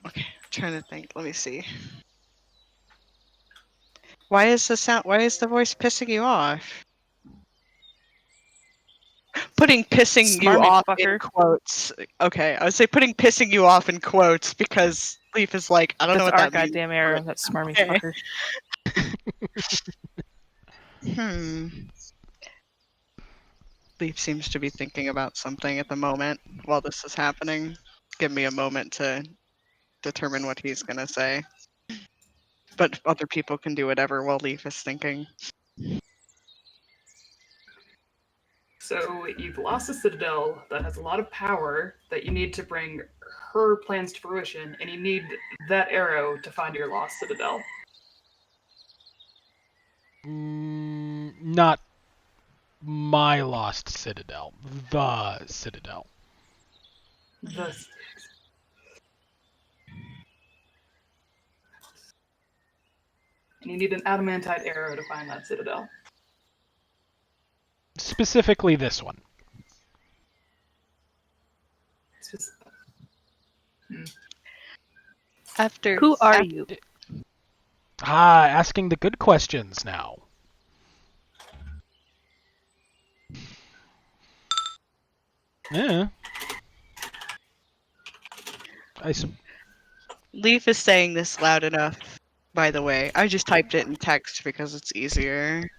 Okay, I'm trying to think. Let me see. Why is the voice pissing you off? Putting pissing you Smarmy off in fucker. quotes. Okay, I would say putting pissing you off in quotes because Leaf is like, I don't know That's what our that means. goddamn arrow. That smarmy Okay. fucker. Leaf seems to be thinking about something at the moment while this is happening. Give me a moment to determine what he's gonna say. But other people can do whatever while Leaf is thinking. So you've lost a Citadel that has a lot of power that you need to bring her plans to fruition, and you need that arrow to find your lost Citadel. Not my lost Citadel. The Citadel. The and you need an adamantite arrow to find that Citadel. Specifically this one. It's just... After Who are you? Asking the good questions now. Yeah. Leaf is saying this loud enough, by the way. I just typed it in text because it's easier.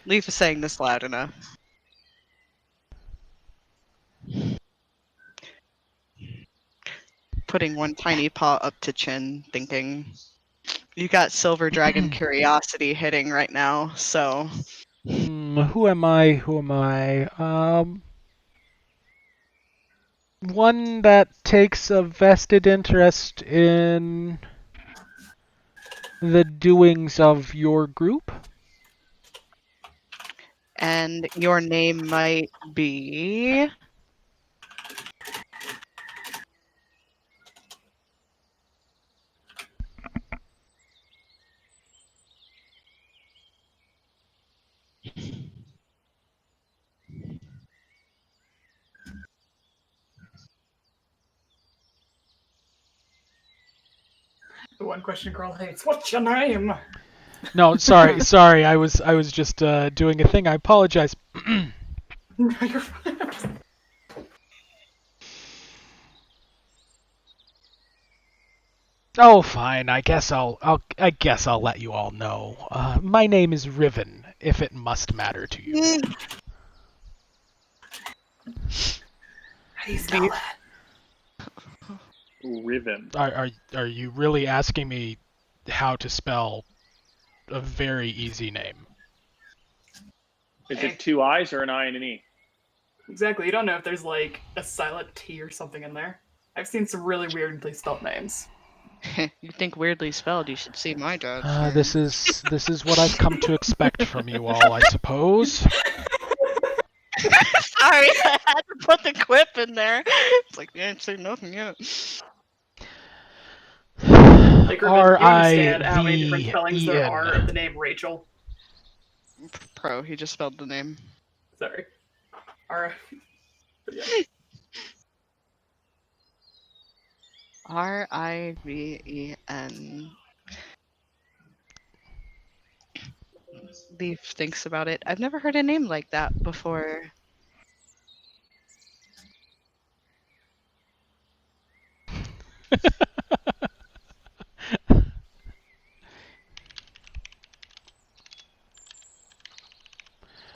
Leaf is saying this loud enough. Putting one tiny paw up to chin, thinking. You got Silver Dragon Curiosity hitting right now, so. Who am I? Who am I? One that takes a vested interest in the doings of your group. And your name might be. The one question girl hates. What's your name? No, sorry. I was just doing a thing. I apologize. No, you're fine. Oh, fine. I guess I'll let you all know. My name is Riven, if it must matter to you. How do you spell that? Riven. Are you really asking me how to spell a very easy name? Is it 2 I's or an I and an E? Exactly. You don't know if there's like a silent T or something in there. I've seen some really weirdly spelled names. You think weirdly spelled, you should see my judge. This is what I've come to expect from you all, I suppose. Sorry, I had to put the quip in there. It's like, yeah, I ain't say nothing yet. Like, you understand how many different R-I-V-E-N. spellings there are of the name Rachel? Pro, he just spelled the name. Sorry. Alright. Yeah. Riven. Leaf thinks about it. I've never heard a name like that before.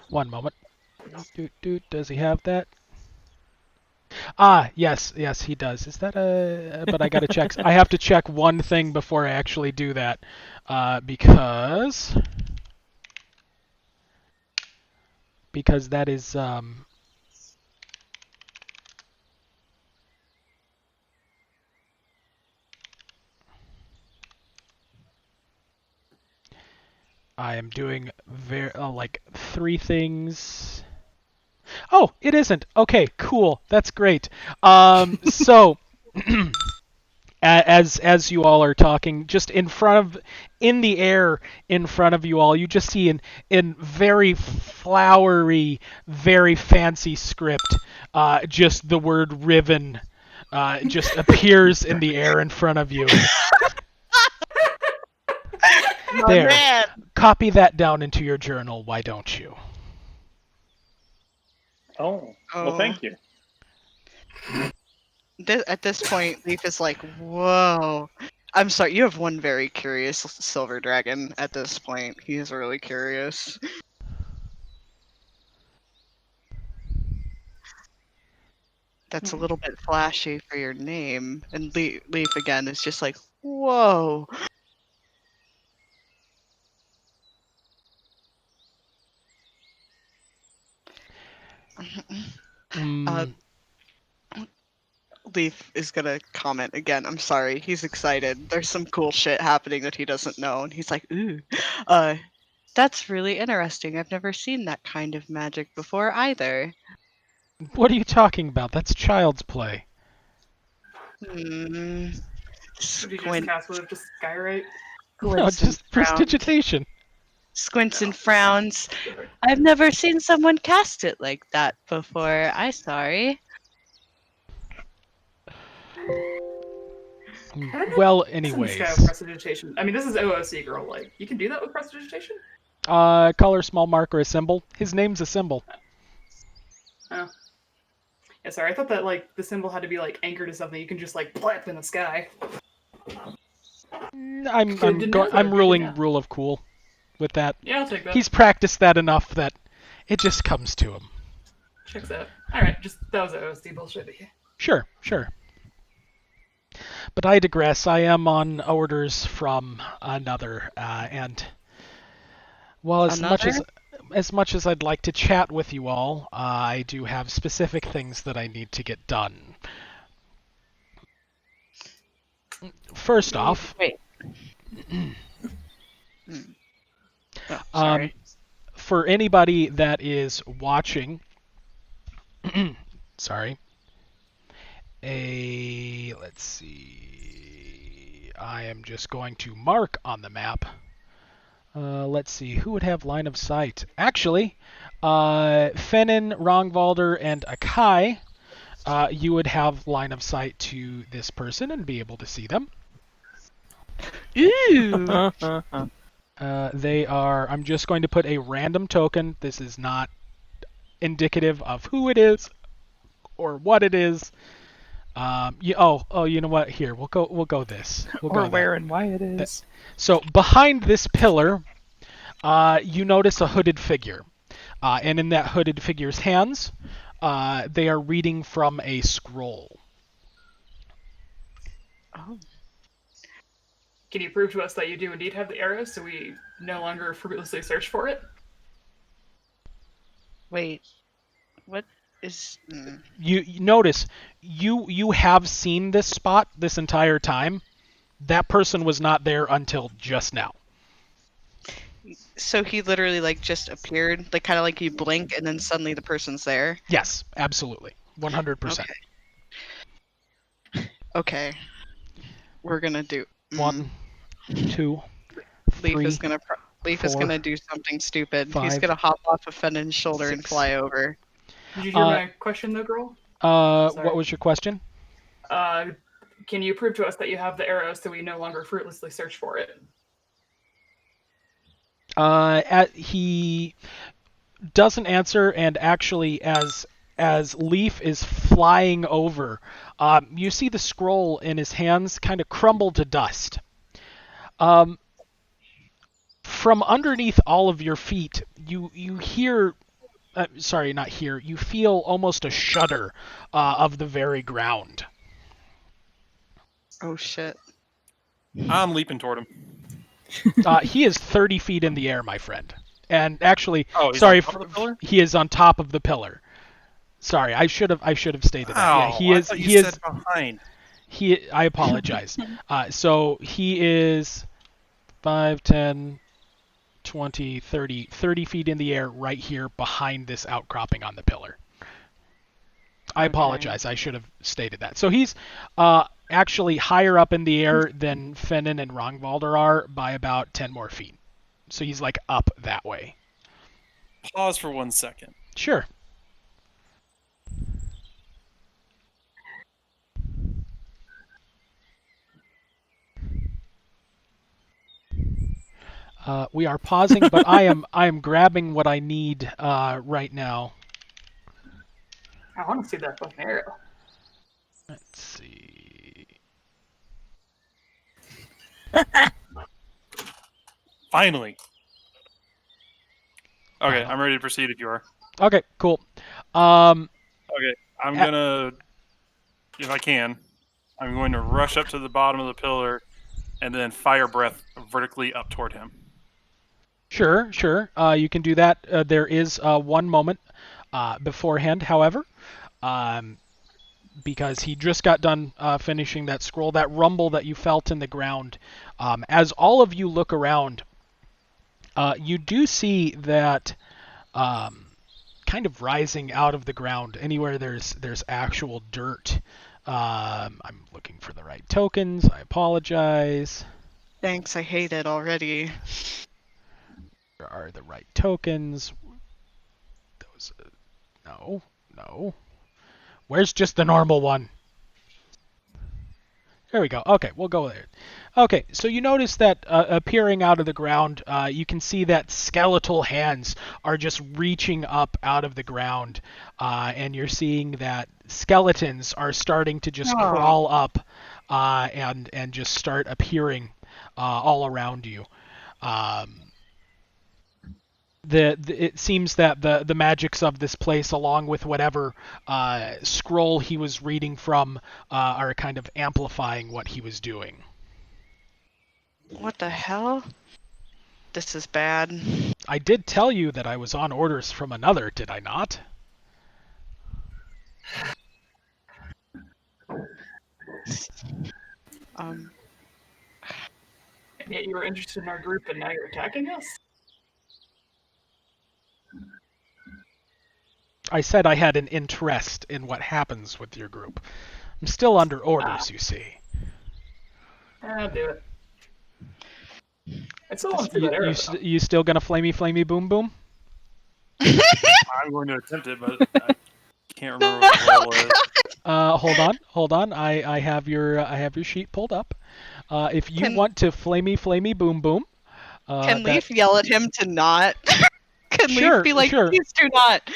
One moment. Does he have that? Yes, he does. Is that but I gotta check. I have to check one thing before I actually do that, because that is I am doing like 3 things. Oh, it isn't. Okay, cool. That's great. So as you all are talking, just in the air in front of you all, you just see in very flowery, very fancy script, just the word Riven just appears in the air in front of you. There. Man. Copy that down into your journal, why don't you? Oh, well, thank you. At this point, Leaf is like, whoa. I'm sorry, you have one very curious silver dragon at this point. He is really curious. That's a little bit flashy for your name. And Leaf again is just like, whoa. Leaf is gonna comment again. I'm sorry, he's excited. There's some cool shit happening that he doesn't know, and he's like, ooh, that's really interesting. I've never seen that kind of magic before either. What are you talking about? That's child's play. Did you just cast with just skywrite? No, just prestidigitation. Squints and frowns. I've never seen someone cast it like that before. I'm sorry. Well, anyways. Prestidigitation. I mean, this is OOC, girl. Like, you can do that with prestidigitation? Color, small mark, or a symbol. His name's a symbol. Oh. Yeah, sorry. I thought that, like, the symbol had to be, like, anchored to something. You can just, like, plop in the sky. Good to know, though, I'm good to ruling know. rule of cool with that. Yeah, I'll take that. He's practiced that enough that it just comes to him. Checks out. Alright, just that was OSD bullshit. But yeah. Sure, sure. But I digress. I am on orders from another, and well, as much as I'd like to chat with you all, I do have specific things that I need to get done. First off, Wait. Sorry. for anybody that is watching, sorry, let's see, I am just going to mark on the map. Let's see, who would have line of sight? Actually, Fennin, Rongvalder, and Akai, you would have line of sight to this person and be able to see them. Ooh. They are, I'm just going to put a random token. This is not indicative of who it is or what it is. You know what? Here, we'll go this. We'll Or go where that. and why it is. So behind this pillar, you notice a hooded figure. And in that hooded figure's hands, they are reading from a scroll. Oh. Can you prove to us that you do indeed have the arrows so we no longer fruitlessly search for it? Wait. What is? You notice you have seen this spot this entire time. That person was not there until just now. So he literally like just appeared, like kind of like you blink and then suddenly the person's there. Yes, absolutely, 100%. Okay. We're gonna do 1, 2, Leaf 3. is gonna Leaf is 4, gonna do something stupid. He's 5, gonna hop off of Fennon's shoulder and 6. fly over. Did you hear my question, though, girl? What was your question? Can you prove to us that you have the arrows so we no longer fruitlessly search for it? He doesn't answer, and actually, as Leaf is flying over, you see the scroll in his hands kind of crumble to dust. From underneath all of your feet, you hear. Sorry, not hear. You feel almost a shudder of the very ground. Oh shit. I'm leaping toward him. He is 30 feet in the air, my friend. And actually, Oh, he's sorry, on top of the pillar? he is on top of the pillar. Sorry, I should have stated that. Yeah, he I is. thought you He is. said behind. I apologize. So he is 5, 10, 20, 30 feet in the air right here behind this outcropping on the pillar. I apologize. I should have stated that. So he's actually higher up in the air than Fennin and Rongvalder are by about 10 more feet. So he's like up that way. Pause for 1 second. Sure. We are pausing, but I am grabbing what I need right now. I want to see that fucking arrow. Let's see. Finally. Okay, I'm ready to proceed if you are. Okay, cool. Okay, I'm gonna, if I can, I'm going to rush up to the bottom of the pillar and then fire breath vertically up toward him. Sure. You can do that. There is 1 moment beforehand, however, because he just got done finishing that scroll. That rumble that you felt in the ground, as all of you look around, you do see that kind of rising out of the ground anywhere there's actual dirt. I'm looking for the right tokens. I apologize. Thanks, I hate it already. There are the right tokens. Those. No. Where's just the normal one? There we go. Okay, we'll go there. Okay, so you notice that appearing out of the ground, you can see that skeletal hands are just reaching up out of the ground, and you're seeing that skeletons are starting to just crawl up and just start appearing all around you. It seems that the magics of this place, along with whatever scroll he was reading from, are kind of amplifying what he was doing. What the hell? This is bad. I did tell you that I was on orders from another, did I not? Um, And yet you were interested in our group, and now you're attacking us? I said I had an interest in what happens with your group. I'm still under orders, you see. I'll do it. I still want to see that arrow. You still gonna flamey boom boom? I'm going to attempt it, but I can't remember what the roll is. Hold on. I have your sheet pulled up. If you Can- want to flamey boom boom, Can Leaf yell at him to not? Can Sure, Leaf be like, sure. please do not?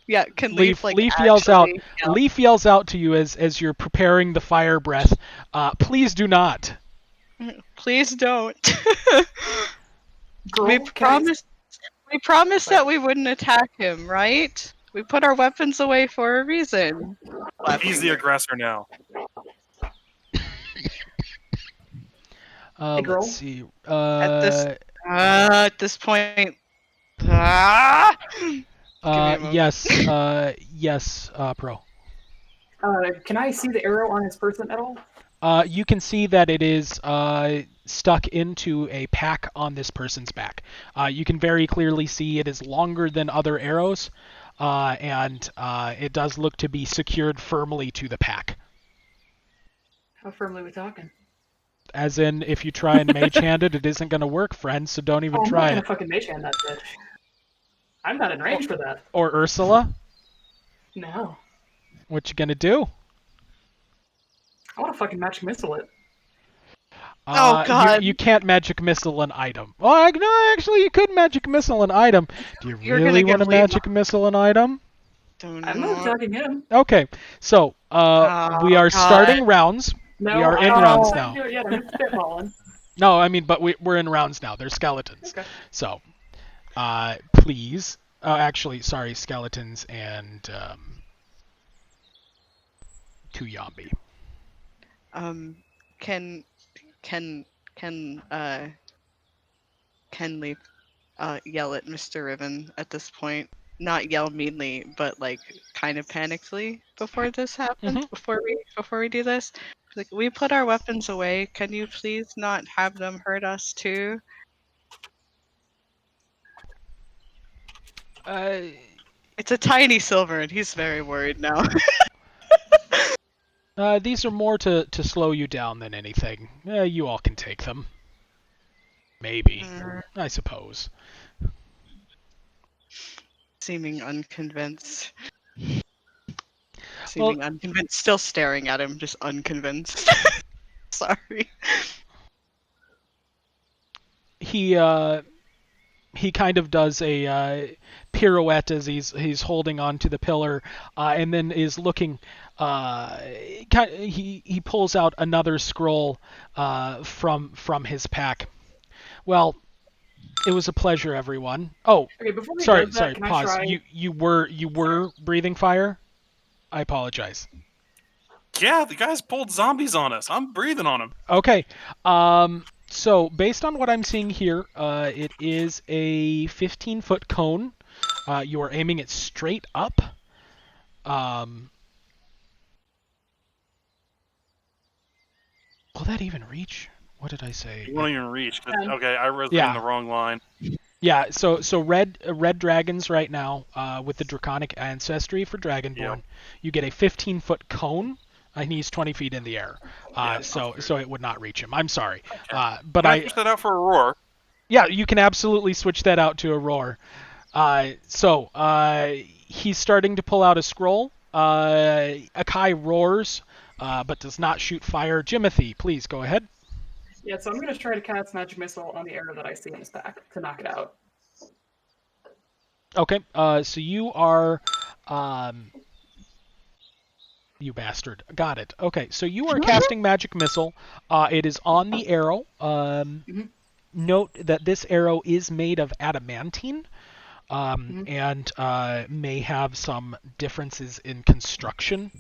Yeah, can Leaf like Leaf yells out. actually yell? Leaf yells out to you as you're preparing the fire breath. Please do not. Please don't. Girl, we can I- promised. We promised that we wouldn't attack him, right? We put our weapons away for a reason. He's the aggressor now. Hey, girl. Let's see. At this point. Ah! me a moment. Yes, Pro. Can I see the arrow on his person at all? You can see that it is stuck into a pack on this person's back. You can very clearly see it is longer than other arrows, and it does look to be secured firmly to the pack. How firmly are we talking? As in, if you try and mage hand it, it isn't going to work, friend, so don't even I'm not try gonna it. fucking mage hand that bitch. I'm not in range for that. Or Ursula, No. what you going to do? I want to fucking magic missile it. Oh, God. You can't magic missile an item. Well, no, actually, you could magic missile an item. Do you You're really gonna want to give Leaf- magic missile an item? Don't I'm not know. attacking him. Okay, so we are God. starting rounds. No, We are in I rounds don't now. do it yet. I'm spitballing. No, I mean, but we're in rounds now. They're skeletons. Okay. So, please. Actually, sorry, skeletons and 2 Yombi. Can Leaf yell at Mr. Riven at this point? Not yell meanly, but like kind of panickedly before this happens. Before we do this, like, we put our weapons away. Can you please not have them hurt us too? It's a tiny silver, and he's very worried now. These are more to slow you down than anything. You all can take them. Maybe. I suppose. Seeming unconvinced. Well- Seeming unconvinced. Still staring at him, just unconvinced. Sorry. He kind of does a pirouette as he's holding on to the pillar, and then is looking. He pulls out another scroll from his pack. Well, it was a pleasure, everyone. Oh, Okay, before we sorry, do that, can I pause. try... You were breathing fire? I apologize. Yeah, the guys pulled zombies on us. I'm breathing on them. Okay. So based on what I'm seeing here, it is a 15-foot cone. You are aiming it straight up. Will that even reach? What did I say? You won't even reach. Okay, I was Yeah. in the wrong line. Yeah. So red dragons right now, with the draconic ancestry for Dragonborn, Yep. you get a 15-foot cone. And he's 20 feet in the air. Yeah, so it would not reach him. I'm sorry. Okay. But Can I push that out for a roar? Yeah, you can absolutely switch that out to a roar. He's starting to pull out a scroll. Akai roars, but does not shoot fire. Jimothy, please go ahead. Yeah, so I'm going to try to cast magic missile on the arrow that I see in his pack to knock it out. Okay, so you are You bastard. Got it. Okay, so you are casting Magic Missile. It is on the arrow. Note that this arrow is made of adamantine, and may have some differences in construction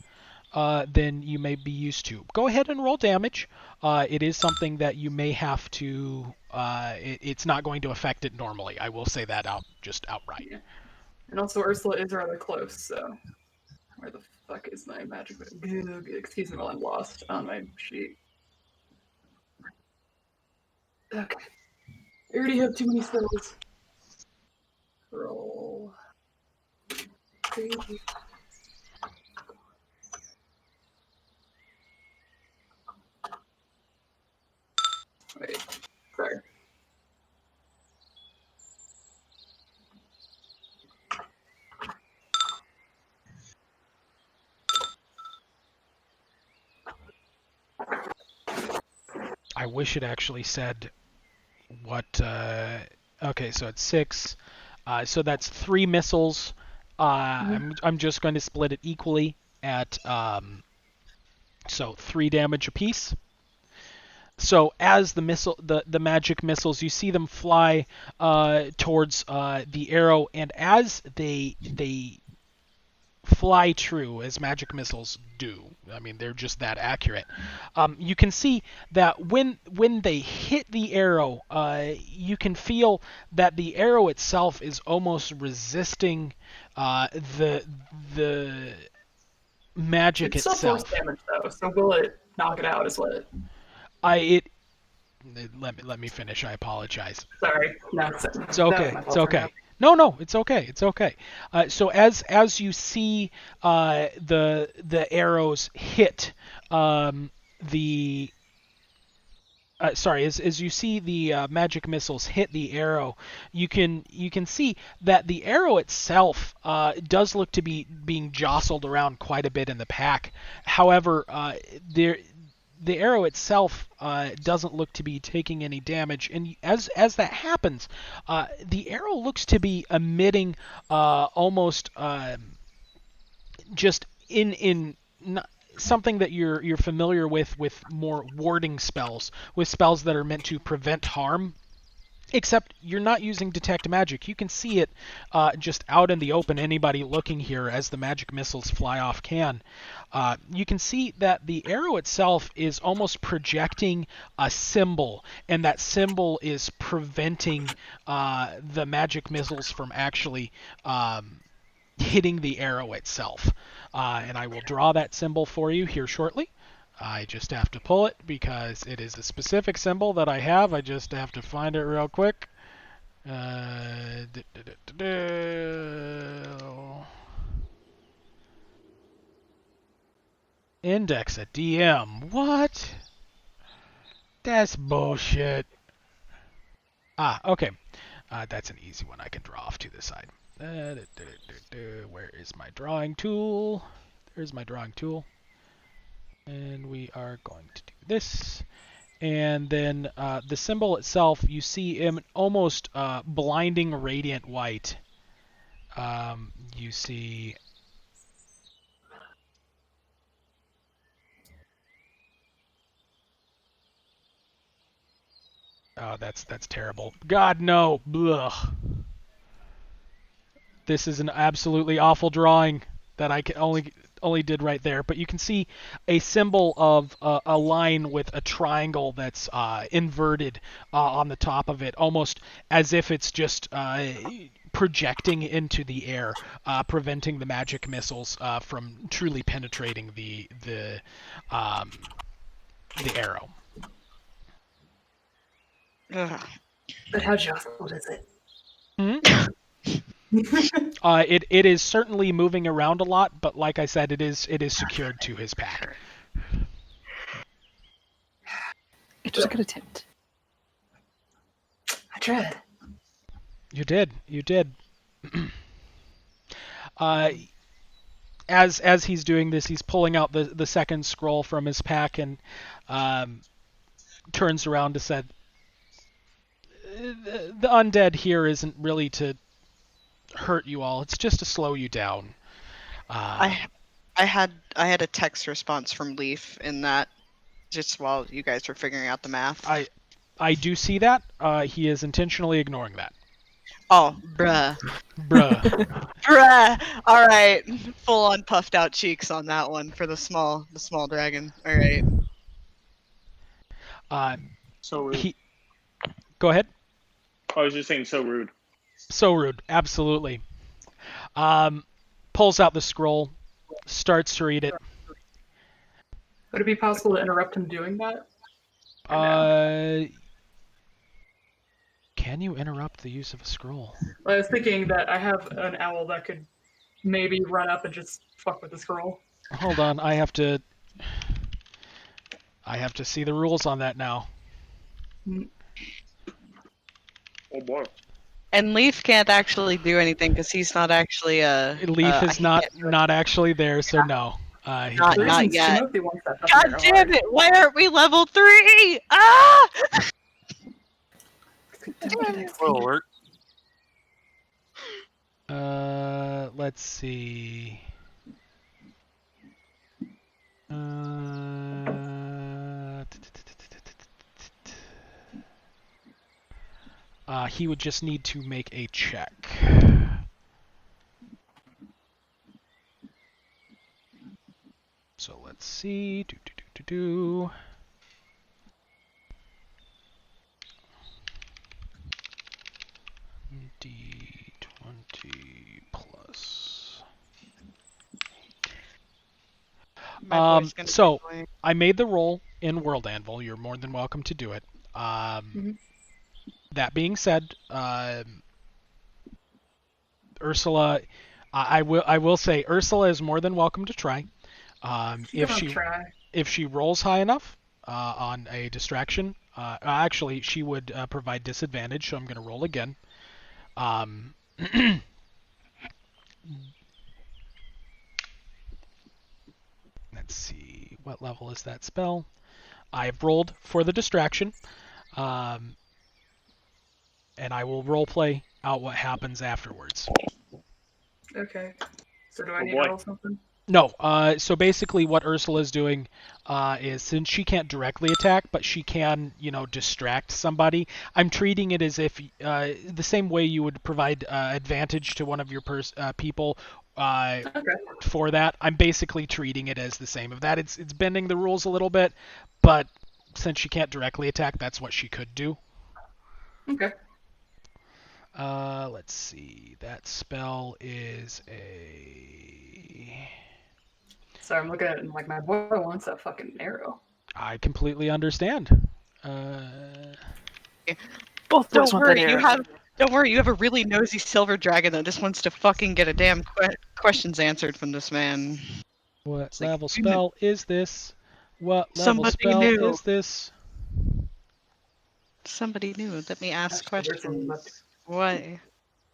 than you may be used to. Go ahead and roll damage. It is something that you may have to. It's not going to affect it normally. I will say that outright. Yeah. And also, Ursula is rather close, so. Where the fuck is my magic? Excuse me while I'm lost on my sheet. Okay. I already have too many spells. Roll. Crazy. Wait. Sorry. I wish it actually said what. Okay, so it's 6. So that's 3 missiles. I'm just going to split it equally at so 3 damage apiece. So as the magic missiles, you see them fly towards the arrow, and as they fly true, as magic missiles do. I mean, they're just that accurate. You can see that when they hit the arrow, you can feel that the arrow itself is almost resisting the magic it's itself. It's still force damage, though, so will it knock it out, is what? Let me finish. I apologize. Sorry. No, it's okay. It's okay. No, it's okay. It's okay. So as you see the arrows hit as you see the magic missiles hit the arrow, you can see that the arrow itself does look to be being jostled around quite a bit in the pack. However, the arrow itself doesn't look to be taking any damage, and as that happens, the arrow looks to be emitting almost just in something that you're familiar with more warding spells, with spells that are meant to prevent harm. Except you're not using detect magic. You can see it just out in the open. Anybody looking here as the magic missiles fly off can. You can see that the arrow itself is almost projecting a symbol, and that symbol is preventing the magic missiles from actually hitting the arrow itself. And I will draw that symbol for you here shortly. I just have to pull it because it is a specific symbol that I have. I just have to find it real quick. Index a DM. What? That's bullshit. Okay. That's an easy one I can draw off to the side. Where is my drawing tool? There's my drawing tool. And we are going to do this. And then the symbol itself, you see in almost blinding radiant white. You see... Oh, that's terrible. God, no. Ugh. This is an absolutely awful drawing that I can only did right there, but you can see a symbol of a line with a triangle that's inverted on the top of it, almost as if it's just projecting into the air, preventing the magic missiles from truly penetrating the arrow. But how jostled is it? It is certainly moving around a lot, but like I said, it is secured to his pack. It was a good attempt. I tried. You did. As he's doing this, he's pulling out the second scroll from his pack and turns around to say, the undead here isn't really to hurt you all. It's just to slow you down. I I had a text response from Leaf in that, just while you guys were figuring out the math. I do see that. He is intentionally ignoring that. Oh, bruh. Bruh. Bruh. All right. Full on puffed out cheeks on that one for the small dragon. All right. So rude. He. Go ahead. I was just saying, so rude. So rude. Absolutely. Pulls out the scroll, starts to read it. Would it be possible to interrupt him doing that? Can you interrupt the use of a scroll? I was thinking that I have an owl that could maybe run up and just fuck with the scroll. Hold on, I have to see the rules on that now. Oh boy. And Leaf can't actually do anything because he's not actually a. Leaf is not actually there, so no. Not yet. Timothy wants that God fucking damn it! Why aren't we level 3? Ah! Will work. Let's see. He would just need to make a check. So let's see. D20 plus. So I made the roll in World Anvil. You're more than welcome to do it. That being said, Ursula, I will say Ursula is more than welcome to try. If she rolls high enough on a distraction, actually she would provide disadvantage. So I'm going to roll again. Let's see, what level is that spell? I've rolled for the distraction, and I will roleplay out what happens afterwards. Okay. So do I need to roll something? No. So basically, what Ursula is doing is, since she can't directly attack, but she can, distract somebody. I'm treating it as if the same way you would provide advantage to one of your people. For that, I'm basically treating it as the same. Of that, it's bending the rules a little bit, but since she can't directly attack, that's what she could do. Okay. Let's see. That spell is a. So I'm looking at it and like, my boy wants that fucking arrow. I completely understand. Both Don't worry, you have a really nosy silver dragon that just wants to fucking get a damn questions answered from this man. What level spell is this? What level Somebody spell new. is this? Somebody new. Let me ask questions. Why?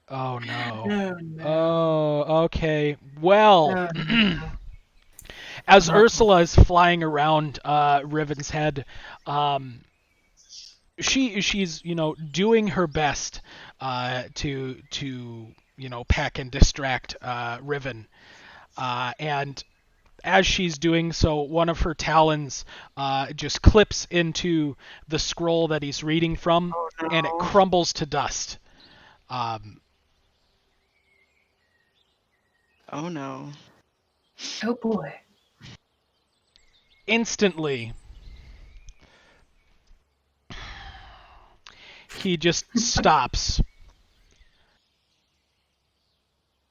Oh no. Oh, no. Oh, okay. Well, No. as Ursula is flying around Riven's head, she's doing her best to peck and distract Riven, and as she's doing so, one of her talons just clips into the scroll that he's reading from, and it crumbles to dust. Oh no. Oh boy. Instantly, he just stops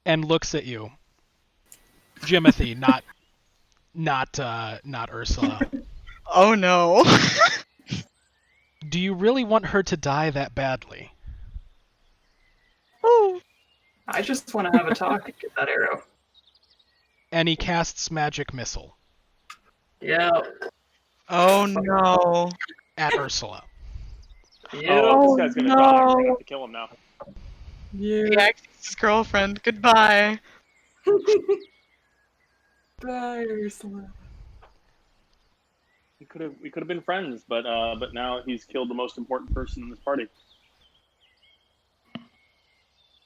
and looks at you, Jimothy, not Ursula. Oh no. Do you really want her to die that badly? Oh. I just want to have a talk and get that arrow. And he casts Magic Missile Yeah. Oh no. at Ursula. Yeah. Oh, this guy's gonna die. We're gonna have to kill him now. Yeah. He axed his girlfriend. Goodbye. Bye, Ursula. We could have been friends, but now he's killed the most important person in this party.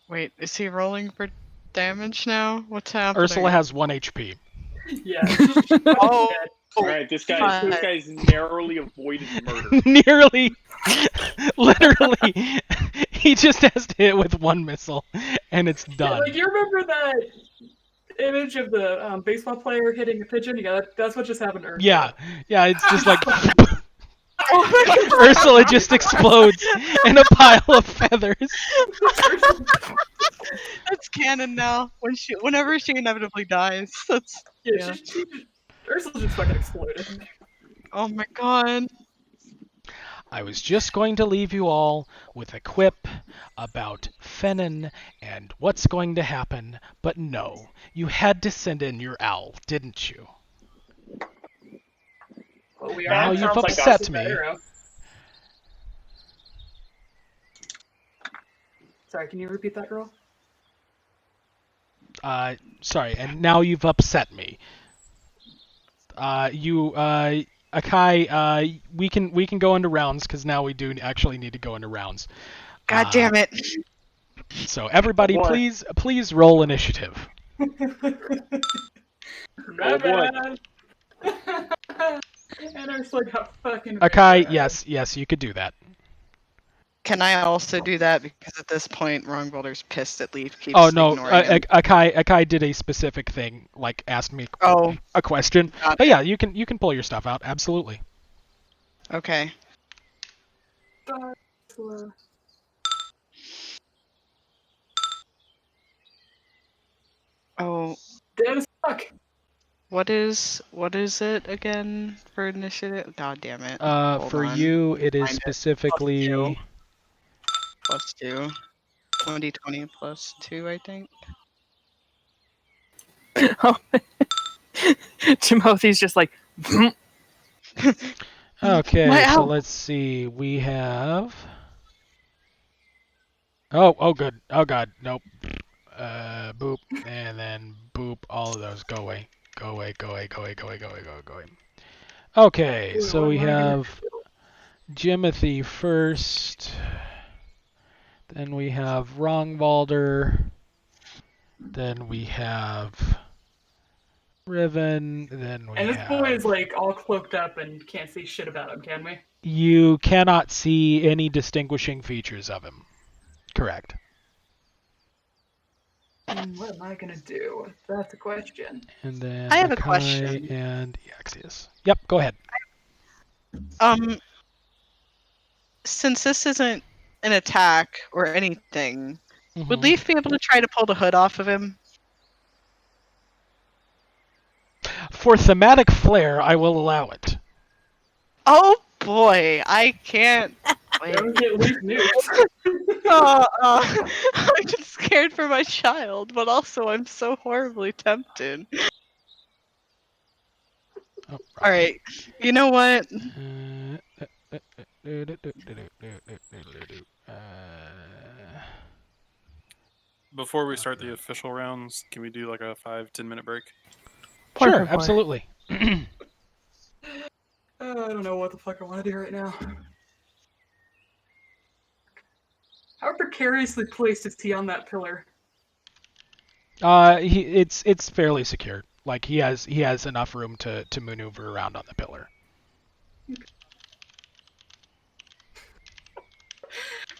Wait, is he rolling for damage now? What's happening? Ursula has 1 HP. Yeah. She's Oh. dead. All right, this guy's narrowly avoided murder. Nearly, literally, he just has to hit with one missile, and it's Yeah, done. like, you remember that image of the baseball player hitting a pigeon? Yeah, that's what just happened to Ursula. Yeah, it's just like Oh my God. Ursula just explodes in a pile of feathers. That's canon now. Whenever she inevitably dies. That's Yeah, Ursula just fucking exploded. oh my God. I was just going to leave you all with a quip about Fennin and what's going to happen, but no, you had to send in your owl, didn't you? Well, we Now are you've sounds like upset that's me. the arrow. Sorry, can you repeat that, girl? Sorry, and now you've upset me. Akai, we can go into rounds because now we do actually need to go into rounds. God damn it. So everybody, Oh, boy. please roll initiative. My Oh, boy. bad. And Ursula got fucking Akai, raped. yes, you could do that. Can I also do that? Because at this point, Wrongboulder's pissed at Leaf keeps Oh no, ignoring him. Akai did a specific thing, like asked me Oh, a question. got But it. yeah, you can pull your stuff out, absolutely. Okay. Bye, Ursula. Oh, Dead as fuck. what is it again for initiative? God damn it. Hold For on. you, it is Find it. specifically. Plus 2. 20 plus 2, I think. Timothy's just like, Okay, My so owl. let's see. We have. Oh, good. Oh god, nope. Boop, and then boop. All of those go away. Go away. Go away. Go away. Go away. Go away. Go away. Go away. Okay, Ooh, so what we am I gonna have Jimothy first. Then we have Rongvalder. Then we have Riven. Then we And this have. boy is like all cloaked up and can't see shit about him, can we? You cannot see any distinguishing features of him. Correct. What am I gonna do? That's a question. And then I have a Akai question. and Eaxius. Yep, go ahead. Since this isn't an attack or anything, would Mhm. Leaf be able to try to pull the hood off of him? For thematic flair, I will allow it. Oh boy, I can't. Wait. Don't get Leaf nuked. I'm just scared for my child, but also I'm so horribly tempted. Oh, All right, you know what? Before we start the official rounds, can we do like a 5-10 minute break? Sure, absolutely. I don't know what the fuck I want to do right now. How precariously placed is he on that pillar? It's fairly secure. Like he has enough room to maneuver around on the pillar.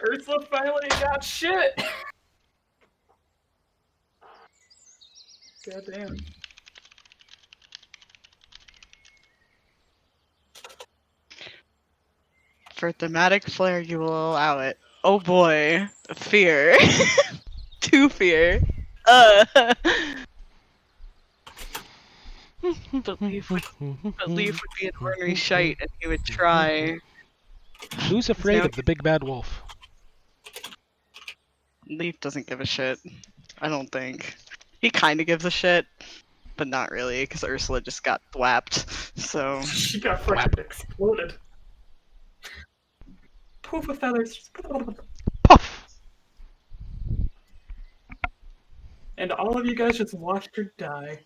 Ursula finally got shit! Goddamn. For thematic flair, you will allow it. Oh boy, fear. 2 fear. But Leaf would be an ornery shite, and he would try. Who's afraid of the big bad wolf? Leaf doesn't give a shit. I don't think. He kind of gives a shit, but not really, because Ursula just got thwapped. So She got fucking exploded. Poof of feathers. Puff. And all of you guys just watched her die.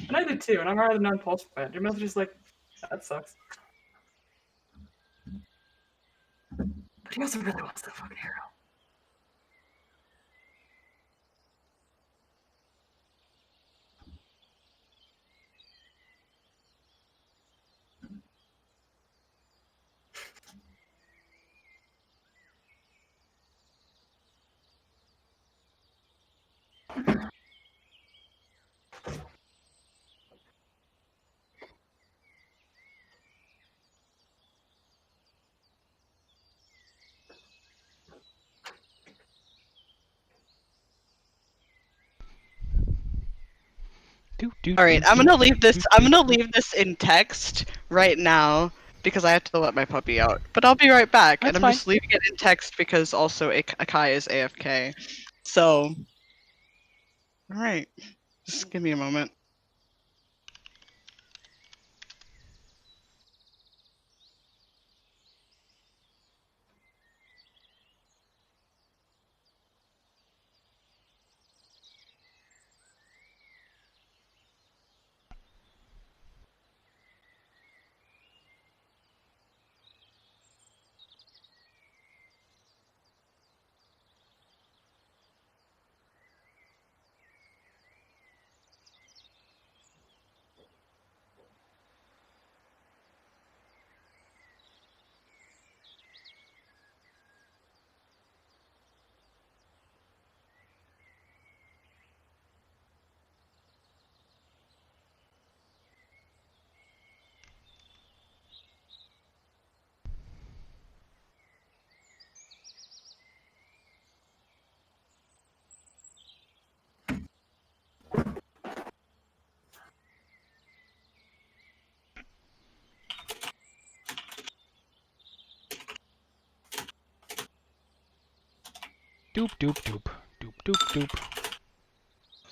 And I did too, and I'm rather non-pulse fan. Your mother's just like, that sucks. But he also really wants the fucking hero. All right, I'm gonna leave this. I'm gonna leave this in text right now because I have to let my puppy out. But I'll be right back, and That's I'm fine. just leaving it in text because also Akai is AFK. So, all right, just give me a moment. Doop doop doop doop doop doop.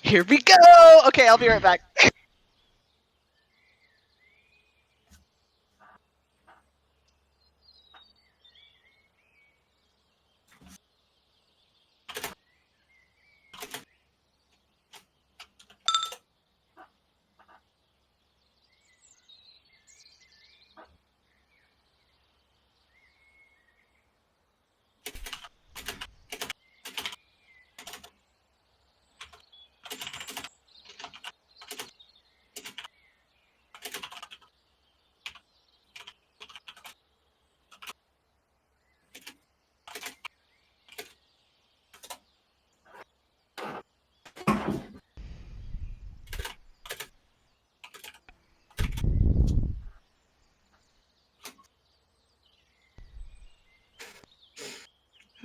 Here we go. Okay, I'll be right back.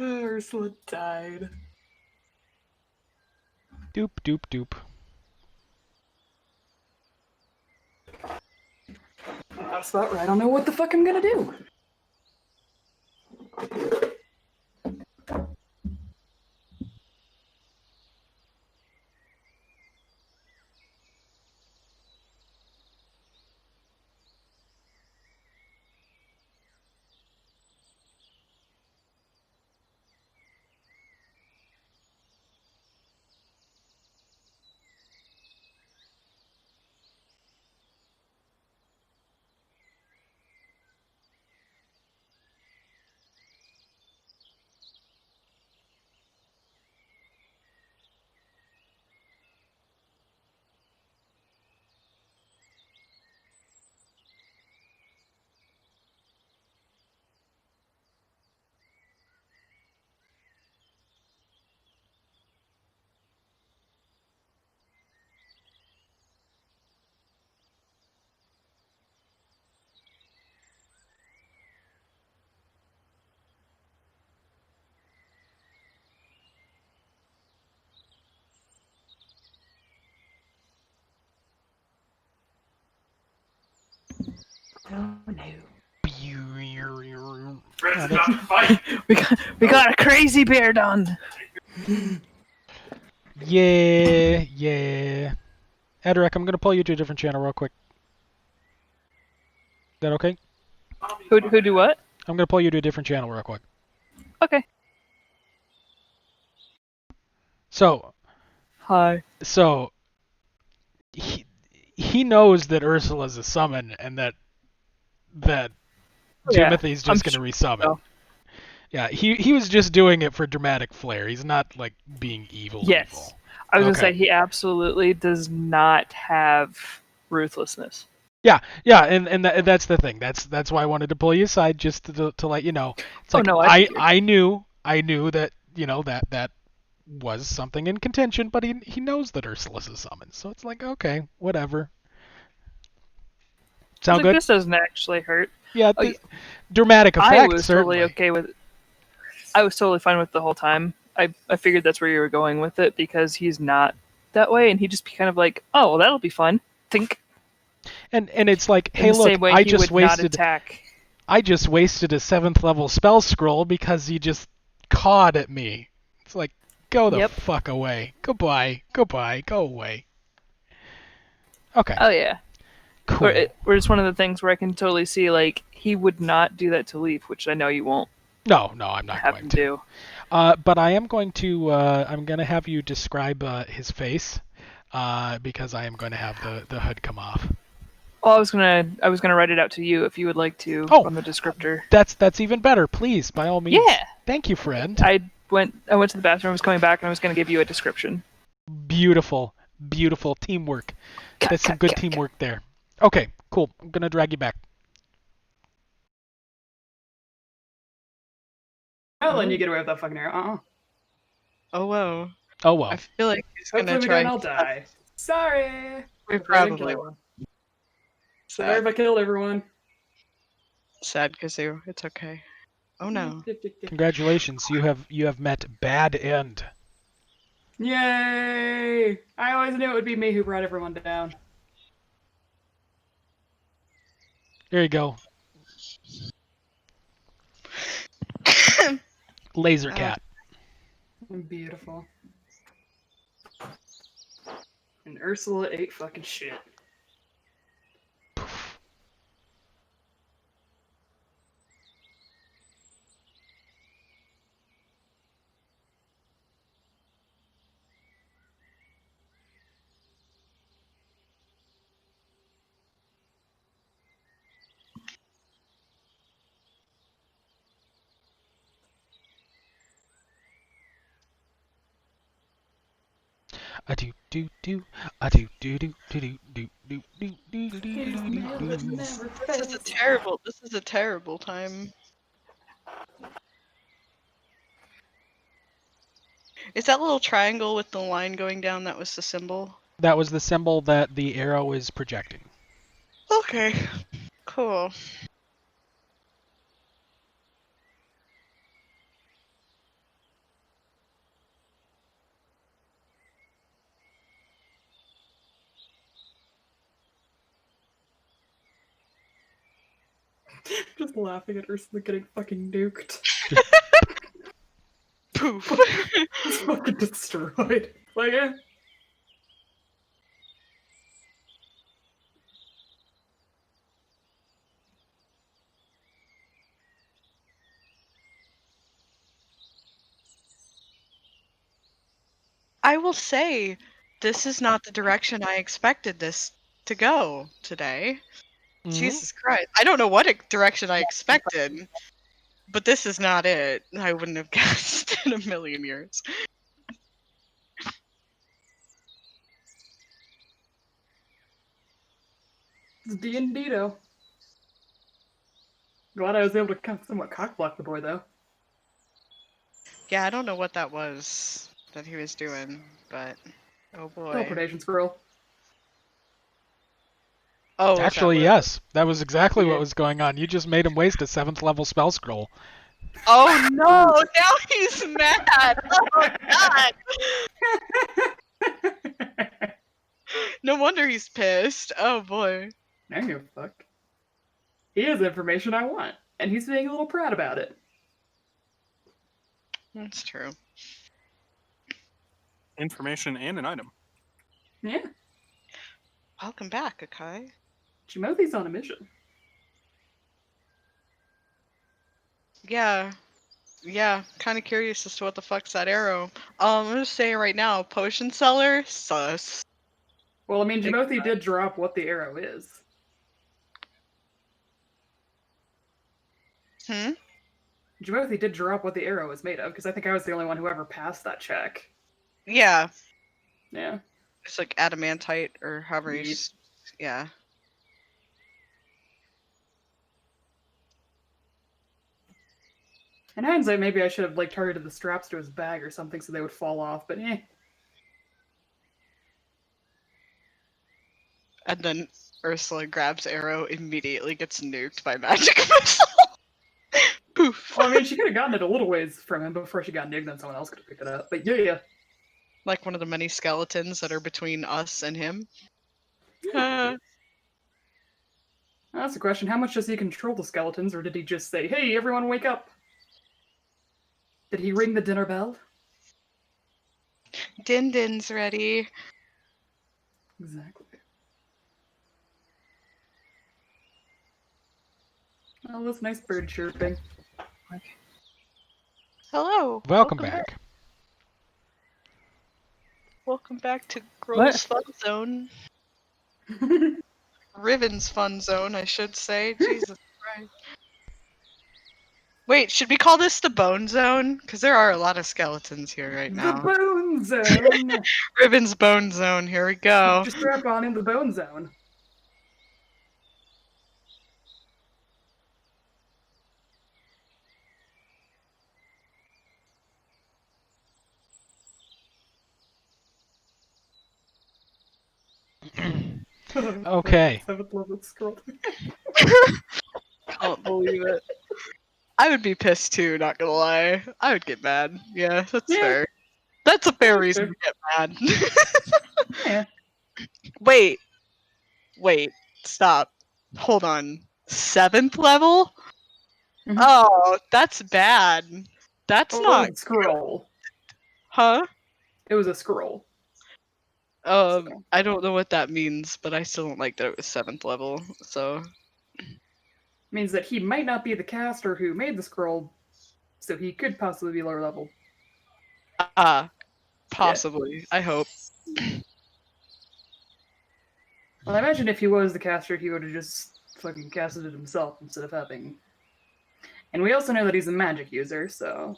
Ursula died. Doop doop doop. That's about right. I don't know what the fuck I'm gonna do. Oh no. Oh, that's- we got a crazy bear done. Yeah, yeah. Edric, I'm gonna pull you to a different channel real quick. Is that okay? Who do what? I'm gonna pull you to a different channel real quick. Okay. So Hi. he knows that Ursula's a summon and that Yeah, Timothy's I'm just gonna resummon. so. Yeah, he was just doing it for dramatic flair. He's not like being evil. Yes. Evil. I was Okay. gonna say he absolutely does not have ruthlessness. Yeah, and that's the thing. That's why I wanted to pull you aside just to let you know. It's like no, I knew that that was something in contention, but he knows that Ursula's a summon, so it's like okay, whatever. Sound Like, good? this doesn't actually hurt. Yeah, Oh, dramatic effect. I was certainly. totally okay with. I was totally fine with the whole time. I figured that's where you were going with it because he's not that way, and he'd just be kind of like, "Oh, well, that'll be fun." Think. And it's like, In hey, the look, same way I he just would not wasted attack. I just wasted a 7th level spell scroll because he just cawed at me. It's like, go the Yep. fuck away. Goodbye, go away. Okay, Oh yeah. cool. Or it's one of the things where I can totally see like he would not do that to Leaf, which I know you won't No, I'm not have going him to. do. But I am going to. I'm going to have you describe his face, because I am going to have the hood come off. Well, I was gonna write it out to you if you would like to Oh. on the descriptor. That's even better. Please, by all means. Yeah. Thank you, friend. I went to the bathroom, I was coming back, and I was gonna give you a description. Beautiful teamwork. That's some good teamwork there. Okay, cool. I'm gonna drag you back. I'll let you get away with that fucking arrow. Oh whoa. Oh well. I feel like he's gonna Hopefully we try. don't all die. Sorry. We Hopefully I didn't kill probably everyone. Sorry if I killed everyone. sad Kazoo. It's okay. Oh no. Congratulations, you have met Bad End. Yay! I always knew it would be me who brought everyone down. There you go. Laser cat. Beautiful. And Ursula ate fucking shit. A do do do. A do do do do do do do do do do do do. This is a terrible time. Is that little triangle with the line going down, that was the symbol? That was the symbol that the arrow is projecting. Okay. Cool. Just laughing at Ursula getting fucking nuked. Poof. It's fucking destroyed. Like, eh. I will say, this is not the direction I expected this to go today. Mhm. Jesus Christ. I don't know what direction I expected, but this is not it. I wouldn't have guessed in a million years. It's D&D-do. Glad I was able to somewhat cockblock the boy, though. Yeah, I don't know what that was that he was doing, but oh boy. Teleportation scroll. Oh, is Actually, that yes. That was exactly Yeah. what was going on. You just made him waste a 7th level spell scroll. Oh no! Now he's mad! Oh god! No wonder he's pissed. Oh boy. I don't give a fuck. He has the information I want, and he's being a little proud about it. That's true. Information and an item. Yeah. Welcome back, Akai. Jimothy's on a mission. Yeah. Yeah, kind of curious as to what the fuck's that arrow. I'm just saying right now, potion seller, sus. Well, I mean, Jimothy did drop what the arrow is. Hmm? Jimothy did drop what the arrow is made of, because I think I was the only one who ever passed that check. Yeah. Yeah. It's like adamantite or however Yep. he's... Yeah. In hindsight, maybe I should have like targeted the straps to his bag or something so they would fall off, but eh. And then Ursula grabs arrow, immediately gets nuked by magic missile. Poof. Well, I mean, she could have gotten it a little ways from him before she got nicked, and someone else could have picked it up. But yeah. Like one of the many skeletons that are between us and him. That's the question. How much does he control the skeletons, or did he just say, "Hey, everyone, wake up"? Did he ring the dinner bell? Din Din's ready. Exactly. Oh, that's nice bird chirping. Hello. Welcome back. Welcome back to Grohl's Fun Zone. Riven's Fun Zone, I should say. Jesus Christ. Wait, should we call this the Bone Zone? Because there are a lot of skeletons here right The now. Bone Zone! Riven's Bone Zone, here we go. Just strap on in the Bone Zone. Okay. Seventh level scroll. Can't believe it. I would be pissed too, not gonna lie. I would get mad. Yeah, that's fair. That's a fair reason to get mad. Yeah. Wait, stop. Hold on. 7th level? Mhm. Oh, that's bad. That's Oh, not it was a scroll. Huh? It was a scroll. I don't know what that means, but I still don't like that it was 7th level, so Means that he might not be the caster who made the scroll, so he could possibly be lower level. possibly. I hope. Well, I imagine if he was the caster, he would have just fucking casted it himself instead of having. And we also know that he's a magic user, so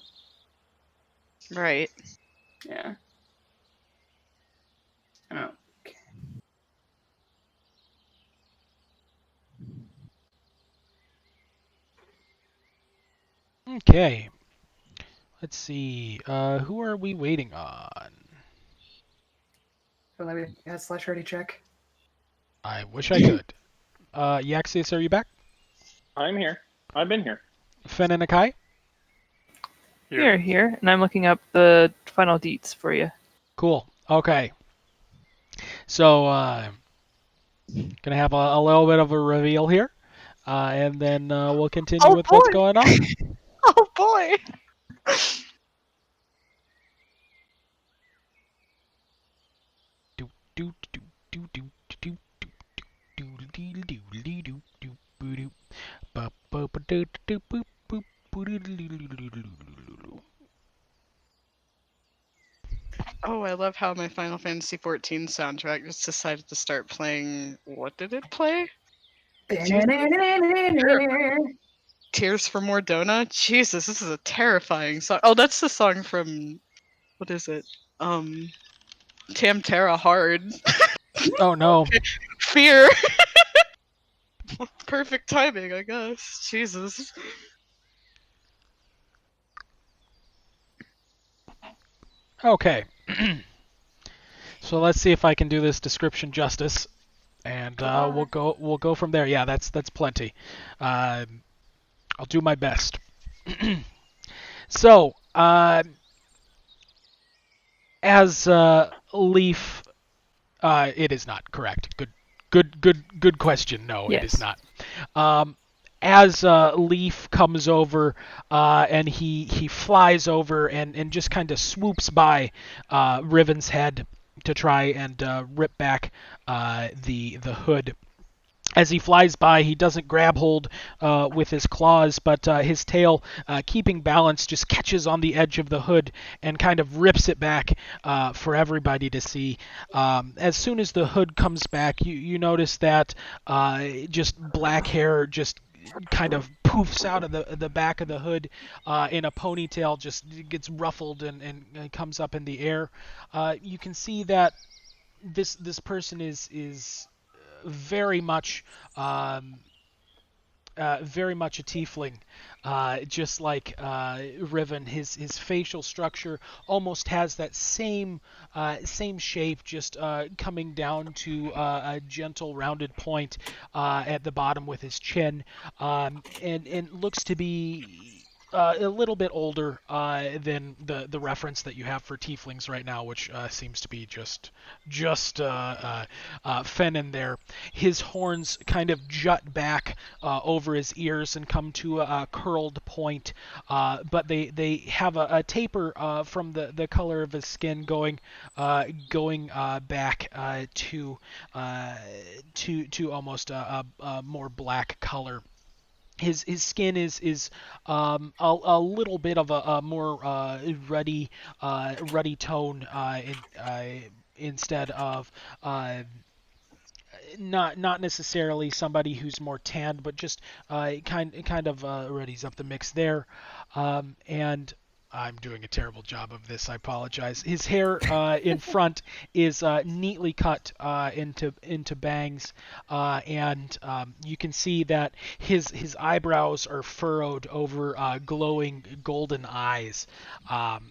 Right. yeah. Oh. Okay. Let's see. Who are we waiting on? So let me slash ready check. I wish I could. Yaxius, are you back? I'm here. I've been here. Fen and Akai? Here, and I'm looking up the final deets for you. Cool. Okay. So, gonna have a little bit of a reveal here, and then we'll continue with what's going on. Oh boy. Oh, I love how my Final Fantasy XIV soundtrack just decided to start playing. What did it play? Tears for Mordona? Jesus, this is a terrifying song. Oh, that's the song from. What is it? Tamtara Hard. Oh no. Fear! Perfect timing, I guess. Jesus. Okay. So let's see if I can do this description justice, and we'll go from there. Yeah, that's plenty. I'll do my best. So, as Leaf, it is not correct. Good question. No, Yes. it is not. As Leaf comes over and he flies over and just kind of swoops by Riven's head to try and rip back the hood. As he flies by, he doesn't grab hold with his claws, but his tail, keeping balance, just catches on the edge of the hood and kind of rips it back for everybody to see. As soon as the hood comes back, you notice that just black hair just kind of poofs out of the back of the hood in a ponytail, just gets ruffled and comes up in the air. You can see that this person is very much a tiefling, just like Riven. His facial structure almost has that same shape, just coming down to a gentle rounded point at the bottom with his chin, and looks to be a little bit older than the reference that you have for tieflings right now, which seems to be just Fenn there. His horns kind of jut back over his ears and come to a curled point, but they have a taper from the color of his skin going back to almost a more black color. His skin is a little bit of a more ruddy tone instead of not necessarily somebody who's more tanned, but just kind of readies up the mix there. And I'm doing a terrible job of this. I apologize. His hair in front is neatly cut into bangs, and you can see that his eyebrows are furrowed over glowing golden eyes.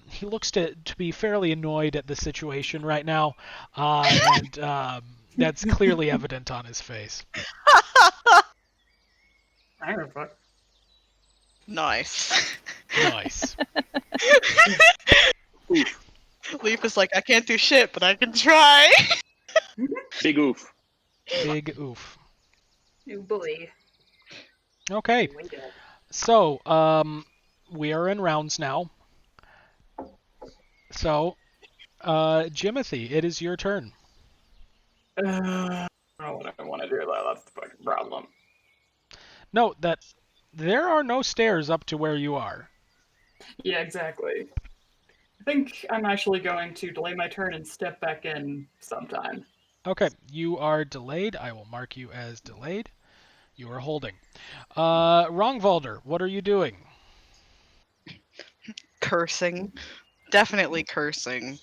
He looks to be fairly annoyed at the situation right now, and that's clearly evident on his face. I don't fuck. Nice. Nice. Leaf is like, I can't do shit, but I can try. Big oof. Big oof. You bully. Okay. So, we are in rounds now. So, Jimothy, it is your turn. I don't know what I want to do though. That's the fucking problem. Note that there are no stairs up to where you are. Yeah, exactly. I think I'm actually going to delay my turn and step back in sometime. Okay, you are delayed. I will mark you as delayed. You are holding. Rongvalder, what are you doing? Cursing. Definitely cursing.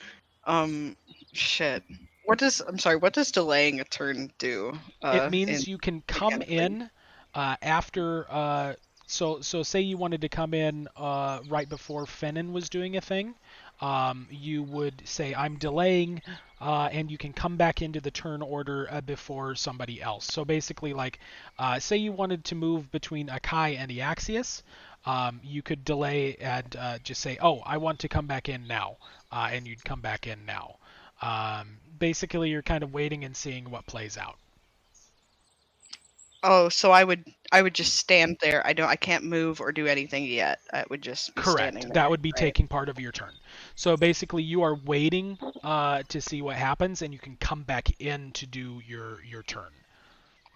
Shit. What does delaying a turn do? It means in you can come mechanically? in after. So say you wanted to come in right before Fennin was doing a thing. You would say, I'm delaying, and you can come back into the turn order before somebody else. So basically, like, say you wanted to move between Akai and Eaxius, you could delay and just say, oh, I want to come back in now, and you'd come back in now. Basically, you're kind of waiting and seeing what plays out. Oh, so I would just stand there. I can't move or do anything yet. I would just be standing Correct. there. That would be right? taking part of your turn. So basically, you are waiting to see what happens, and you can come back in to do your turn.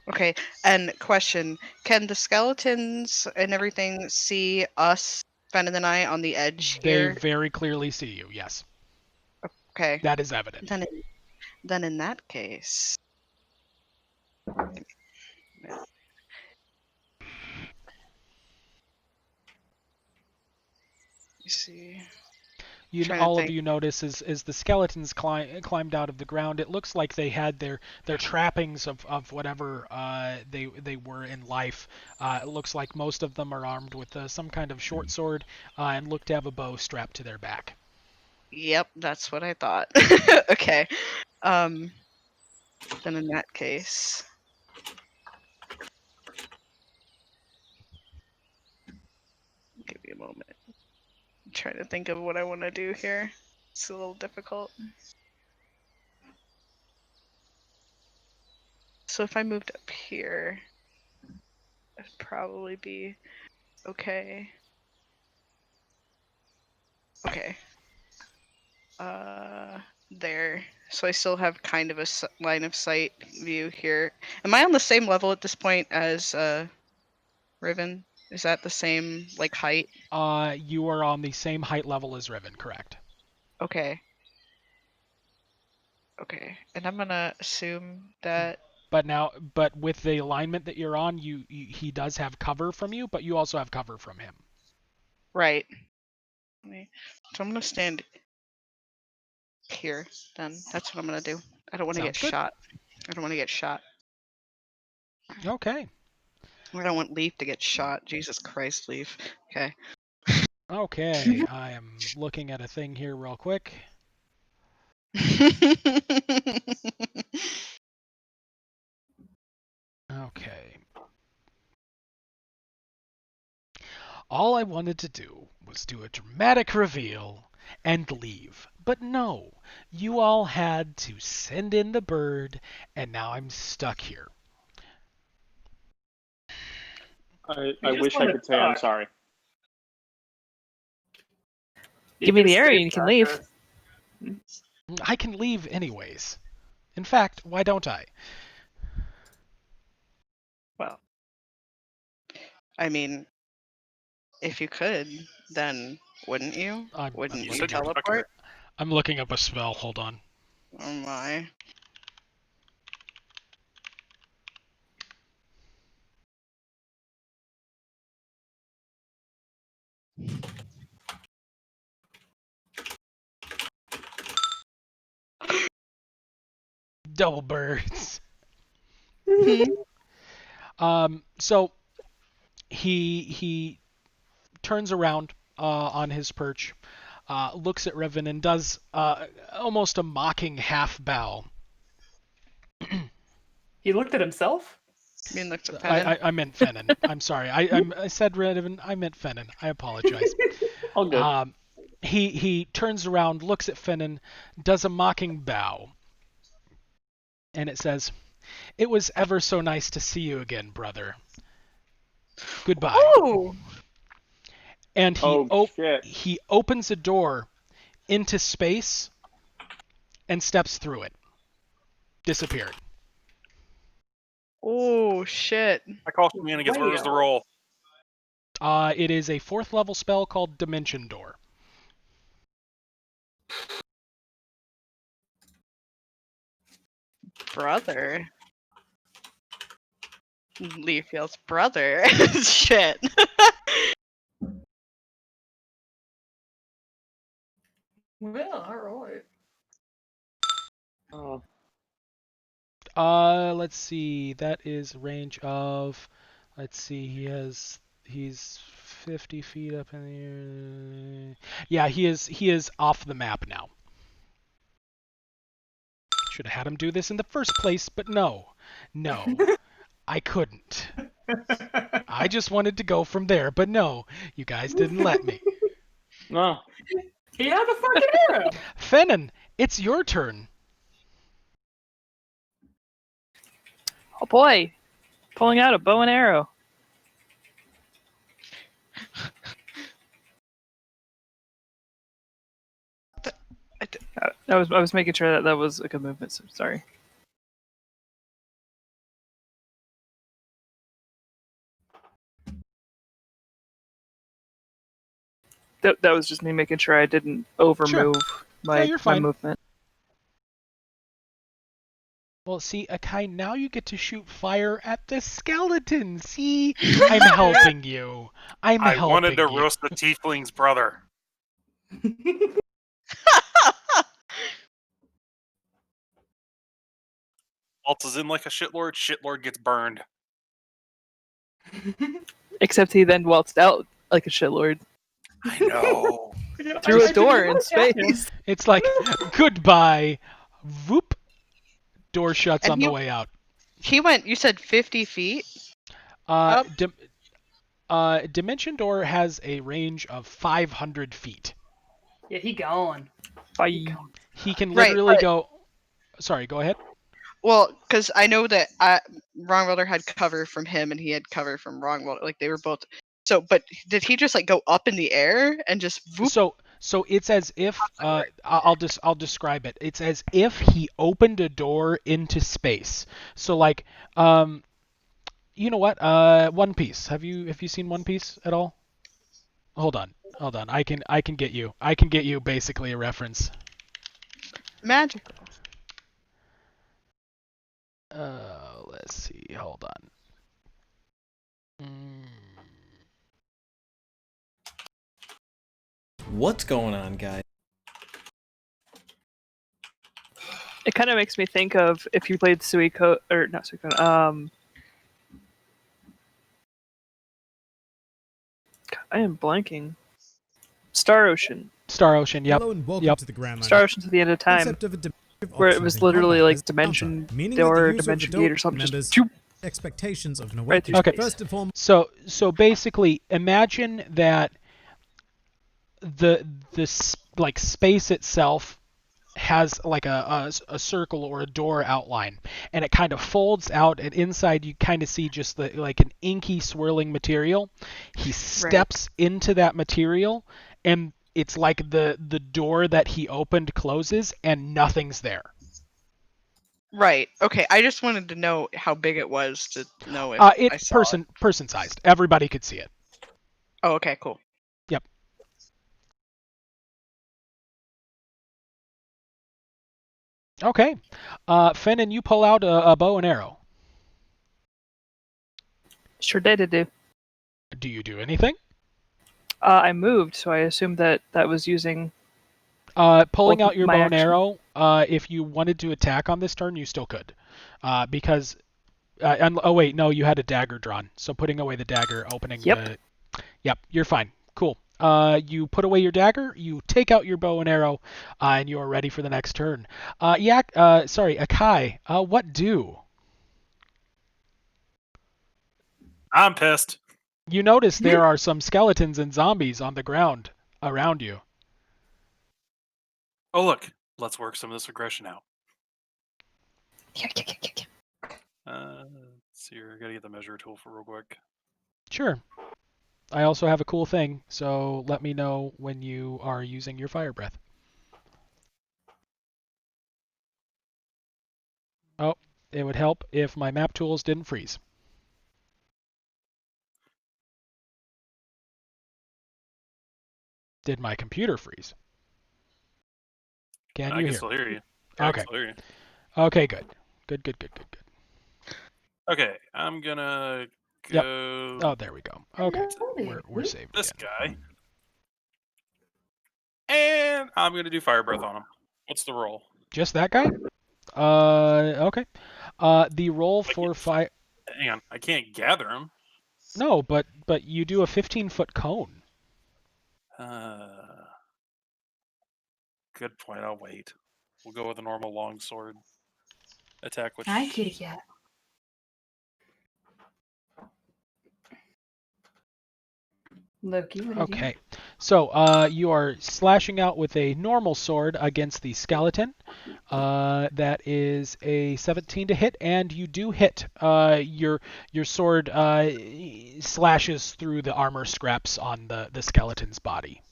Okay. And question: can the skeletons and everything see us, Fenn and I, on the edge They here? very clearly see you. Yes, Okay. that is evident. Then in that case. You see. All of you notice as the skeletons climbed out of the ground, it looks like they had their trappings of whatever they were in life. It looks like most of them are armed with some kind of short sword and look to have a bow strapped to their back. Yep, that's what I thought. Okay. Then in that case. Give me a moment. I'm trying to think of what I want to do here. It's a little difficult. So if I moved up here, that'd probably be okay. Okay. There. So I still have kind of a line of sight view here. Am I on the same level at this point as Riven? Is that the same like height? You are on the same height level as Riven, correct? Okay. Okay. And I'm gonna assume that. But with the alignment that you're on, he does have cover from you, but you also have cover from him. Right. So I'm gonna stand here. Then that's what I'm gonna do. I don't want to get shot. I don't want to get shot. Okay. I don't want Leaf to get shot. Jesus Christ, Leaf. Okay. Okay, I am looking at a thing here real quick. Okay. All I wanted to do was do a dramatic reveal and leave. But no, you all had to send in the bird, and now I'm stuck here. I just wish I wanna could say I'm talk. sorry. Give me the area and escape you can leave. address. I can leave anyways. In fact, why don't I? Well, I mean, if you could, then wouldn't you? Wouldn't You you said you're stuck teleport? I'm looking up a spell. Hold on. Oh my. Double birds. Hmm. So he turns around on his perch, looks at Riven, and does almost a mocking half bow. He looked at himself. I mean, looked at Pennon. I meant Fennin. I'm sorry. I said Riven. I meant Fennin. I apologize. All good. He turns around, looks at Fennin, does a mocking bow, and it says, "It was ever so nice to see you again, brother. Goodbye." oh, And Shit. he opens a door into space and steps through it. Disappeared. Oh shit. I call shenanigans. Where was the Wow. roll? It is a 4th level spell called Dimension Door. Brother. Leafield's brother. Shit. Well, all right. Oh. Let's see. That is range of. Let's see. He's 50 feet up in the air. Yeah, he is off the map now. Should have had him do this in the first place, but no, I couldn't. I just wanted to go from there, but no, you guys didn't let me. No. He had a fucking arrow. Fennin, it's your turn. oh boy, pulling out a bow and arrow. I was making sure that was a good movement. So sorry. That was just me making sure I didn't overmove my you're my fine. movement. Well, see, Akai, now you get to shoot fire at the skeleton. See, I'm helping you. I helping wanted to you. roast the tiefling's brother. Waltzes in like a shitlord. Shitlord gets burned. Except he then waltzed out like a shitlord I know. through a I door didn't in look at him. space. It's like, goodbye. Whoop. Door shuts And on the way out. He went, you said 50 feet? Uh, Up? Dimension Door has a range of 500 feet. Yeah, he gone. Bye. He can Right, literally but- go. Sorry, go ahead. Well, because I know that Wrongwelder had cover from him and he had cover from Wrongwelder. Like, they were both. So, but did he just, like, go up in the air and just whoop? So it's as if I'll describe it. It's as if he opened a door into space. So like you know what? One Piece. Have you seen One Piece at all? Hold on. I can get you basically a reference. Magical. Let's see. Hold on. What's going on, guys? It kind of makes me think of if you played Suikoden, or not Suikoden, God, I am blanking. Star Ocean. Star Ocean. Yep. Hello and welcome Yep. to the Grand Line. Star Ocean to the end of time. Concept of a dimensive Where it was optimizing literally combat like is dimension alpha, meaning door, that the user of dimension the gate or something. members Just expectations of an Right through awakening. Okay. First and foremost, So basically, imagine that the like space itself has like a circle or a door outline, and it kind of folds out, and inside you kind of see just like an inky swirling material. He steps into that material, and it's like the door that he opened closes, and nothing's there. Right. Okay. I just wanted to know how big it was to know if I It's saw it. person sized. Everybody could see it. Oh, okay. Cool. Yep. Okay. Fenn, you pull out a bow and arrow. Sure did do. Do you do anything? I moved, so I assumed that was using. Pulling Well, out your my bow and action. arrow, if you wanted to attack on this turn, you still could. Because. Oh, wait, no, you had a dagger drawn. So putting away the dagger, opening Yep. the. Yep, you're fine. Cool. You put away your dagger, you take out your bow and arrow, and you are ready for the next turn. Akai, what do? I'm pissed. You notice there are some skeletons and zombies on the ground around you. Oh, look. Let's work some of this aggression out. Let's see here. I gotta get the measure tool for real quick. Sure. I also have a cool thing, so let me know when you are using your fire breath. Oh, it would help if my map tools didn't freeze. Did my computer freeze? Can I you can hear? still hear you. Yeah, I Okay. can still hear you. Okay, good. Good. Okay, I'm gonna Yep. go. Oh, there we go. Okay, Hello. we're saved This again. guy. And I'm gonna do fire breath on him. What's the roll? Just that guy? Okay. The roll for fire. Hang on, I can't gather him. No, but you do a 15-foot cone. Good point. I'll wait. We'll go with a normal longsword attack. Which Hi, kitty cat. Loki, what did Okay. So, you are slashing out with a normal sword against the skeleton. That is a 17 to hit, and you do hit. Your sword slashes through the armor scraps on the skeleton's body.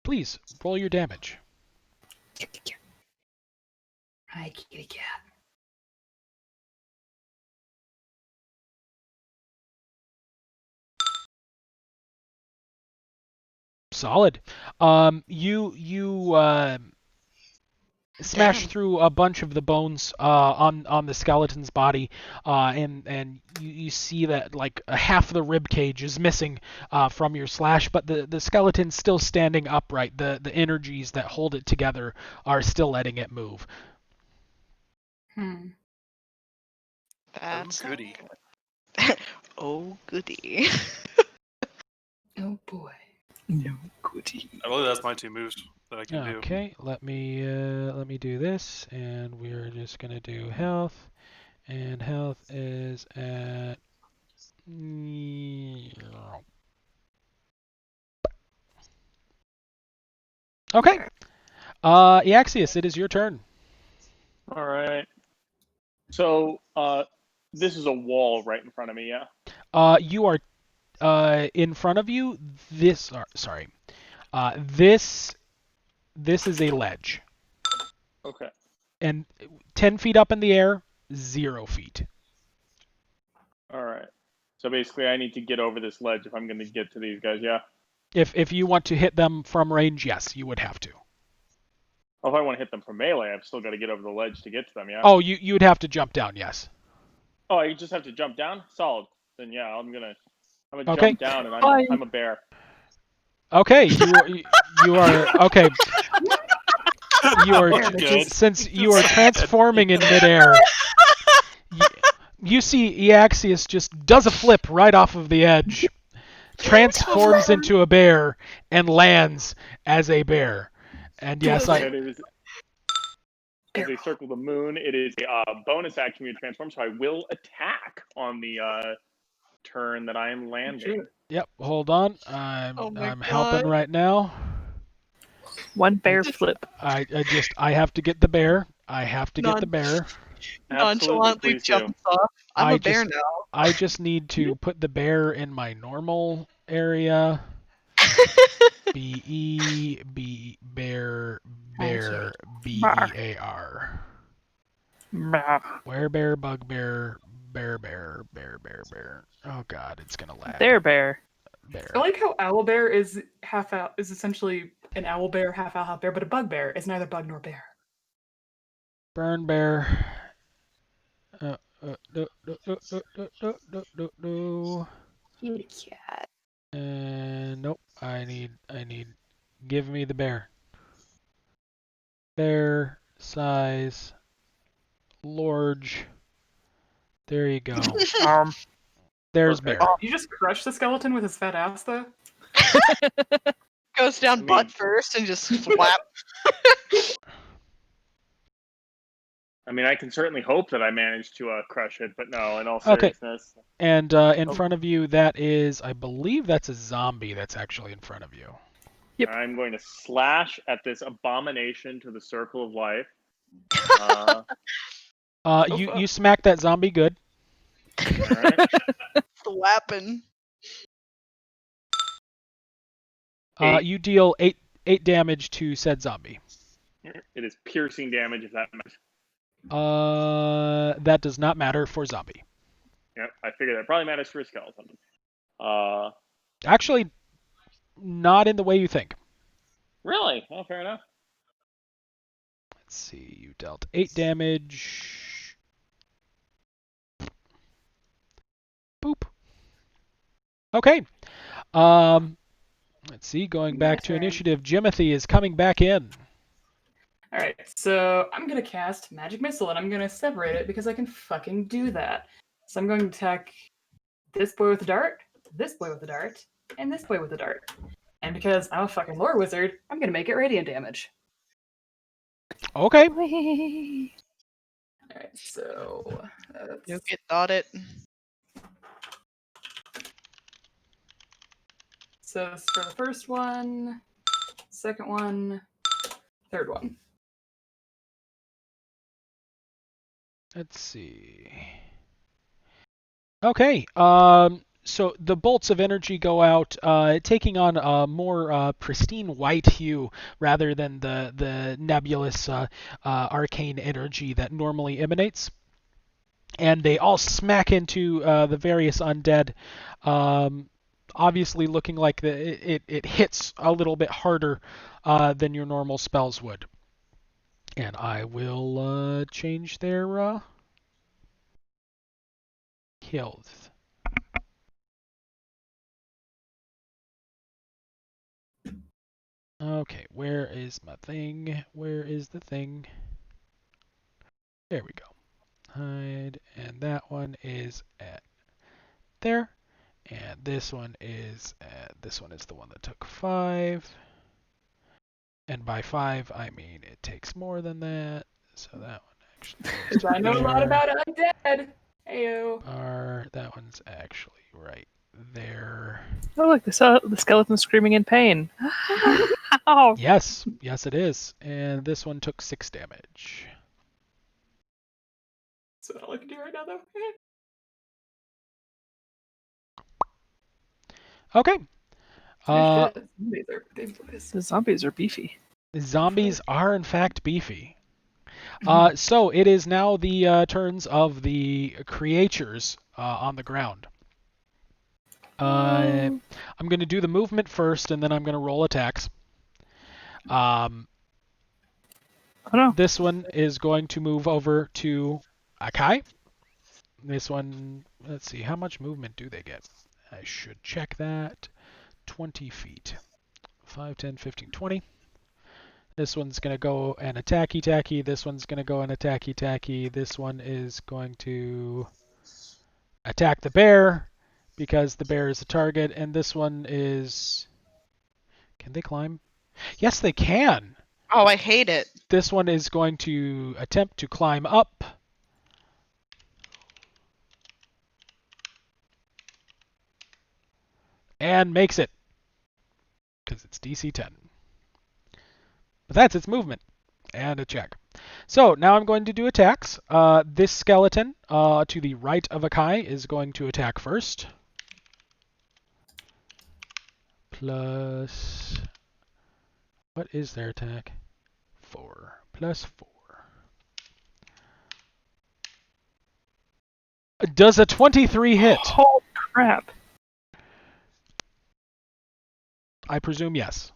Please roll your damage. Hi, kitty cat. Solid. You smash Damn. through a bunch of the bones on the skeleton's body, and you see that like half the rib cage is missing from your slash, but the skeleton's still standing upright. The energies that hold it together are still letting it move. That's oh, goody. Oh goody. Oh boy. No goody. I believe that's my two moves that I can do. Okay, let me do this, and we're just gonna do health, and health is at. Okay. Eaxius, it is your turn. All right. So, this is a wall right in front of me, yeah? You are in front of you. This this is a ledge, Okay. and 10 feet up in the air, 0 feet. All right. So basically, I need to get over this ledge if I'm going to get to these guys, yeah? If you want to hit them from range, yes, you would have to. Oh, if I want to hit them from melee, I've still got to get over the ledge to get to them, yeah? Oh, you would have to jump down, yes. Oh, I just have to jump down? Solid. Then yeah, I'm gonna Okay. jump down, and Bye. I'm a bear. Okay, you are okay. You are Good. since you are transforming in midair. You see Eaxius just does a flip right off of the edge, transforms into a bear, and lands as a bear. And yes, And it is, as they circle the moon, it is a bonus action to transform, so I will attack on the turn that I am landing. Yep. Hold on. Oh my I'm helping God. right now. One bear flip. I have to get the bear. I have to get the bear. Absolutely, Nonchalantly please do. jumps off. I'm I a bear just- now. I just need to put the bear in my normal area. B bear BEAR. Bear, bugbear, bear. Oh God, it's gonna lag. There, bear. Bear. I like how owlbear is half owl, is essentially an owlbear, half owl, half bear, but a bugbear is neither bug nor bear. Burn bear. No. Kitty cat. And nope. I need. Give me the bear. Bear size. Large. There you go. There's Perfect. bear. You just crush the skeleton with his fat ass, though? Goes down I mean- butt first and just flap. I mean, I can certainly hope that I manage to crush it, but no, in all Okay. seriousness. And in front of you, that is, I believe that's a zombie that's actually in front of you. Yep. I'm going to slash at this abomination to the circle of life. You smack that zombie good. All right. Slapping. Eight. You deal eight damage to said zombie. It is piercing damage, if that matters. That does not matter for zombie. Yep, I figured that probably matters for a skeleton. Actually, not in the way you think. Really? Oh, fair enough. Let's see. You dealt 8 damage. Boop. Okay. Let's see. Going back to turn. initiative, Jimothy is coming back in. Alright, so I'm gonna cast Magic Missile and I'm gonna separate it because I can fucking do that. So I'm going to attack this boy with a dart, this boy with a dart, and this boy with a dart. And because I'm a fucking lore wizard, I'm gonna make it radiant damage. Okay. Alright, so You get dotted. So this is for the first one, second one, third one. Let's see. Okay. So the bolts of energy go out, taking on a more pristine white hue rather than the nebulous arcane energy that normally emanates. And they all smack into the various undead, obviously looking like it hits a little bit harder than your normal spells would. And I will change their health. Okay, where is my thing? Where is the thing? There we go. Hide, and that one is at there. And this one is the one that took 5. And by 5, I mean it takes more than that. So that one actually goes Because I know a lot there. about undead. Heyo. That one's actually right there. Oh, look, the skeleton's screaming in pain. Ow. Yes, it is. And this one took 6 damage. That's what all I can do right now, though. Okay. The zombies are beefy. Zombies are in fact beefy. So it is now the turns of the creatures on the ground. I'm going to do the movement first, and then I'm going to roll attacks. Oh no. This one is going to move over to Akai. This one, let's see, how much movement do they get? I should check that. 20 feet. 5, 10, 15, 20. This one's going to go and attacky-tacky. This one's going to go and attacky-tacky. This one is going to attack the bear because the bear is a target. And this one is... Can they climb? Yes, they can. Oh, I hate it. This one is going to attempt to climb up. And makes it. Because it's DC 10. But that's its movement. And a check. So now I'm going to do attacks. This skeleton to the right of Akai is going to attack first. Plus... What is their attack? 4. Plus 4. Does a 23 hit? Oh crap! I presume yes.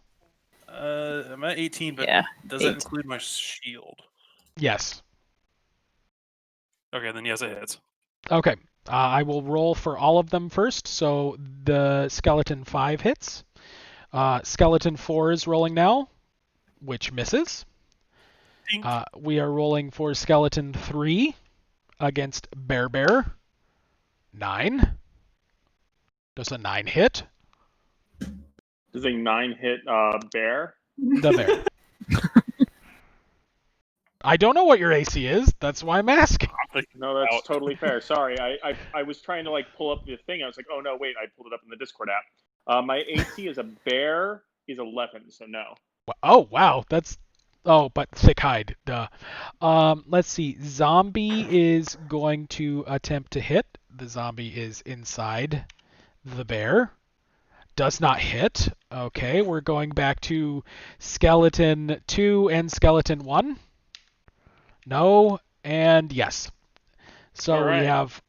I'm at 18, but Yeah, does that 8. include my shield? Yes. Okay, then yes, it hits. Okay. I will roll for all of them first. So the skeleton 5 hits. Skeleton 4 is rolling now, which misses. Dink. We are rolling for skeleton 3 against Bear. 9. Does a 9 hit? Does a 9 hit bear? The bear. I don't know what your AC is. That's why I'm asking. No, that's Out. totally fair. Sorry, I was trying to like pull up the thing. I was like, oh no, wait, I pulled it up in the Discord app. My AC is a bear is 11, so no. Oh, wow. That's... Oh, but thick hide. Duh. Let's see. Zombie is going to attempt to hit. The zombie is inside the bear. Does not hit. Okay, we're going back to skeleton 2 and skeleton 1. No, and yes. So All right. we have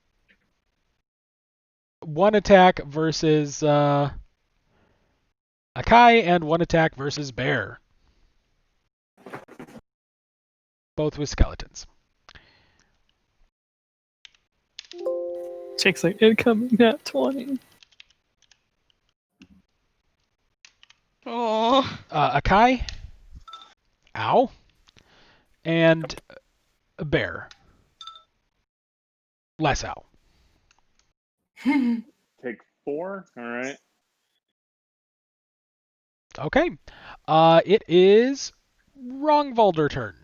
one attack versus Akai and one attack versus Bear. Both with skeletons. Jake's like incoming nat 20. Oh. Akai. Ow. And Bear. Less ow. Take 4. All right. Okay. It is Wrongvalder turn.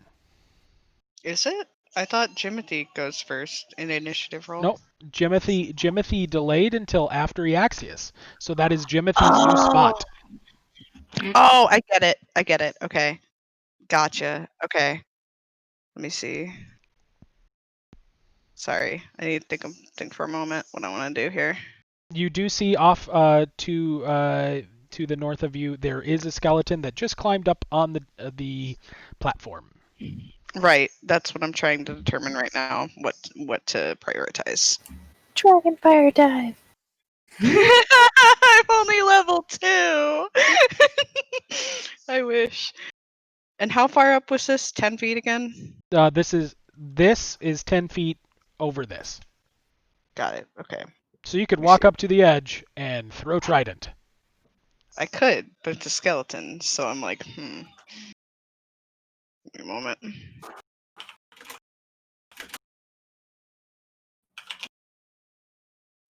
Is it? I thought Jimothy goes first in initiative roll. Nope. Jimothy delayed until after Eaxius. So that is Jimothy's new spot. Oh, I get it. Okay. Gotcha. Okay. Let me see. Sorry. I need to think for a moment what I want to do here. You do see off to the north of you there is a skeleton that just climbed up on the platform. Right. That's what I'm trying to determine right now. What to prioritize. Dragon fire dive. I'm only level 2. I wish. And how far up was this? 10 feet again? This is 10 feet over this. Got it. Okay. So you could Let me walk see. up to the edge and throw trident. I could, but it's a skeleton, so I'm like, Give me a moment.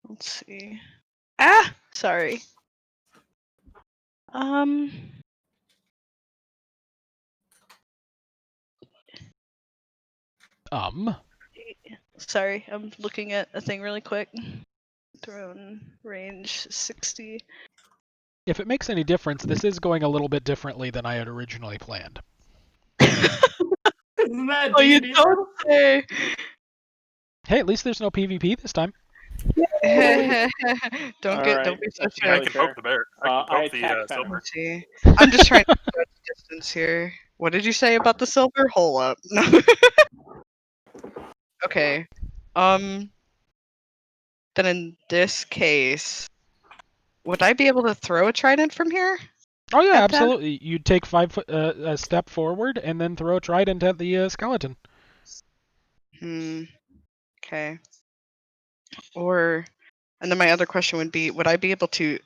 Let's see. Ah! Sorry. Sorry, I'm looking at a thing really quick. Throne range 60. If it makes any difference, this is going a little bit differently than I had originally planned. Isn't that Oh, you D&D? don't say. Hey, at least there's no PvP this time. Don't Alright, be so that's I sure. really can fair. poke the bear. I I can poke the attack Venom. silver. Let's see. I'm just trying to judge distance here. What did you say about the silver? Hole up. No. Okay. Then in this case, would I be able to throw a trident from here? Oh yeah, At that? absolutely. You take 5 foot a step forward and then throw a trident at the skeleton. Okay. And then my other question would be, would I be able to?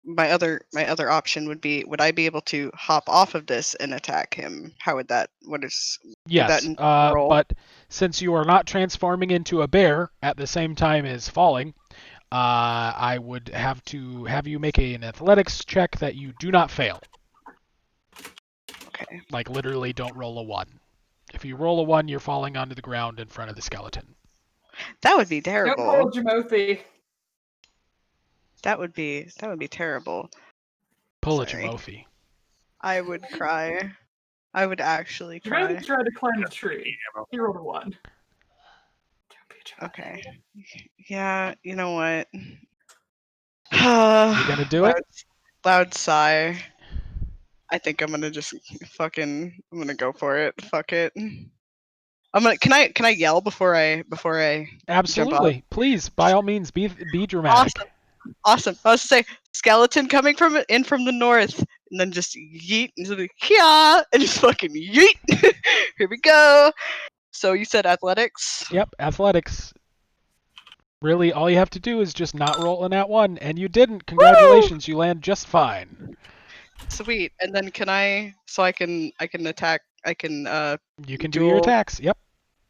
My other option would be, would I be able to hop off of this and attack him? How would that? Yes, roll? but since you are not transforming into a bear at the same time as falling, I would have to have you make an athletics check that you do not fail. Okay. Like, literally, don't roll a 1. If you roll a 1, you're falling onto the ground in front of the skeleton. That would be Don't terrible. roll Jimothy. That would be terrible. Pull a Sorry. Jimothy. I would cry. I would actually cry. Jimothy tried to climb the tree. He rolled a 1. Don't be a Jimothy. Okay. Yeah, you know what? You gonna do it? Loud sigh. I think I'm gonna just I'm gonna go for it. Fuck it. Can I yell before I Absolutely. Please, by all means, be dramatic. Awesome. I was to say skeleton coming from the north, and then just yeet and just yeah, and just fucking yeet. Here we go. So you said athletics? Yep, athletics. Really, all you have to do is just not roll an at 1, and you didn't. Congratulations, you land just fine. Sweet. And then can I attack? I can You can do your attacks. Yep.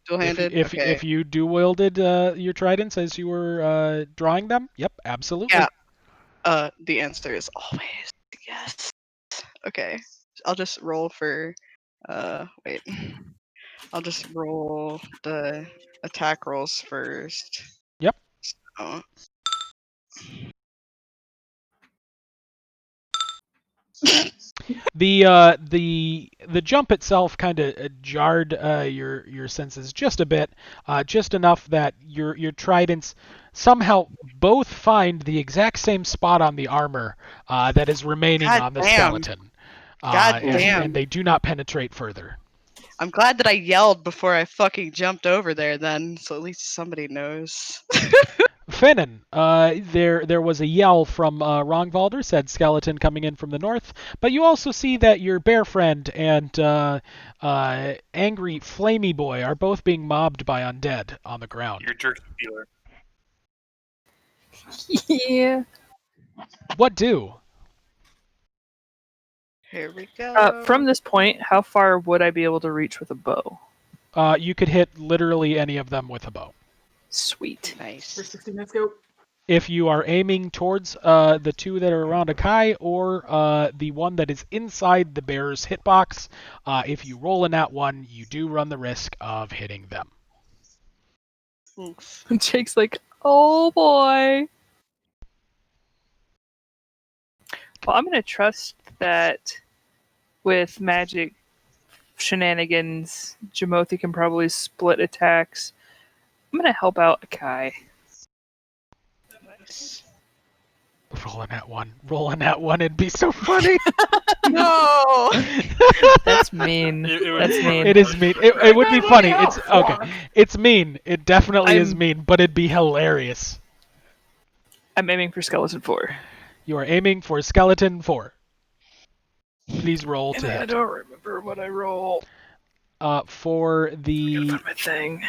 dual-handed. If you dual-wielded your tridents as you were drawing them, yep, absolutely. Yeah. The answer is always yes. Okay. I'll just roll for wait. I'll just roll the attack rolls first. Yep. Oh. The jump itself kind of jarred your senses just a bit, just enough that your tridents somehow both find the exact same spot on the armor that is remaining God on the damn. skeleton. God damn. And they do not penetrate further. I'm glad that I yelled before I fucking jumped over there then, so at least somebody knows. Finnan, there was a yell from Rongvalder, said skeleton coming in from the north, but you also see that your bear friend and angry flamey boy are both being mobbed by undead on the ground. Your jerky dealer. Yeah. What do? Here we go. From this point, how far would I be able to reach with a bow? You could hit literally any of them with a bow. Sweet. Nice. For 60 minutes go. If you are aiming towards the two that are around Akai or the one that is inside the bear's hitbox, if you roll in that one, you do run the risk of hitting them. Oof. Jake's like, oh boy. Well, I'm gonna trust that with magic shenanigans, Jamothi can probably split attacks. I'm gonna help out Akai. Nice. Rolling that one, it'd be so funny. No. That's mean. That's mean. It is mean. It would be funny. It's okay. It's mean. It definitely is mean, but it'd be hilarious. I'm aiming for skeleton 4. You are aiming for skeleton 4. Please roll to I hit. don't remember what I roll. For the Find my thing.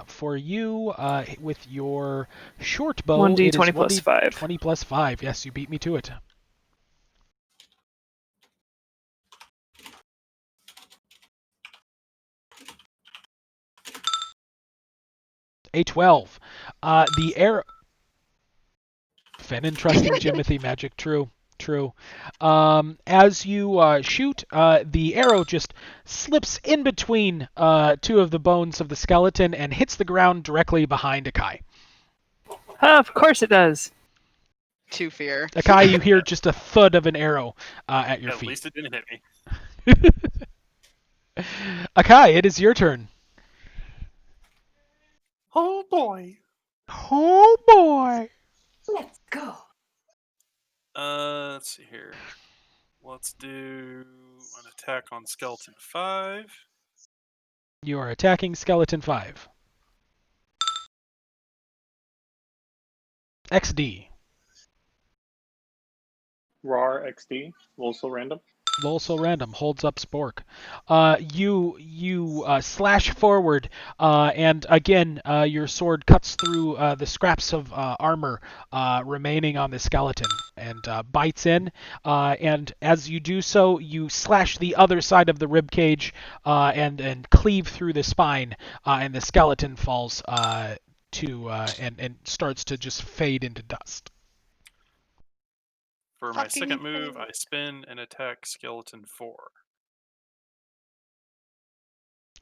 for you with your short bow, 1d20 it is plus 5. 20 plus 5. Yes, you beat me to it. A 12. The arrow. Fennin trusting Jimothy magic. True. As you shoot, the arrow just slips in between two of the bones of the skeleton and hits the ground directly behind Akai. Of course it does. To fear. Akai, you hear just a thud of an arrow at your At feet. least it didn't hit me. Akai, it is your turn. Oh boy. Oh boy. Let's go. Let's see here. Let's do an attack on skeleton 5. You are attacking skeleton 5. XD. RAR XD. Also random. Also random, holds up Spork. You slash forward, and again, your sword cuts through the scraps of armor remaining on the skeleton and bites in. And as you do so, you slash the other side of the rib cage and cleave through the spine, and the skeleton falls and starts to just fade into dust. For my Fucking second move, cool. I spin and attack skeleton 4.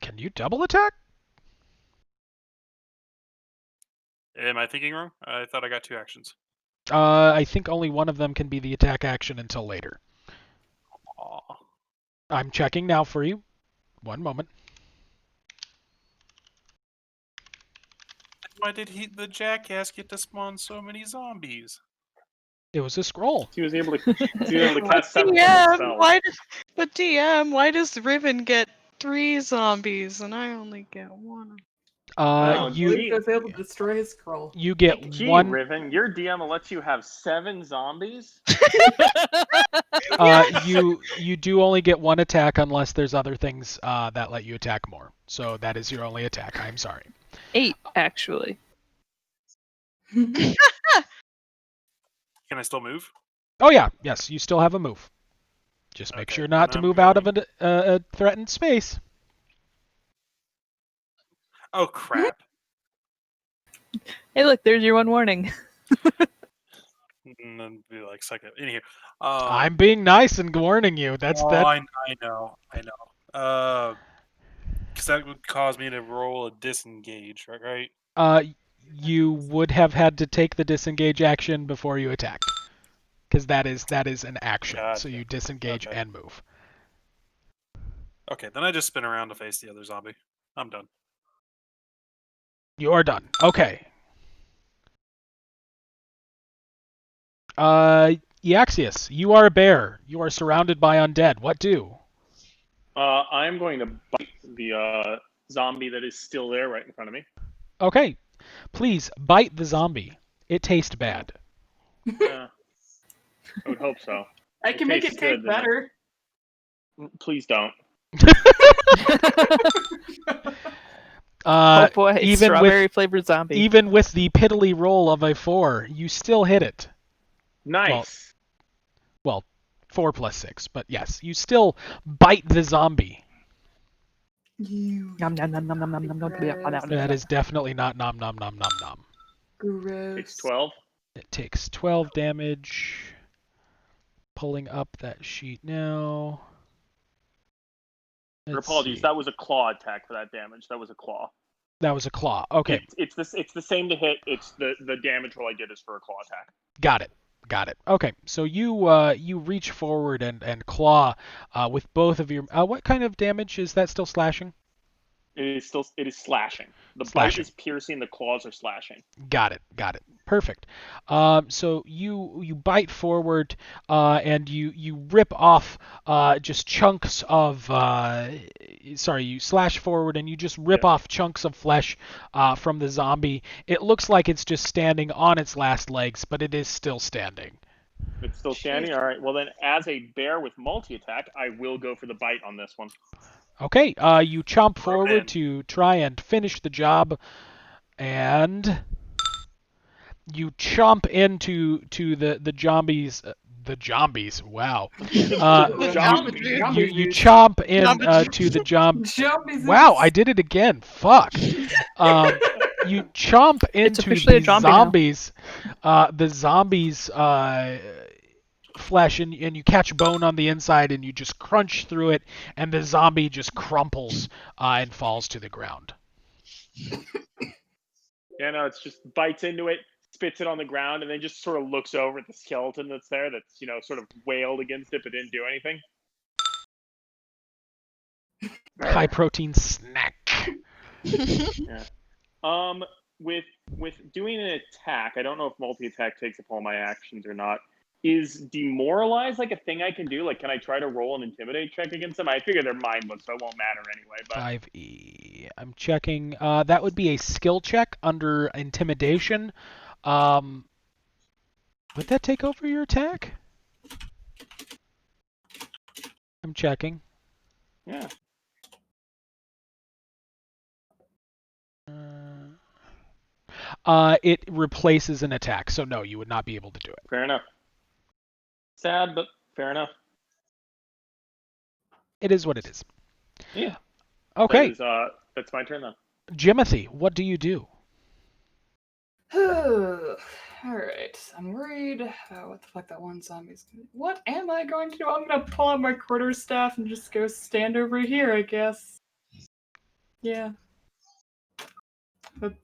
Can you double attack? Am I thinking wrong? I thought I got 2 actions. I think only one of them can be the attack action until later. Aw. I'm checking now for you. One moment. Why did the jackass get to spawn so many zombies? It was a scroll. He was able to But cast 7 DM, spells. why does Riven get 3 zombies and I only get 1? Oh, You gee. was able to destroy his scroll. you get Gee, one. Riven, your DM lets you have 7 zombies? You do only get one attack unless there's other things that let you attack more. So that is your only attack. I'm sorry. 8, actually. Can I still move? Oh yeah, yes, you still have a move. Just make Okay, sure not to then I'm move out of going. a threatened space. Oh crap! Hey, look, there's your one warning. And then be like, second. Anywho, I'm being nice and warning you. That's oh, that. I know. Because that would cause me to roll a disengage, right? You would have had to take the disengage action before you attacked, because that is an action. So Gotcha. you disengage Okay. and move. Okay, then I just spin around to face the other zombie. I'm done. You are done. Okay. Eaxius, you are a bear. You are surrounded by undead. What do? I'm going to bite the zombie that is still there right in front of me. Okay. Please bite the zombie. It tastes bad. I would hope so. I can make it tastes taste good, doesn't better. Please don't. Oh boy, even strawberry flavored zombie. Even with the piddly roll of a 4, you still hit it. Nice. Well, 4 plus 6, but yes, you still bite the zombie. You. Nom, nom, nom, nom, nom, nom, nom, nom, nom. That is definitely not nom nom nom nom nom. Gross. Takes 12. It takes 12 damage. Pulling up that sheet now. Let's Apologies, see. that was a claw attack for that damage. That was a claw. That was a claw. Okay, It's the same to hit. It's the damage roll I did is for a claw attack. got it. Okay, so you reach forward and claw with both of your. What kind of damage is that? Still slashing? It is slashing. The Slashing. bite is piercing. The claws are slashing. Got it. Perfect. So you bite forward and you rip off just chunks of. You slash forward and you just rip off chunks of flesh from the zombie. It looks like it's just standing on its last legs, but it is still standing. It's still standing. All right. Well then, as a bear with multi attack, I will go for the bite on this one. Okay. You chomp forward in. to try and finish the job, and you chomp into the zombies. The zombies. Wow. You chomp in to the Zombies. Wow, I did it again. Fuck. You chomp into officially a the zombie now. zombies' flesh, and you catch bone on the inside, and you just crunch through it, and the zombie just crumples and falls to the ground. Yeah, no, it's just bites into it, spits it on the ground, and then just sort of looks over at the skeleton that's there. That's sort of wailed against it but didn't do anything. High protein snack. Yeah. With doing an attack, I don't know if multi attack takes up all my actions or not. Is demoralize like a thing I can do? Like, can I try to roll an intimidate check against them? I figure they're mindless, so it won't matter anyway. But 5e. I'm checking. That would be a skill check under intimidation. Would that take over your attack? I'm checking. yeah, It replaces an attack, so no, you would not be able to do it. fair enough. Sad, but fair enough. It is what it is. Yeah. Okay, That's my turn then. Jimothy, what do you do? Alright, I'm worried about what the fuck that one zombie's gonna do. What am I going to do? I'm gonna pull out my quarterstaff and just go stand over here, I guess. Yeah.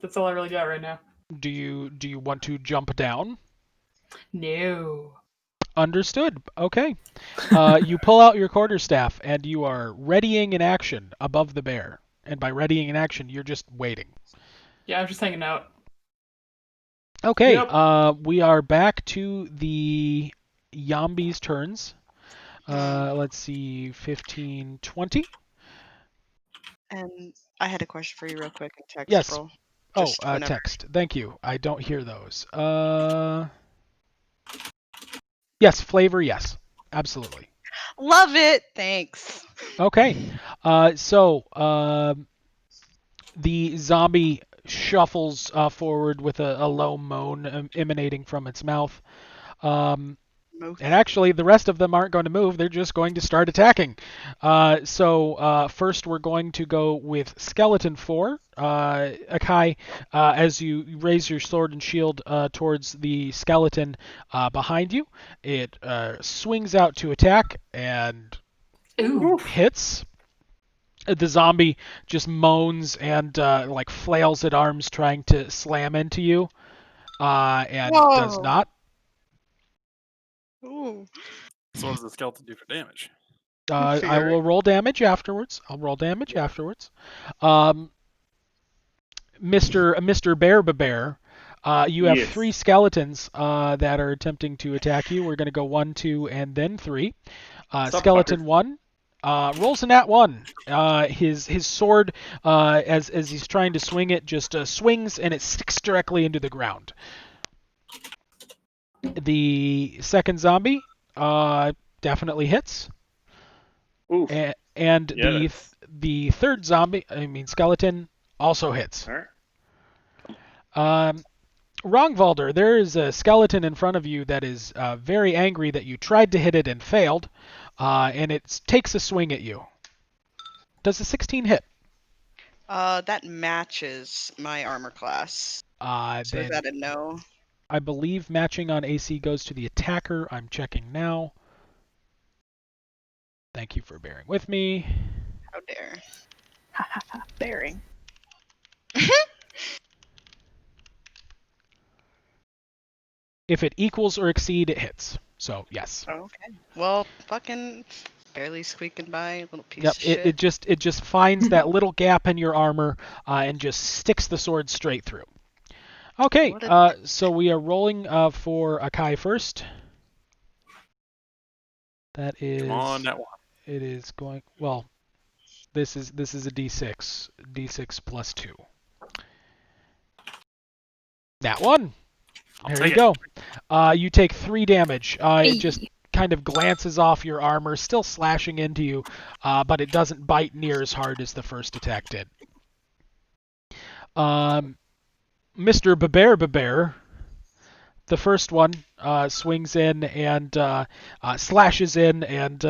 That's all I really got right now. Do you want to jump down? No. Understood. Okay. You pull out your quarterstaff and you are readying in action above the bear. And by readying in action, you're just waiting. Yeah, I'm just hanging out. Okay. Yep. We are back to the Yombi's turns. Let's see, 15, 20. And I had a question for you real quick in text Yes. scroll. Oh, Just whenever. text. Thank you. I don't hear those. Yes, flavor, yes. Absolutely. Love it. Thanks. Okay. The zombie shuffles forward with a low moan emanating from its mouth. And actually, the rest of them aren't going to move. They're just going to start attacking. First, we're going to go with Skeleton 4. Akai, as you raise your sword and shield towards the skeleton behind you, it swings out to attack and Ooh. hits. The zombie just moans and like flails at arms trying to slam into you, and does Whoa. not. Ooh. So what does the skeleton do for damage? I will roll damage afterwards. Mr. Bear, you have Yes. 3 skeletons that are attempting to attack you. We're going to go 1, 2, and then 3. Sup, Skeleton fuckers? 1 rolls a nat 1. His sword, as he's trying to swing it, just swings and it sticks directly into the ground. The second zombie definitely hits. Oof. And Yeah, the third skeleton, also hits. All right. Wrongvalder, there is a skeleton in front of you that is very angry that you tried to hit it and failed, and it takes a swing at you. Does a 16 hit? That matches my armor class. So is Then that a no? I believe matching on AC goes to the attacker. I'm checking now. Thank you for bearing with me. How dare. Ha ha ha. Bearing. If it equals or exceed, it hits. So yes. Okay. Well, fucking barely squeaking by, little piece Yep. of shit. It just finds that little gap in your armor and just sticks the sword straight through. Okay. So we are rolling for Akai first. That is. Come on, that one. It is going well. This is a D6. D6 plus 2. That one. There you go. You take 3 damage. It just kind of glances off your armor, still slashing into you, but it doesn't bite near as hard as the first attack did. Mr. Bear, the first one, swings in and slashes in and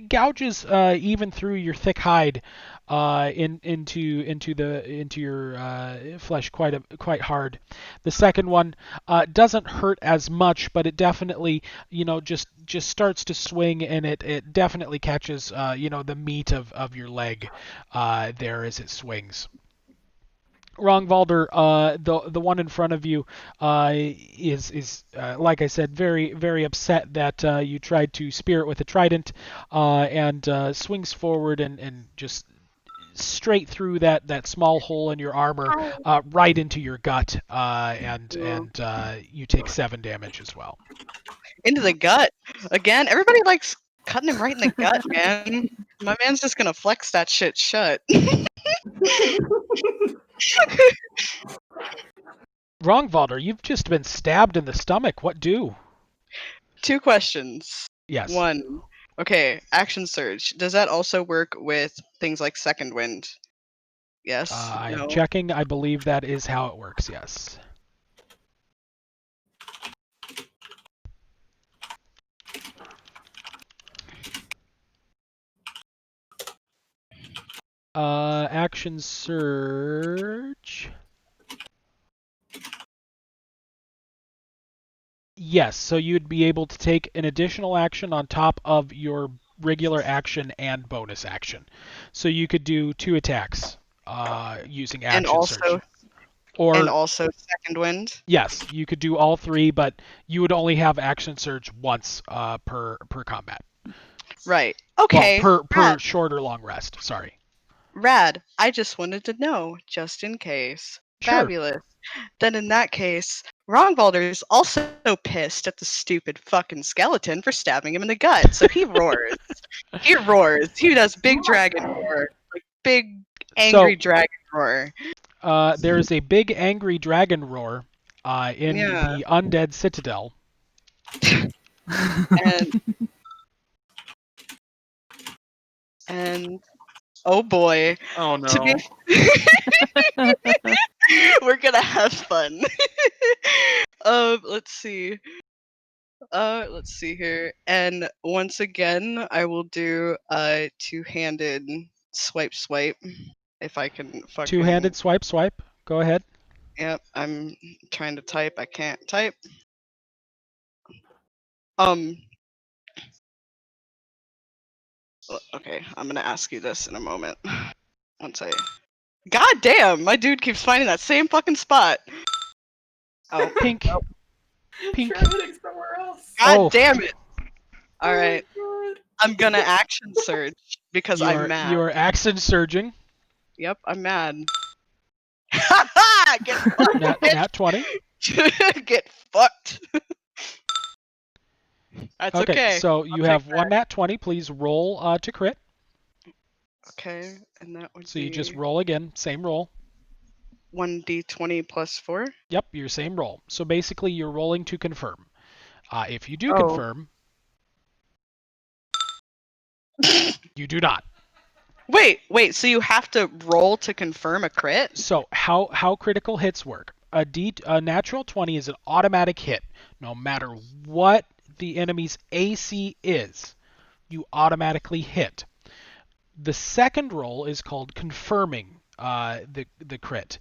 gouges even through your thick hide into your flesh quite hard. The second one doesn't hurt as much, but it definitely just starts to swing, and it definitely catches the meat of your leg there as it swings. Wrongvalder, the one in front of you, is like I said, very very upset that you tried to spear it with a trident, and swings forward and just straight through that small hole in your armor, right into your gut, and you take 7 damage as well. Into the gut again. Everybody likes cutting him right in the gut, man. My man's just gonna flex that shit shut. Wrongvalder, you've just been stabbed in the stomach. What do? 2 questions. Yes. 1. Okay, action surge. Does that also work with things like second wind? Yes. I No. am checking. I believe that is how it works. Yes. Action surge. Yes, so you'd be able to take an additional action on top of your regular action and bonus action. So you could do 2 attacks using And action also, surge. Or and also second wind. yes, you could do all three, but you would only have action surge once per combat. Right. Well, Okay. per Rad. short or long rest. Sorry. Rad. I just wanted to know, just in case. Sure. Fabulous. Then in that case, Rongbaldr's also pissed at the stupid fucking skeleton for stabbing him in the gut, so he roars. He roars. He does big dragon roar. Like big angry dragon roar. There is a big angry dragon roar in Yeah. the undead citadel. And oh boy. Oh no. To be we're gonna have fun. Let's see. Let's see here. And once again, I will do a two-handed swipe if I can fucking. Two-handed swipe. Go ahead. Yep, I'm trying to type. I can't type. Okay, I'm gonna ask you this in a moment. Once I. God damn, my dude keeps finding that same fucking spot. Oh, Pink. Pink. Traveling somewhere else. God damn it. All right, Oh I'm gonna action surge because I'm mad. You are action surging. Yep, I'm mad. Haha! Get fucked, Nat 20. Get fucked. That's okay. So you I'll have take one nat 20. Please roll to crit. Okay, and that would So be you just roll again. Same roll. 1d20 plus 4. Yep, your same roll. So basically, you're rolling to confirm. If you do Oh. confirm, you do not. Wait. So you have to roll to confirm a crit? So how critical hits work? A natural 20 is an automatic hit. No matter what the enemy's AC is, you automatically hit. The second roll is called confirming the crit.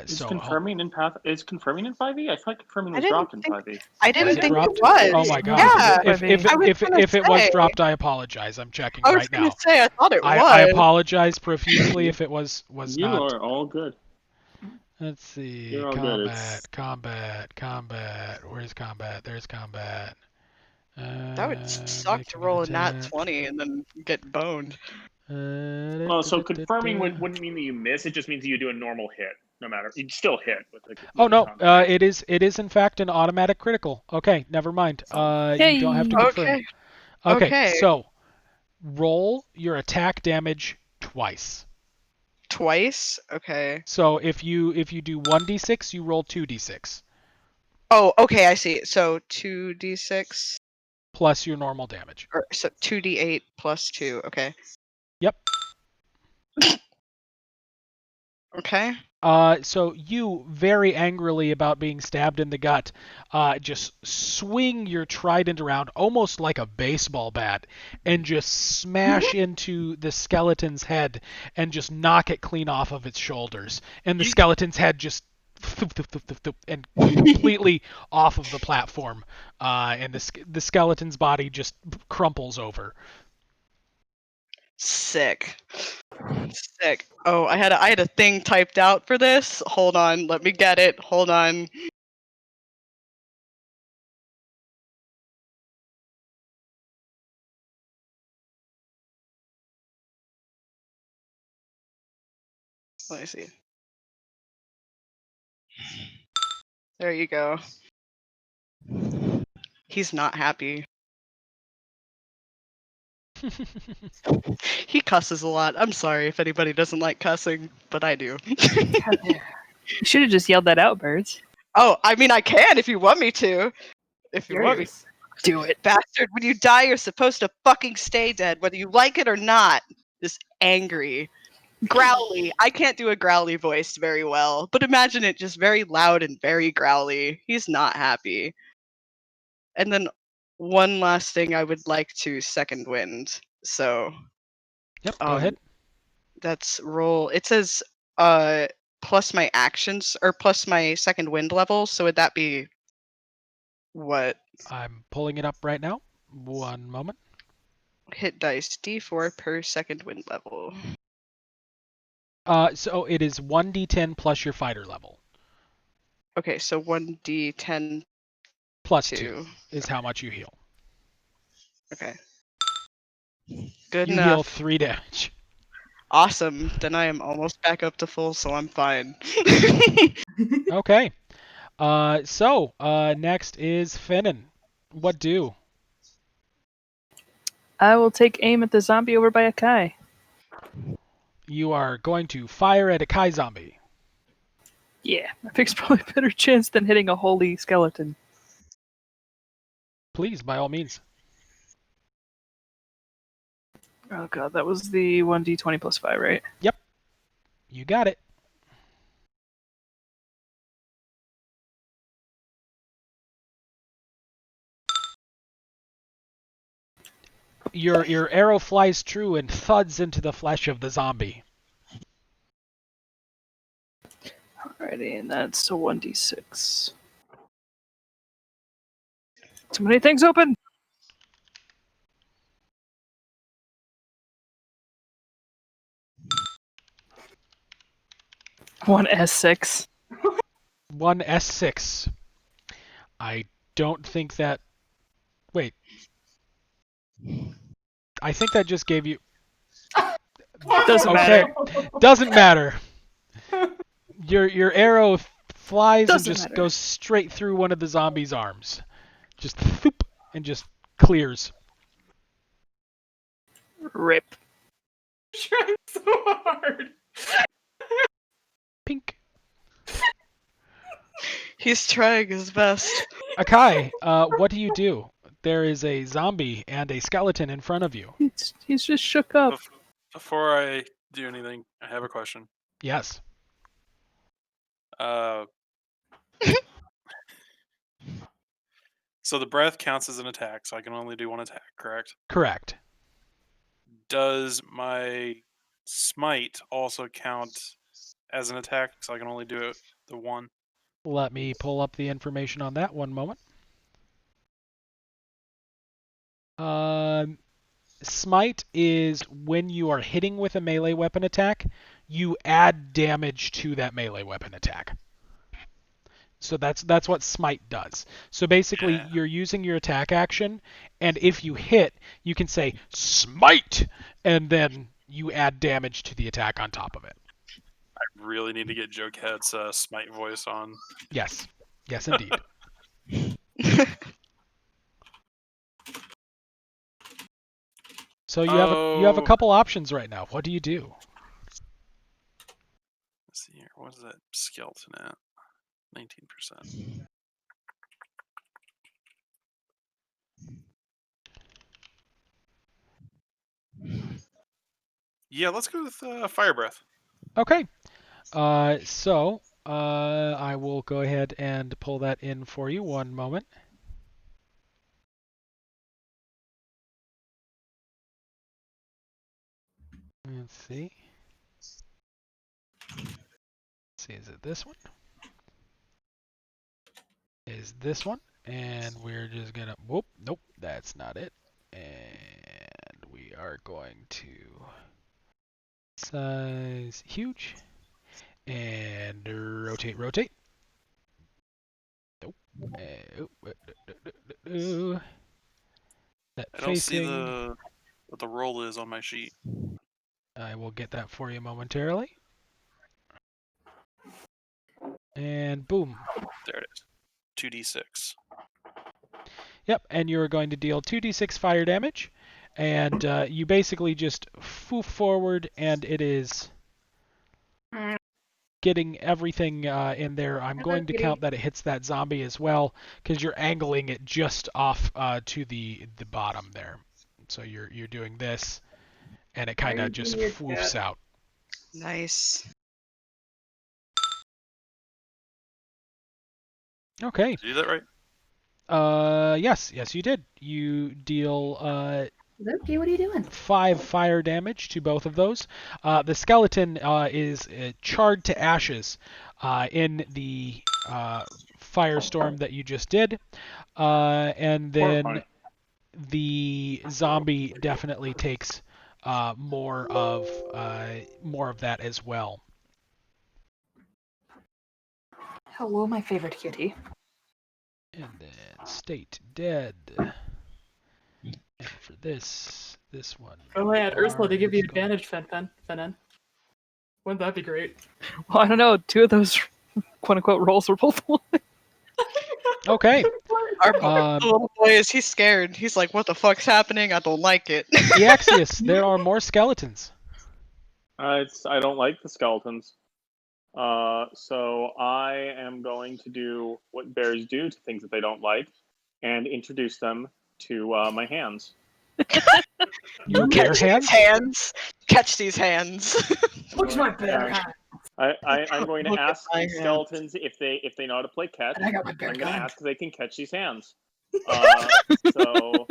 Is confirming in 5e? I thought confirming was dropped in 5e. I didn't think dropped? it was. Oh my god! Yeah. If it was dropped, I apologize. I'm checking I was right gonna now. say I thought it was. I apologize profusely if it was You not. are all good. Let's see. You're all good. It's... Combat. Where's combat? There's combat. That would suck to roll a nat 20 and then get boned. Well, so confirming wouldn't mean that you miss. It just means that you do a normal hit. No matter, you'd still hit with the. Oh no! It is in fact an automatic critical. Okay, never mind. You don't have to confirm. Okay. So roll your attack damage twice. Twice? Okay. So if you do 1d6, you roll 2d6. Oh, okay, I see. So 2d6 plus your normal damage. Or so 2d8 plus 2. Okay. Yep. Okay. So you, very angrily about being stabbed in the gut, just swing your trident around almost like a baseball bat and just smash into the skeleton's head and just knock it clean off of its shoulders. And the skeleton's head just and completely off of the platform, and the skeleton's body just crumples over. Sick. Oh, I had a thing typed out for this. Hold on, let me get it. Hold on. Let me see. There you go. He's not happy. He cusses a lot. I'm sorry if anybody doesn't like cussing, but I do. You should have just yelled that out, Birds. Oh, I mean, I can if you want me to. If you want me. Do it. Bastard, when you die, you're supposed to fucking stay dead, whether you like it or not. This angry. Growly. I can't do a growly voice very well, but imagine it just very loud and very growly. He's not happy. And then one last thing I would like to second wind. So Yep, go ahead. That's roll. It says plus my actions or plus my second wind level, so would that be what? I'm pulling it up right now. One moment. Hit dice D4 per second wind level. So it is 1d10 plus your fighter level. Okay, so 1d10 Plus 2 2. is how much you heal. Okay. Good You heal enough. 3 damage. Awesome. Then I am almost back up to full, so I'm fine. Okay. Next is Finnan. What do? I will take aim at the zombie over by Akai. You are going to fire at a Kai zombie. Yeah, that makes probably a better chance than hitting a holy skeleton. Please, by all means. Oh god, that was the 1d20 plus 5, right? Yep. You got it. Your arrow flies true and thuds into the flesh of the zombie. Alrighty, and that's a 1d6. Too many things open! 1s6. 1s6. I don't think that... Wait. I think that just gave you... Doesn't Okay. matter. Doesn't matter. Your arrow flies Doesn't and just matter. goes straight through one of the zombie's arms. Just thoop, and just clears. Rip. Trying so hard. Pink. He's trying his best. Akai, what do? There is a zombie and a skeleton in front of you. He's just shook up. Before I do anything, I have a question. Yes. So the breath counts as an attack, so I can only do one attack, correct? Correct. Does my smite also count as an attack, so I can only do it the one? Let me pull up the information on that one moment. Smite is when you are hitting with a melee weapon attack, you add damage to that melee weapon attack. So that's what smite does. So basically, Yeah. you're using your attack action, and if you hit, you can say smite, and then you add damage to the attack on top of it. I really need to get Jokehead's smite voice on. Yes. Yes, indeed. So you have a couple options right now. What do you do? Let's see here. What is that skeleton at? 19%. Yeah, let's go with fire breath. Okay. I will go ahead and pull that in for you. One moment. Let's see. Is it this one? Is this one? And we're just gonna... Whoop, nope, that's not it. And we are going to size huge. And rotate. Nope. That I don't see facing... what the roll is on my sheet. I will get that for you momentarily. And boom. There it is. 2d6. Yep, and you're going to deal 2d6 fire damage. And you basically just foof forward, and it is getting everything in there. I'm going to count that it hits that zombie as well, because you're angling it just off to the bottom there. So you're doing this, and it kind of just foofs out. Nice. Okay. Did you do that right? Yes, you did. You deal Loki, what are you doing? 5 fire damage to both of those. The skeleton is charred to ashes in the firestorm that you just did. And then Horrifying. the zombie definitely takes more of that as well. Hello, my favorite kitty. And then state dead. And for this one. Go ahead, Ursula, to give you is going- advantage, Fenin. Wouldn't that be great? Well, I don't know. 2 of those quote unquote rolls were both 1. Okay. The little boy he's scared. He's like, what the fuck's happening? I don't like it. Eaxius, there are more skeletons. I don't like the skeletons. So I am going to do what bears do to things that they don't like, and introduce them to my hands. Your bare hands? Catch these hands. Look at my bare hand. I'm going to Look at ask my these hands. skeletons if they know how to play catch. And I got my bare I'm going to hand. ask if they can catch these hands. So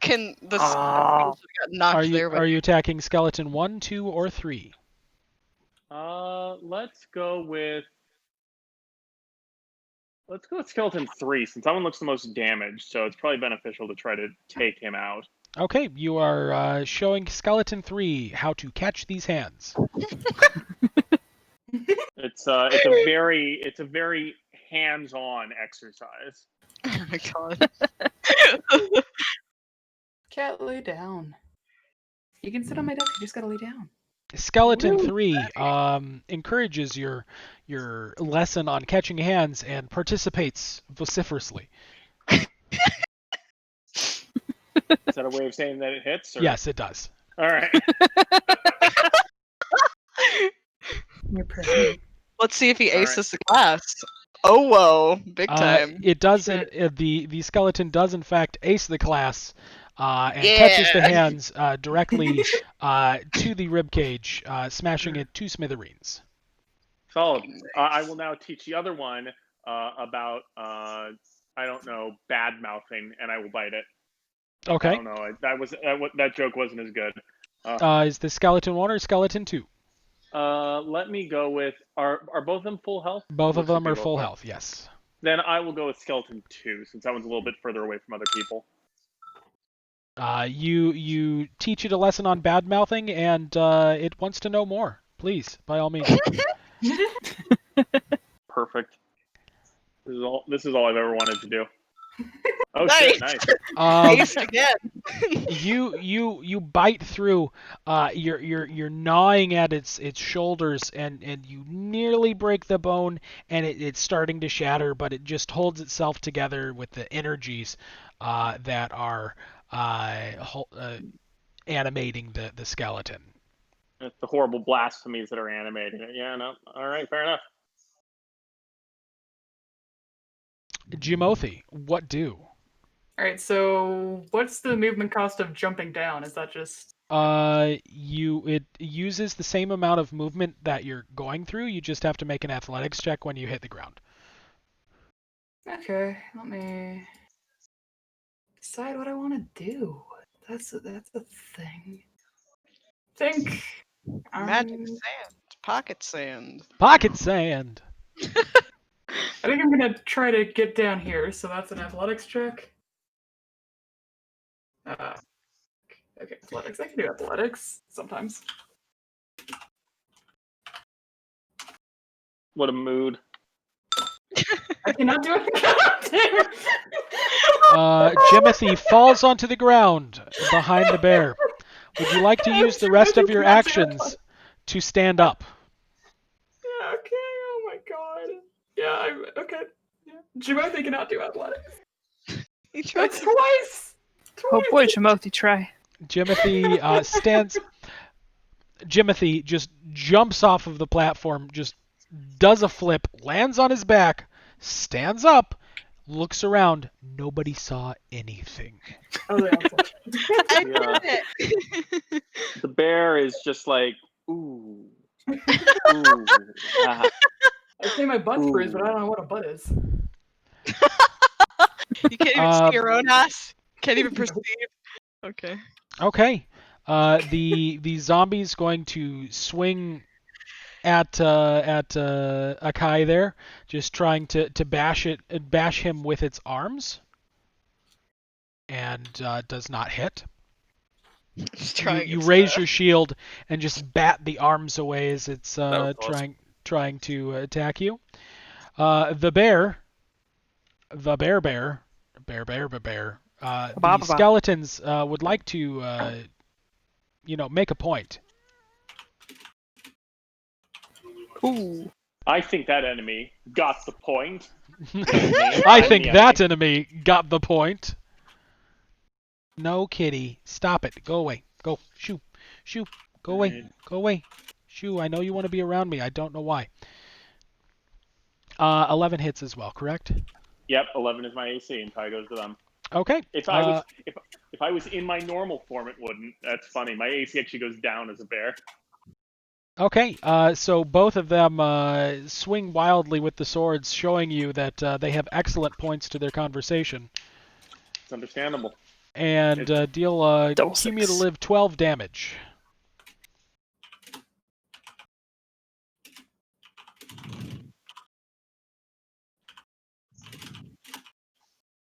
Can the Ah. skeletons got knocked Are you there? are you attacking skeleton 1, 2, or 3? let's go with skeleton 3, since that one looks the most damaged. So it's probably beneficial to try to take him out. Okay, you are showing skeleton 3 how to catch these hands. It's a very hands-on exercise. Oh my god. Cat, lay down. You can sit on my desk. You just gotta lay down. Skeleton 3 encourages your lesson on catching hands and participates vociferously. Is that a way of saying that it hits? Or? Yes, it does. All right. You're pretty. Let's see if he All right. aces the class. Oh whoa, big time. It does. The skeleton does in fact ace the class and Yeah. catches the hands directly to the rib cage, smashing it to smithereens. Solid. I will now teach the other one about I don't know, bad mouthing, and I will bite it. I Okay. don't know. That joke wasn't as good. Is the skeleton 1 or skeleton 2? Let me go with are both of them full health? Both of Looks like them they are both full health. Yes. Then I will go with skeleton 2, since that one's a little bit further away from other people. You teach it a lesson on bad mouthing, and it wants to know more. Please, by all means. Perfect. This is all I've ever wanted to do. Oh Nice. shit! Nice. Aced again. You bite through. You're gnawing at its shoulders, and you nearly break the bone, and it's starting to shatter, but it just holds itself together with the energies that are animating the skeleton. It's the horrible blasphemies that are animating it. Yeah, no. All right, fair enough. Jimothi, what do? Alright, so what's the movement cost of jumping down? Is that just... It uses the same amount of movement that you're going through. You just have to make an athletics check when you hit the ground. Okay, let me decide what I want to do. That's a thing. Think. Magic sand. Pocket sand. Pocket sand. I think I'm gonna try to get down here, so that's an athletics check. Okay, athletics. I can do athletics sometimes. What a mood. I cannot do it. Jimothy falls onto the ground behind the bear. Would you like to use the rest of your actions to stand up? Yeah, okay, oh my god. Yeah, okay. Yeah. Jimothi cannot do athletics. He tried That's twice! Oh boy, Jimothi, try. Jimothy stands. Jimothy just jumps off of the platform, just does a flip, lands on his back, stands up, looks around. Nobody saw anything. Oh, yeah, I Yeah. did it. The bear is just like, ooh. Ooh. Ah. I say my butt's Ooh. bruised, but I don't know what a butt is. You can't even see your own ass. Can't even perceive. Okay. Okay. The zombie's going to swing at Akai there, just trying to bash him with its arms, and does not hit. Just You, trying you its raise best. your shield and just bat the arms away as it's was awesome. trying to attack you. The bear. The bear. The Ba-ba-ba. skeletons would like to, make a point. Ooh. I think that enemy got the point. I I'm think the that enemy. enemy got the point. No, kitty. Stop it. Go away. Go. Shoo. Shoo. Go away. Right. Go away. Shoo. I know you want to be around me. I don't know why. 11 hits as well, correct? Yep, 11 is my AC, and tie goes to them. Okay. If I was in my normal form, it wouldn't. That's funny. My AC actually goes down as a bear. Okay. So both of them swing wildly with the swords, showing you that they have excellent points to their conversation, It's understandable. and deal Double six. cumulative 12 damage.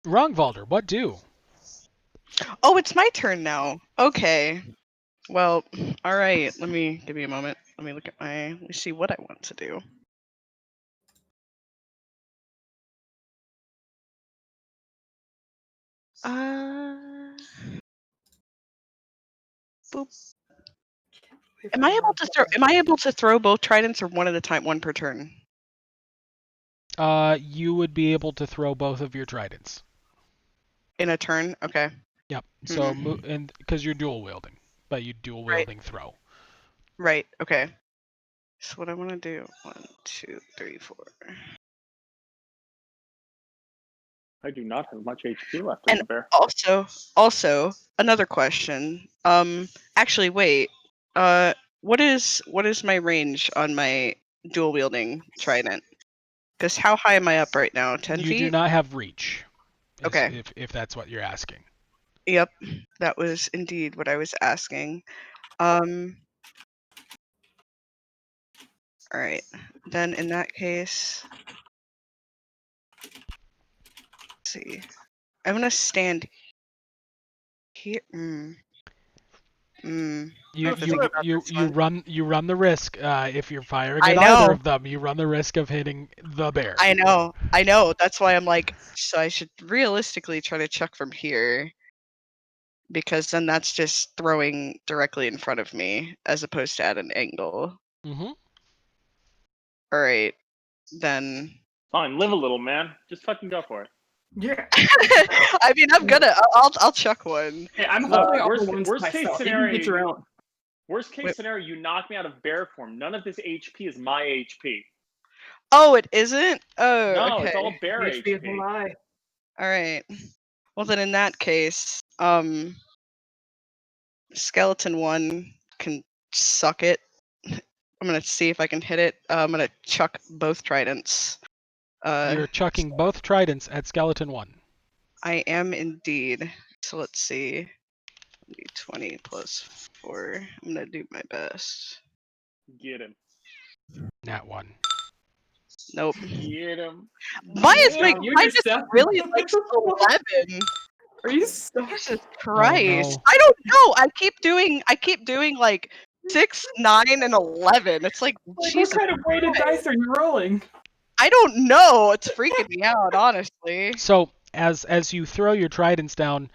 Rongvalder, what do? Oh, it's my turn now. Okay. Well, all right. Give me a moment. Let me let me see what I want to do. Boop. Am I able to throw both tridents or one at a time, one per turn? You would be able to throw both of your tridents. In a turn? Okay. Yep. So Hmm. and because you're dual wielding, but you dual wielding throw. Right. Okay. So what I want to do? 1, 2, 3, 4. I do not have much HP left as And a bear. also another question. Actually, wait. What is my range on my dual wielding trident? Because how high am I up right now? 10 You do feet? not have reach. Okay. If that's what you're asking. Yep. That was indeed what I was asking. All right. Then in that case, let's see. I'm gonna stand here. I have to think about this one. You run the risk if you're firing I at either know. of them. You run the risk of hitting the bear. I know. That's why I'm like, so I should realistically try to chuck from here, because then that's just throwing directly in front of me as opposed to at an angle. Mm-hmm. All right, then. Fine, live a little, man. Just fucking go for it. Yeah. I mean, I'll chuck one. Hey, I'm Look, holding all worst- the ones worst case myself. You scenario, can get your own. Worst case Wait. scenario, you knock me out of bear form. None of this HP is my HP. Oh, it isn't. Oh, No, okay. it's all bear HP is HP. a lie. All right. Well, then in that case, skeleton one can suck it. I'm gonna see if I can hit it. I'm gonna chuck both tridents. You're chucking both tridents at skeleton 1. I am indeed. So let's see. 20 plus 4. I'm gonna do my best. Get him. Nat 1. Nope. Get him. Why is my You mine just yourself. really like 11? Are you so Jesus Christ! no. I don't know. I keep doing like 6, 9, and 11. It's like like, what Jesus. kind of weighted dice are you rolling? I don't know. It's freaking me out, honestly. So as you throw your tridents down,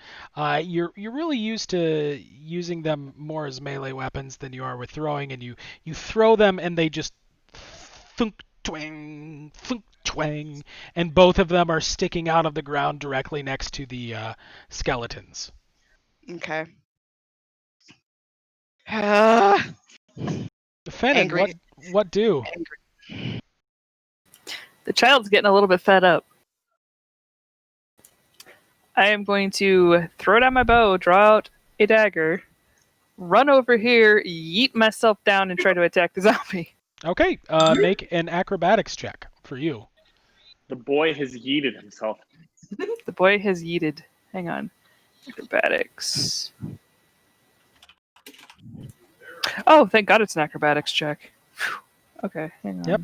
you're really used to using them more as melee weapons than you are with throwing, and you throw them and they just thunk twang, and both of them are sticking out of the ground directly next to the skeletons. Okay. Fennon, Angry. what do? Angry. The child's getting a little bit fed up. I am going to throw down my bow, draw out a dagger, run over here, yeet myself down, and try to attack the zombie. Okay, make an acrobatics check for you. The boy has yeeted himself. The boy has yeeted. Hang on. Acrobatics. Oh, thank God it's an acrobatics check. Whew. Okay, hang on. Yep.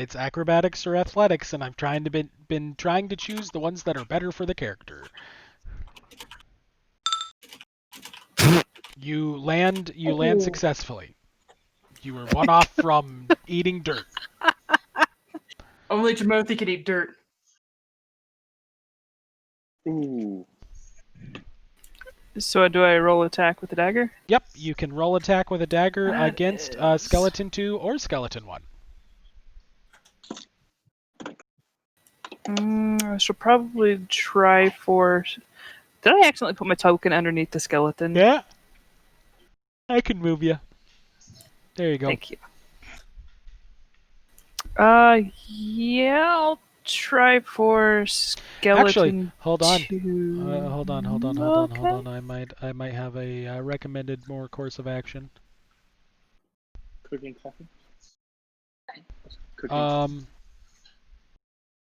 It's acrobatics or athletics, and I've been trying to choose the ones that are better for the character. You land successfully. You were one off from eating dirt. Only Timothy can eat dirt. Ooh. So do I roll attack with the dagger? Yep, you can roll attack with a dagger That against is- Skeleton 2 or Skeleton 1. I should probably try for... Did I accidentally put my token underneath the skeleton? Yeah. I can move you. There you go. Thank you. Yeah, I'll try for skeleton. Actually, hold on. 2. Hold on. Okay. I might have a recommended more course of action. Cooking coffee. Cooking.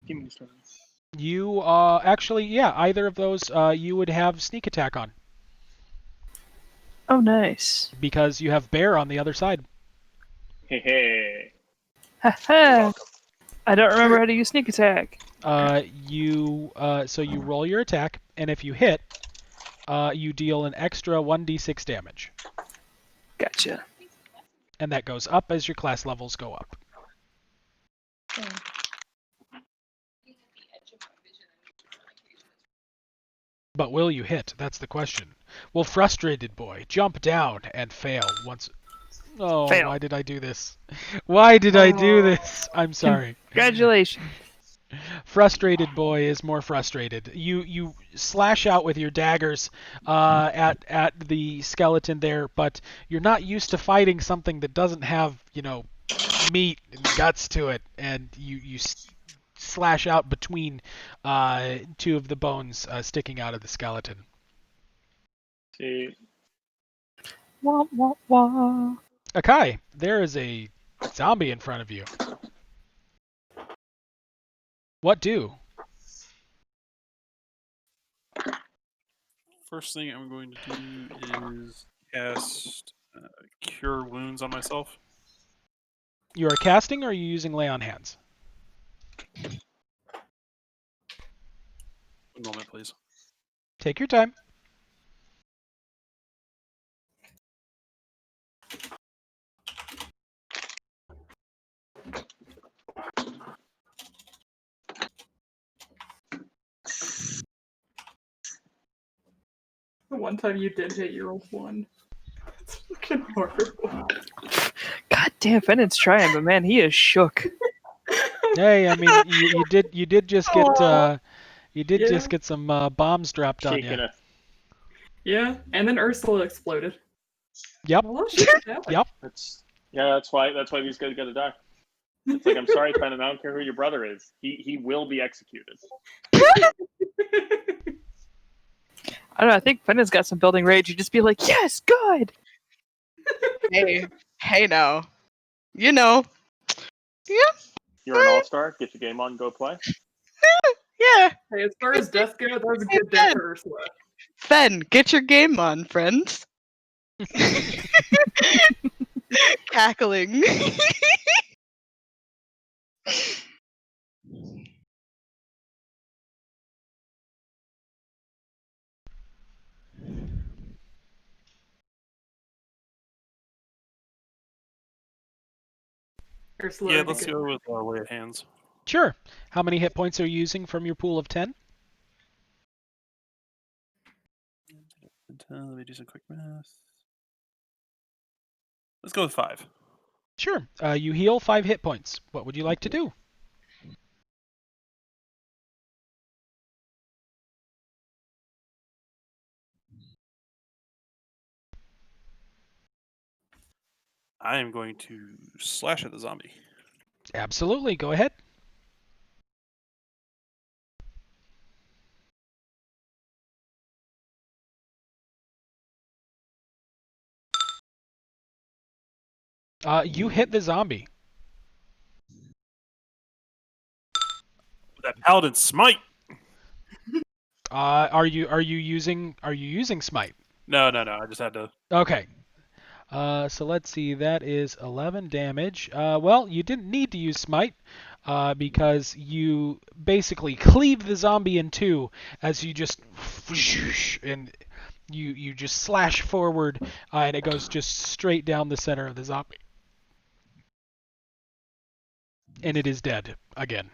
Give me the story. You actually, yeah, either of those you would have sneak attack on Oh, nice. because you have bear on the other side. Hey. Haha. I don't remember how to use sneak attack. So you roll your attack, and if you hit, you deal an extra 1d6 damage, Gotcha. and that goes up as your class levels go up. But will you hit? That's the question. Will frustrated boy jump down and fail once? Oh, Fail. why did I do this? Why did I do this? I'm sorry. Congratulations. Frustrated boy is more frustrated. You slash out with your daggers at the skeleton there, but you're not used to fighting something that doesn't have meat and guts to it, and you slash out between two of the bones sticking out of the skeleton. See. Wah, wah, wah. Akai, there is a zombie in front of you. What do? First thing I'm going to do is cast Cure Wounds on myself. You are casting, or are you using lay on hands? One moment, please. Take your time. The one time you did hit, you rolled 1. It's fucking horrible. God damn, Fennon's trying, but man, he is shook. Hey, I mean, you did just get Yeah. get some bombs dropped on Shaking you. it. Yeah, and then Ursula exploded. Yep. A lot of shit happened. Yep. That's why these guys gotta die. It's like, I'm sorry, Brennan, I don't care who your brother is. He will be executed. I don't know, I think Fennon's got some building rage. You just be like, yes, good! Hey now. You know. Yeah, You're an all-star. Get your game on. Go play. yeah. Hey, as far as death goes, that was a good death for Ursula. Fen, get your game on, friends. Cackling. Ursula, Yeah, already let's good. go with Lay of Hands. Sure. How many hit points are you using from your pool of 10? Let me do some quick math. Let's go with 5. Sure. You heal 5 hit points. What would you like to do? I am going to slash at the zombie. Absolutely. Go ahead. You hit the zombie. That Paladin Smite! Are you using smite? No. I just had to. Okay. So let's see, that is 11 damage. Well, you didn't need to use Smite, because you basically cleave the zombie in two as you just and you just slash forward, and it goes just straight down the center of the zombie. And it is dead again.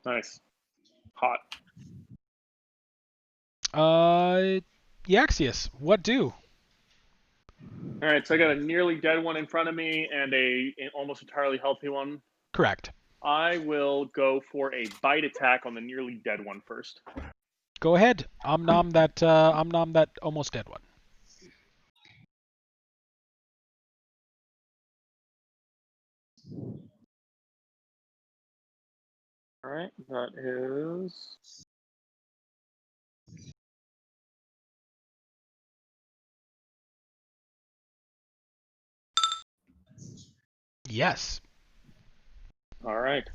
Nice. Hot. Yaxius, what do? All right, so I got a nearly dead one in front of me and an almost entirely healthy one. Correct. I will go for a bite attack on the nearly dead one first. Go ahead. Nom that almost dead one. All right, that is Yes. all right.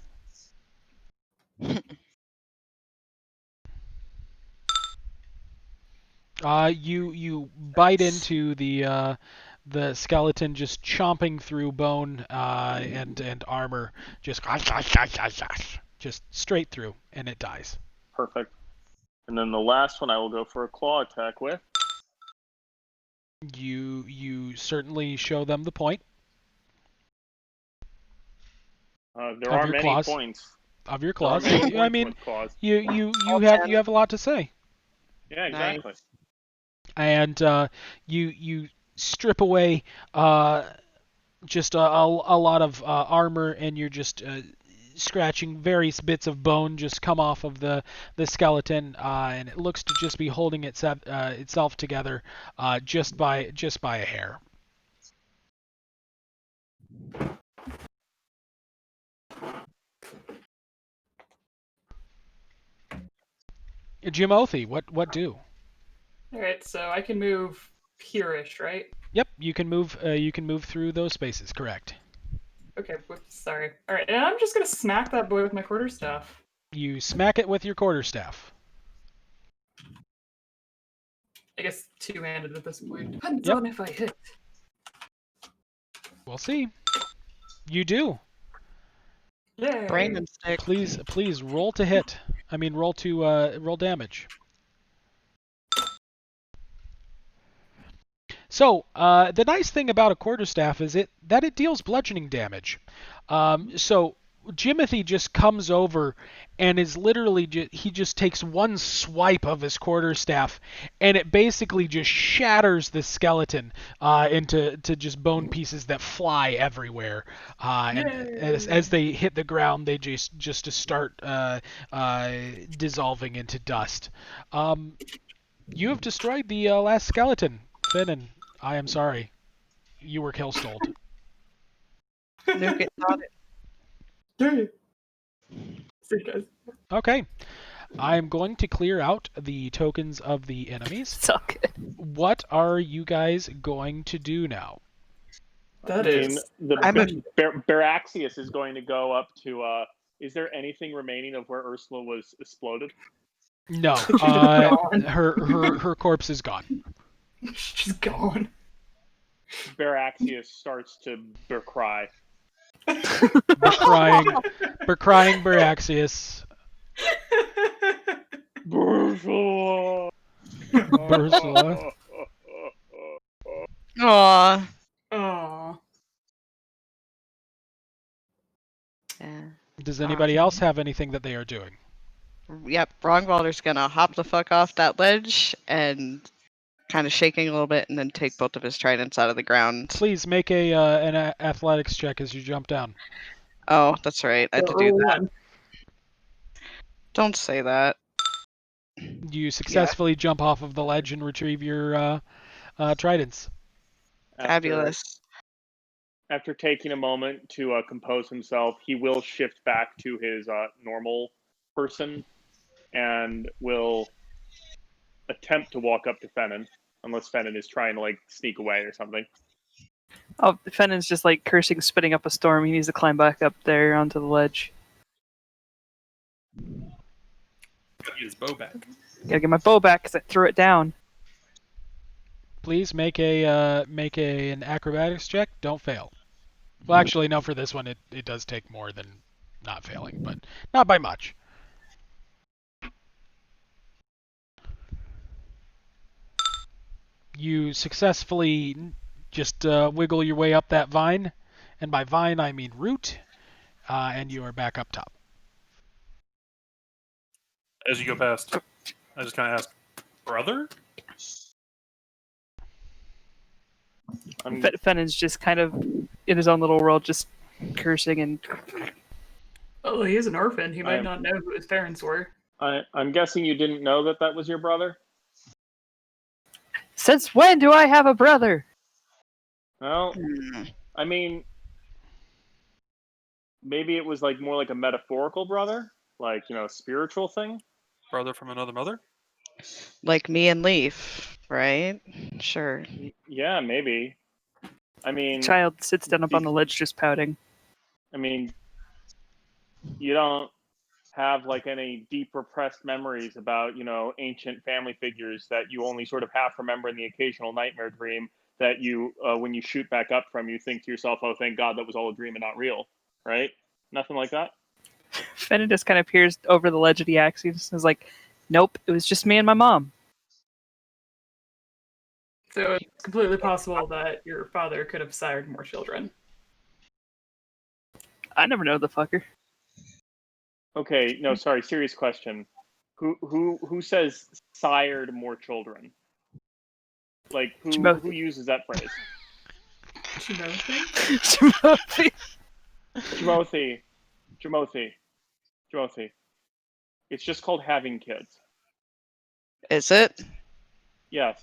You bite into the skeleton, just chomping through bone and armor, just straight through, and it dies. Perfect. And then the last one I will go for a claw attack with. You certainly show them the point There Of are your many claws. points. of your There are claws. many I points mean, with claws. you have a lot to say. Yeah, exactly. And you strip away just a lot of armor, and you're just scratching various bits of bone just come off of the skeleton, and it looks to just be holding itself together just by a hair. Jimothy, what do? All right, so I can move here-ish, right? Yep, you can move through those spaces, correct. Okay, whoops, sorry. All right, and I'm just gonna smack that boy with my quarterstaff. You smack it with your quarterstaff. I guess two-handed at this point. Depends Yep. on if I hit. We'll see. You do. Yay! Brain and stick. Please roll to hit. I mean, roll damage. So, the nice thing about a quarterstaff is that it deals bludgeoning damage. So Jimothy just comes over and is literally he just takes one swipe of his quarterstaff, and it basically just shatters the skeleton into just bone pieces that fly everywhere. And as they hit the ground, they just start dissolving into dust. You have destroyed the last skeleton, Finn, and I am sorry. You were kill-stoled. Nuke it, not it. Yay! See you guys. Okay. I'm going to clear out the tokens of the enemies. So good. What are you guys going to do now? That is. Baraxius is going to go up to. Is there anything remaining of where Ursula was exploded? No. Gone. Her corpse is gone. She's gone. Baraxius starts to cry. Crying Baraxius. Ursula. Ursula. Aww. Aww. Yeah. Does anybody else have anything that they are doing? Yep, Wrongwalder's gonna hop the fuck off that ledge and kind of shaking a little bit, and then take both of his tridents out of the ground. Please make an athletics check as you jump down. Oh, that's right. I had to do that. One. Don't say that. You successfully jump off of the ledge and retrieve your tridents. Fabulous. After taking a moment to compose himself, he will shift back to his normal person and will attempt to walk up to Fennon, unless Fennon is trying to sneak away or something. Oh, Fennon's just cursing, spitting up a storm. He needs to climb back up there onto the ledge. Get his bow back. Gotta get my bow back because I threw it down. Please make an acrobatics check. Don't fail. Well, actually, no. For this one, it does take more than not failing, but not by much. You successfully just wiggle your way up that vine, and by vine I mean root, and you are back up top. As you go past, I just kind of ask, brother? Fennon's just kind of in his own little world, just cursing and. Oh, he is an orphan. He might I'm- not know who his parents were. I'm guessing you didn't know that was your brother? Since when do I have a brother? Well, Hmm. I mean, maybe it was like more like a metaphorical brother, like, a spiritual thing. Brother from another mother? Like me and Leaf, right? Sure. Yeah, maybe. I mean, Child sits down up on the ledge, just pouting. I mean, you don't have like any deep repressed memories about, ancient family figures that you only sort of half remember in the occasional nightmare dream that you, when you shoot back up from, you think to yourself, oh, thank God that was all a dream and not real, right? Nothing like that? Fennon just kind of peers over the ledge of the axes and is like, nope, it was just me and my mom. So it's completely possible that your father could have sired more children. I never know the fucker. Okay, no, sorry, serious question. Who says sired more children? Like, who uses that phrase? Timothy? Timothy. It's just called having kids. Is it? Yes.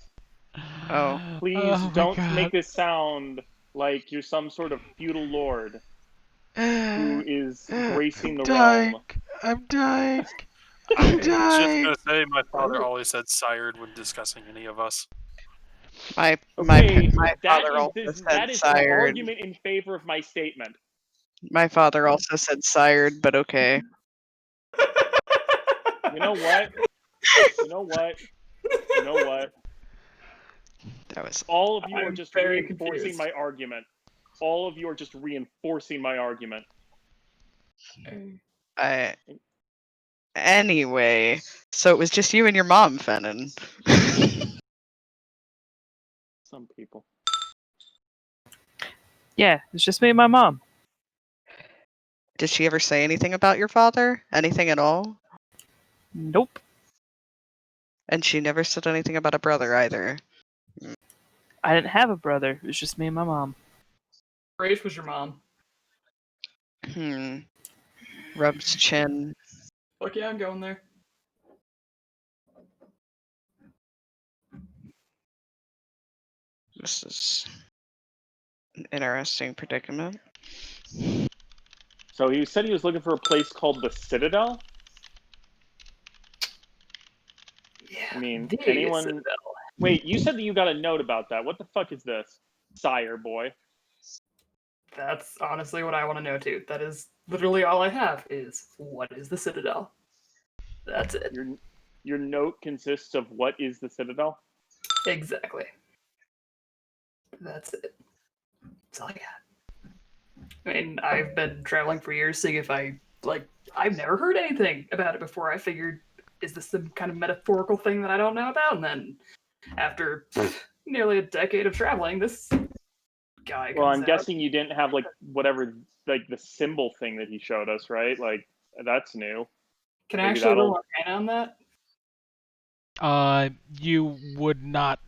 Oh. Please Oh my don't God. make this sound like you're some sort of feudal lord who is gracing the realm. I'm dying. I was just gonna say my father always said sired when discussing any of us. My Okay, father also that said is the sired. argument in favor of my statement. My father also said sired, but okay. You know what? You know what? You know what? That was All of you are I'm just very reinforcing confused. my argument. All of you are just reinforcing my argument. Anyway, so it was just you and your mom, Fennon. Some people. Yeah, it's just me and my mom. Did she ever say anything about your father? Anything at all? Nope. And she never said anything about a brother either. I didn't have a brother. It was just me and my mom. Grace was your mom. Rubs chin. Fuck yeah, I'm going there. This is an interesting predicament. So he said he was looking for a place called the Citadel? Yeah. I mean, the anyone... Citadel. Wait, you said that you got a note about that. What the fuck is this? Sire boy. That's honestly what I want to know too. That is literally all I have is what is the Citadel? That's it. Your note consists of what is the Citadel? Exactly. That's it. That's all I got. I mean, I've been traveling for years, seeing if I've never heard anything about it before. I figured, is this some kind of metaphorical thing that I don't know about? And then, after nearly a decade of traveling, this guy comes Well, I'm out. guessing you didn't have whatever the symbol thing that he showed us, right? Like, that's new. Can I maybe actually that'll- roll Arcana on that? You would not.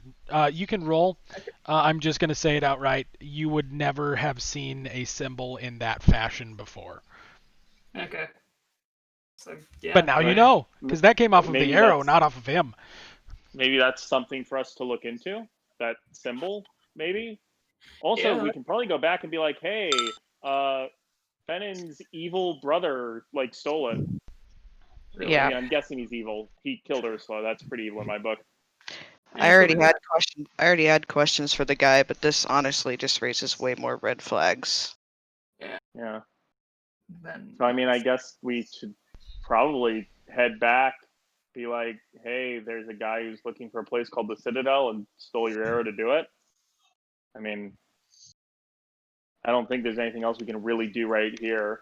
You can roll. I'm just gonna say it outright. You would never have seen a symbol in that fashion before. Okay. So yeah. But now you know, because that came off of Maybe the arrow, that's- not off of him. Maybe that's something for us to look into. That symbol, maybe. Also, Yeah. we can probably go back and be like, hey, Fennon's evil brother stole it. Really? Yeah. I mean, I'm guessing he's evil. He killed Ursula. That's pretty evil in my book. I already had questions for the guy, but this honestly just raises way more red flags. Yeah. Then So I mean, I guess we should probably head back be like, hey, there's a guy who's looking for a place called the Citadel and stole your arrow to do it. I mean, I don't think there's anything else we can really do right here.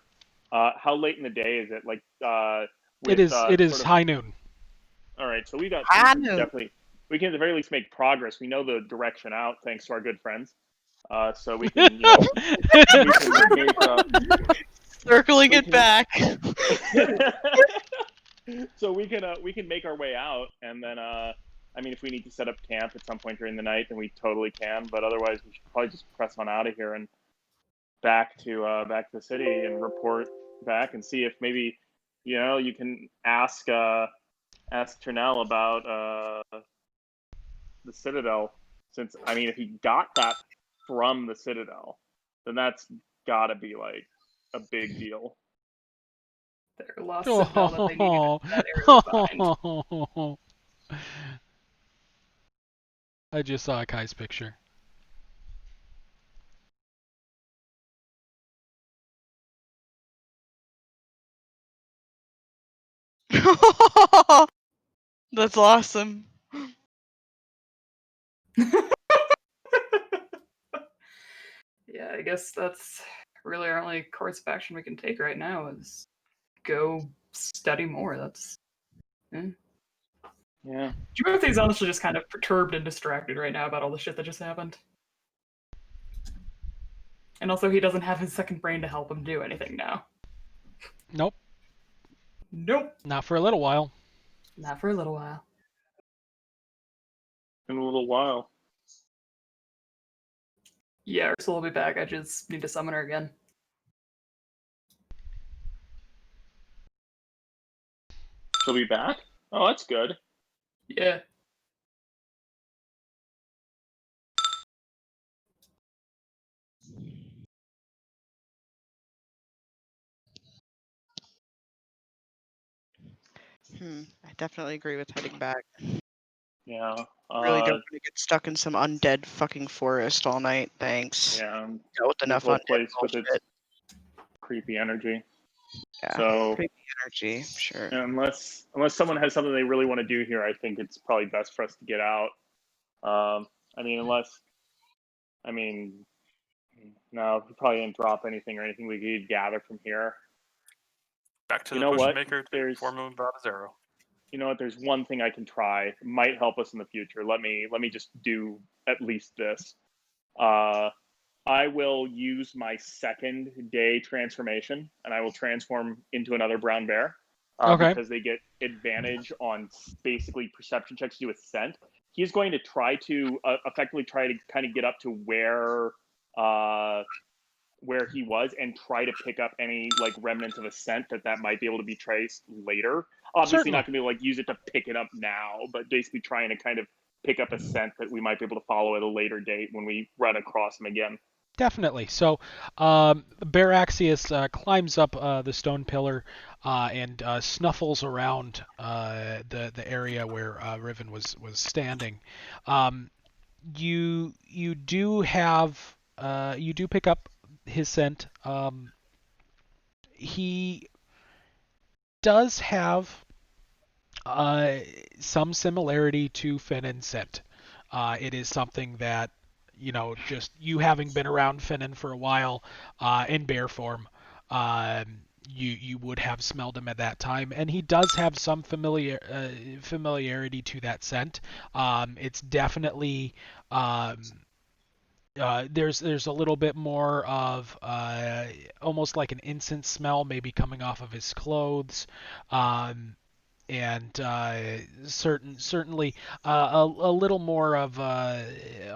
How late in the day is it? Like, It is sort of, high noon. All right, so we got Hanu. we can at the very least make progress. We know the direction out thanks to our good friends. So we can, you know, we can make, Circling we it can- back. so we can make our way out, and then I mean, if we need to set up camp at some point during the night, then we totally can. But otherwise, we should probably just press on out of here and back to the city and report back and see if maybe, you know, you can ask Ternell about the Citadel. Since, I mean, if he got that from the Citadel, then that's gotta be like a big deal. Their lost Citadel that they needed that area to find. I just saw Kai's picture. That's awesome. Yeah, I guess that's really our only course of action we can take right now is go study more. That's Yeah. Timothy's honestly just kind of perturbed and distracted right now about all the shit that just happened. And also he doesn't have his second brain to help him do anything now. Nope, Nope. not for a little while. Not for a little while. In a little while. Yeah, Ursula will be back. I just need to summon her again. She'll be back? Oh, that's good. Yeah. I definitely agree with heading back. Yeah. Really don't want to get stuck in some undead fucking forest all night. Thanks. Yeah. Dealt with enough This whole undead place with bullshit. its creepy energy. Yeah. So Creepy energy, sure. unless someone has something they really want to do here, I think it's probably best for us to get out. I mean, no, we probably didn't drop anything or anything we could gather from here. Back to You the know potion what? maker to There's- form him about his arrow. You know what? There's one thing I can try. It might help us in the future. Let me just do at least this. I will use my second day transformation, and I will transform into another brown bear. Okay. Because they get advantage on basically perception checks to do with scent. He's going to try to effectively try to kind of get up to where he was and try to pick up any like remnants of a scent that might be able to be traced later. Obviously Certainly. not going to be able to like use it to pick it up now, but basically trying to kind of pick up a scent that we might be able to follow at a later date when we run across him again. Definitely. So, Baraxius climbs up the stone pillar and snuffles around the area where Riven was standing. You do pick up his scent. He does have some similarity to Finnan's scent. It is something that, you know, just you having been around Finnan for a while in bear form, you would have smelled him at that time, and he does have some familiarity to that scent. It's definitely there's a little bit more of almost like an incense smell, maybe coming off of his clothes. And certainly a little more of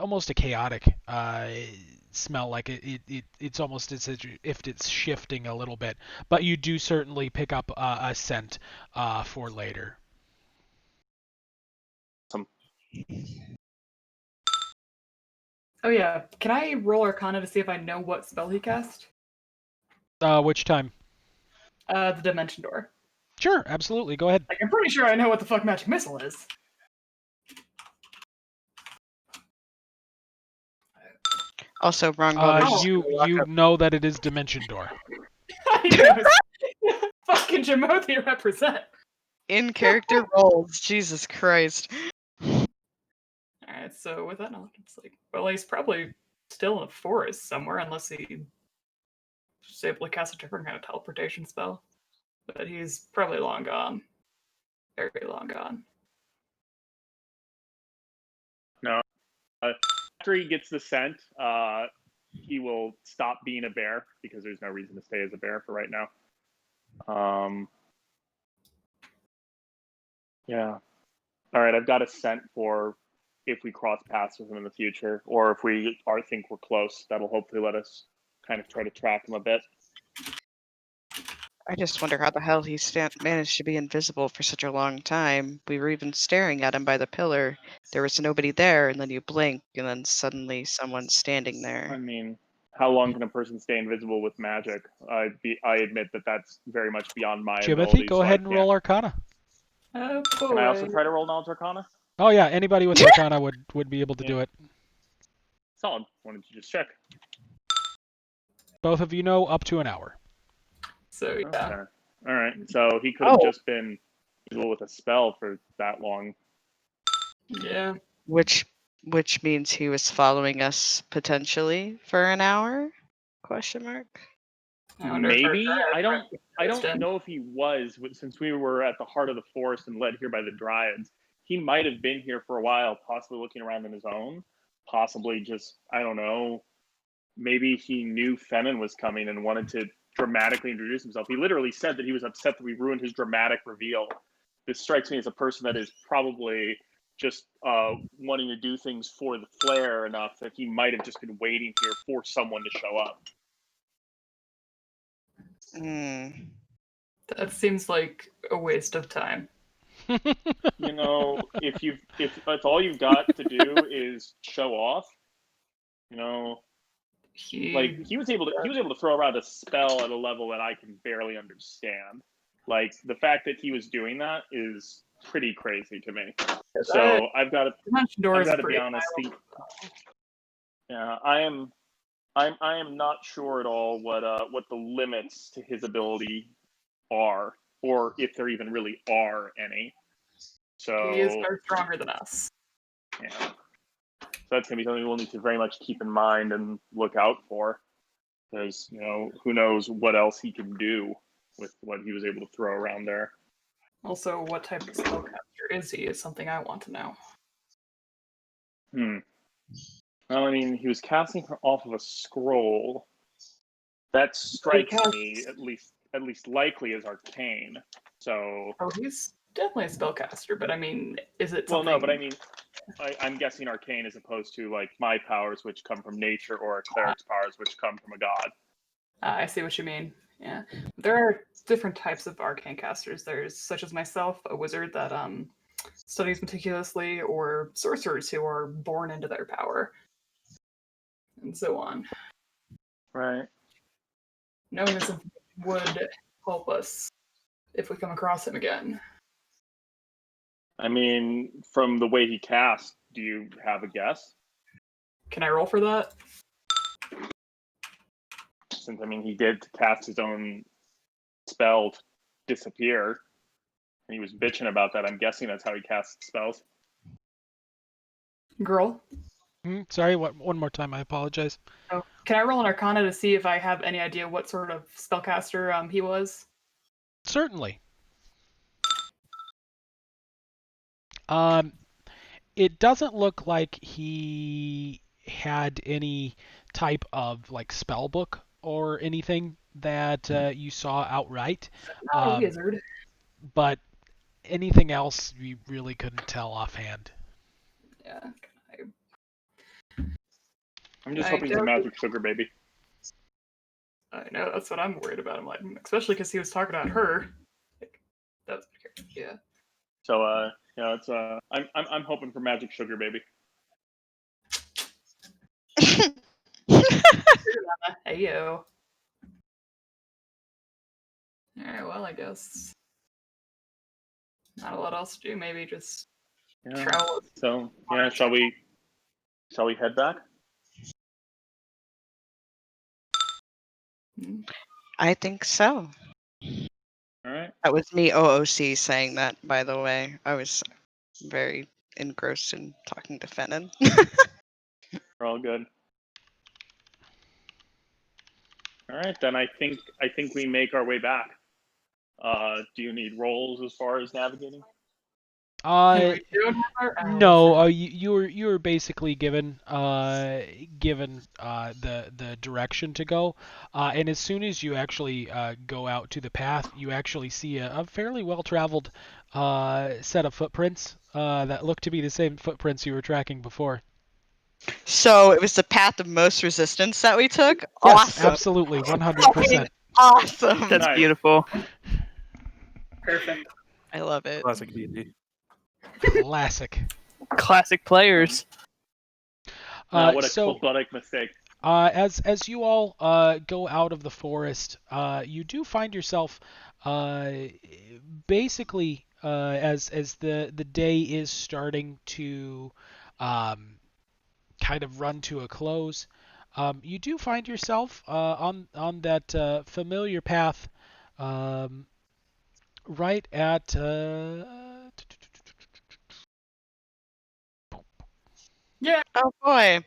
almost a chaotic smell, like it's almost as if it's shifting a little bit, but you do certainly pick up a scent for later. Oh yeah, can I roll Arcana to see if I know what spell he cast? Which time? The Dimension Door. Sure, absolutely, go ahead. Like, I'm pretty sure I know what the fuck Magic Missile is. Also, wrong bonus. You know that it is Dimension Door. I know. Fucking Jamothi represent. In character roles. Jesus Christ. Alright, so with that knowledge, it's like, well, he's probably still in the forest somewhere, unless he's able to cast a different kind of teleportation spell. But he's probably long gone. Very long gone. No. After he gets the scent, he will stop being a bear because there's no reason to stay as a bear for right now. Yeah. All right, I've got a scent for if we cross paths with him in the future, or if we think we're close. That'll hopefully let us kind of try to track him a bit. I just wonder how the hell he managed to be invisible for such a long time. We were even staring at him by the pillar. There was nobody there, and then you blink, and then suddenly someone's standing I there. mean, how long can a person stay invisible with magic? I admit that that's very much beyond my Timothy, abilities. go so ahead and roll Arcana. Oh, Can I also boy. try to roll Knowledge Arcana? Oh yeah, anybody with Arcana would be able to do it. Solid. Why don't you just check? Both of you know up to an hour. So, yeah. Okay. All right. So he could have just been invisible with a spell for that long. Yeah. Which means he was following us potentially for an hour? Question mark. I wonder if Maybe. our I don't Kristen- know if he was, since we were at the heart of the forest and led here by the Dryads. He might have been here for a while, possibly looking around on his own. Possibly just, I don't know. Maybe he knew Fennon was coming and wanted to dramatically introduce himself. He literally said that he was upset that we ruined his dramatic reveal. This strikes me as a person that is probably just wanting to do things for the flair enough that he might have just been waiting here for someone to show up. That seems like a waste of time. You know, if all you've got to do is show off, you know, like he was able to throw around a spell at a level that I can barely understand. Like the fact that he was doing that is pretty crazy to me. So I've got to be honest. Yeah, I am not sure at all what the limits to his ability are, or if there even really are any. So he is far stronger than us. Yeah. So that's gonna be something we'll need to very much keep in mind and look out for, because who knows what else he can do with what he was able to throw around there. Also, what type of spellcaster is he? Is something I want to know. Well, I mean, he was casting off of a scroll. That strikes me at least likely as arcane. So. Oh, he's definitely a spellcaster, but I mean, is it something? Well, no, but I mean, I'm guessing arcane as opposed to like my powers, which come from nature, or a cleric's powers, which come from a god. I see what you mean. Yeah, there are different types of arcane casters. There's, such as myself, a wizard that studies meticulously, or sorcerers who are born into their power, and so on. Right. Knowing this would help us if we come across him again. I mean, from the way he casts, do you have a guess? Can I roll for that? Since, I mean, he did cast his own spell to disappear, and he was bitching about that. I'm guessing that's how he casts spells. Girl? Sorry, one more time, I apologize. Oh, can I roll an Arcana to see if I have any idea what sort of spellcaster he was? Certainly. It doesn't look like he had any type of like spell book or anything that you saw outright. Not a wizard. But anything else you really couldn't tell offhand. Yeah. I'm just hoping he's a magic sugar baby. I know, that's what I'm worried about. I'm like, especially because he was talking about her. Like, that's yeah. So it's I'm hoping for magic sugar baby. Hey yo. Alright, well, I guess not a lot else to do. Maybe just travel. So shall we head back? I think so. All right. That was me, OOC, saying that, by the way. I was very engrossed in talking to Fennon. We're all good. All right, then I think we make our way back. Do you need rolls as far as navigating? Uh, We don't have our no, owls. you were basically given the direction to go, and as soon as you actually go out to the path, you actually see a fairly well-traveled set of footprints that look to be the same footprints you were tracking before. So it was the path of most resistance that we took? Yes, Awesome. absolutely, Fucking 100%. awesome. That's Nice. beautiful. Perfect. I love it. Classic D&D. Classic. Classic players. What a So, pathetic mistake. as you all go out of the forest, you do find yourself basically as the day is starting to kind of run to a close. You do find yourself on that familiar path, right at Yeah. Oh boy.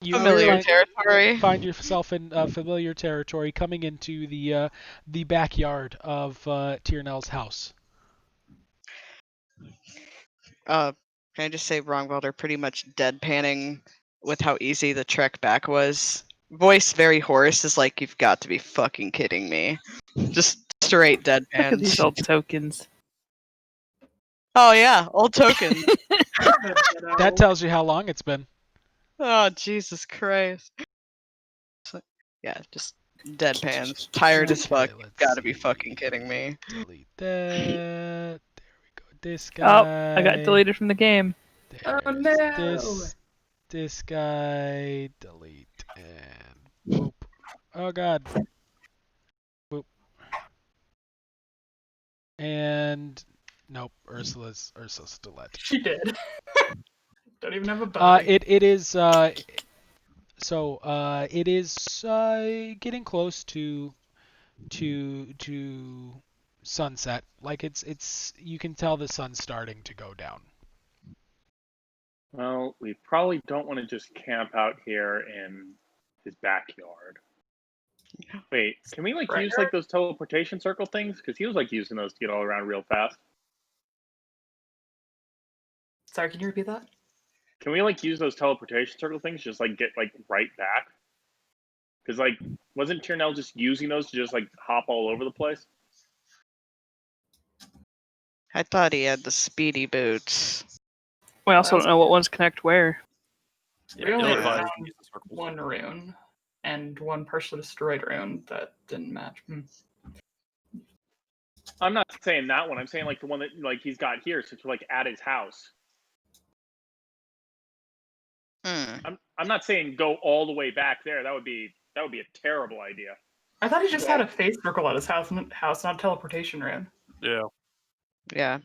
you Familiar territory. find yourself in familiar territory, coming into the backyard of Tiernell's house. Can I just say Wrongwelder pretty much deadpanning with how easy the trek back was. Voice very hoarse, is like, you've got to be fucking kidding me. Just straight Look at these deadpans. old tokens. Oh yeah, old token. That tells you how long it's been. Oh Jesus Christ. Yeah, just deadpans. Tired as fuck. Okay, let's Gotta be see. fucking kidding me. Delete that. There we go. This Oh, guy. I got deleted from the game. Oh, There's no. this guy. Delete and boop. Oh god. Boop. And nope. Ursula's delete. She did. Don't even have a body. It is so it is getting close to sunset. Like it's you can tell the sun's starting to go down. Well, we probably don't want to just camp out here in his backyard. Wait, can we Right. use like those teleportation circle things? Because he was like using those to get all around real fast. Sorry, can you repeat that? Can we like use those teleportation circle things just like get like right back? Because like wasn't Tiernell just using those to just like hop all over the place? I thought he had the speedy boots. We also don't know what ones connect where. We only Yeah. found Use the circles. one rune and one partially destroyed rune that didn't match. I'm not saying that one. I'm saying like the one that like he's got here since we're like at his house. I'm not saying go all the way back there. That would be a terrible idea. I thought he just had a face circle at his house, not a teleportation rune. Yeah. Yeah.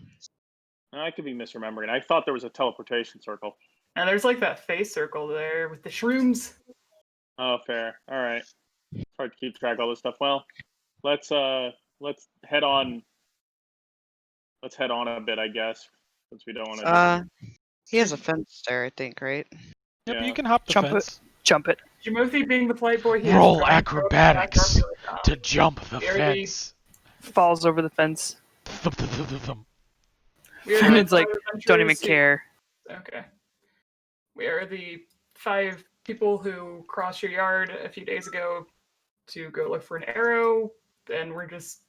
I could be misremembering. I thought there was a teleportation circle. And there's like that face circle there with the shrooms. Oh, fair. All right. It's hard to keep track of all this stuff. Well, let's head on. Let's head on a bit, I guess, since we don't want to. He has a fence there, I think, right? Yep, Yeah. you can hop the Jump fence. Jump it. Jimothi being the polite boy, he is Roll trying to throw it acrobatics back up to jump the Very- fence. Falls over the fence. Thump, thump, thump, thump, thump. We are Fernand's the like, don't even adventurers who- care. Okay. We are the 5 people who crossed your yard a few days ago to go look for an arrow, and we're just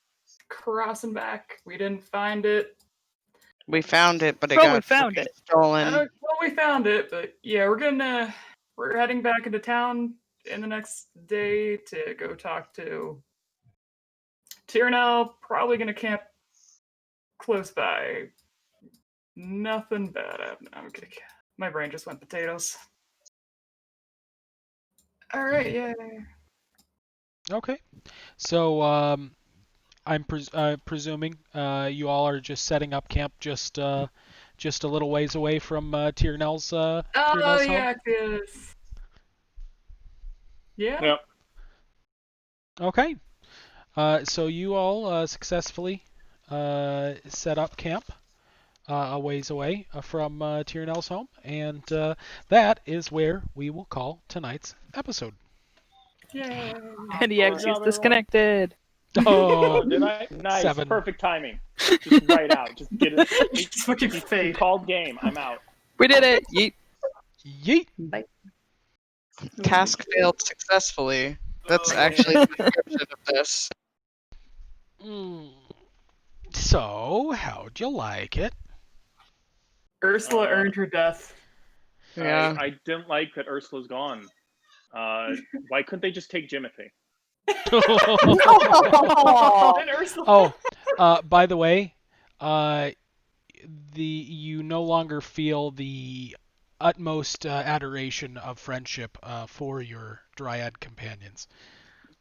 crossing back. We didn't find it. We found it, but it Oh, got we found freaking it. stolen. Well, we found it, but yeah, we're heading back into town in the next day to go talk to Tiernell. Probably gonna camp close by. Nothing bad happened. I'm gonna. My brain just went potatoes. All right, yeah. Okay. So I'm presuming you all are just setting up camp just a little ways away from Tiernell's Oh Tiernell's home. yeah, yes. Yeah. Yep. Okay. So you all successfully set up camp a ways away from Tyrnell's home, and that is where we will call tonight's episode. Yay! And he Good actually is job, everyone. disconnected. Oh, Did I? Nice. 7. Perfect timing. Just right out. Just get it. Just fucking You fade. called game. I'm out. We did it. Yeet. yeet. Bye. Task failed successfully. That's Oh, actually the description of this. Mm. So, how'd you like it? Ursula earned her death. Yeah. I didn't like that Ursula's gone. Why couldn't they just take Jimothy? And Ursula. By the way, you no longer feel the utmost adoration of friendship for your dryad companions.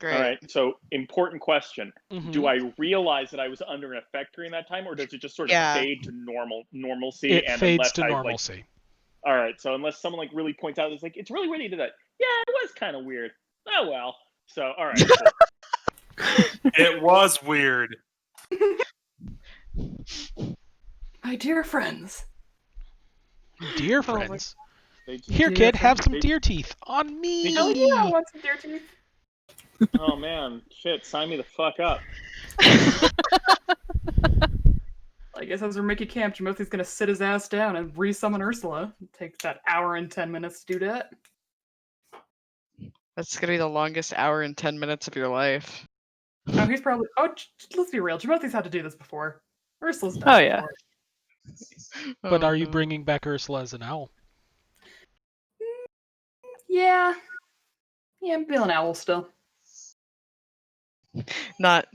Great. All right. So, important question: Mhm. do I realize that I was under an effect during that time, or does it just sort of Yeah. fade to normalcy? It and fades unless to I, normalcy. all right. So unless someone really points out, it's it's really weird you did that. Yeah, it was kind of weird. Oh well. So all right. Cool. It was weird. My dear friends. Dear my- friends, They just- here, Dear kid, have friends. some They- deer teeth on me. Oh yeah, I want some deer teeth. Oh man, shit! Sign me the fuck up. I guess as we're making camp, Jimothy's gonna sit his ass down and resummon Ursula. It takes that hour and 10 minutes to do that. That's gonna be the longest hour and 10 minutes of your life. Oh, he's probably. Oh, let's be real. Jimothy's had to do this before. Ursula's done Oh, it yeah. before. But Oh, are you no. bringing back Ursula as an owl? Yeah. Yeah, I'm feeling owl still. Not,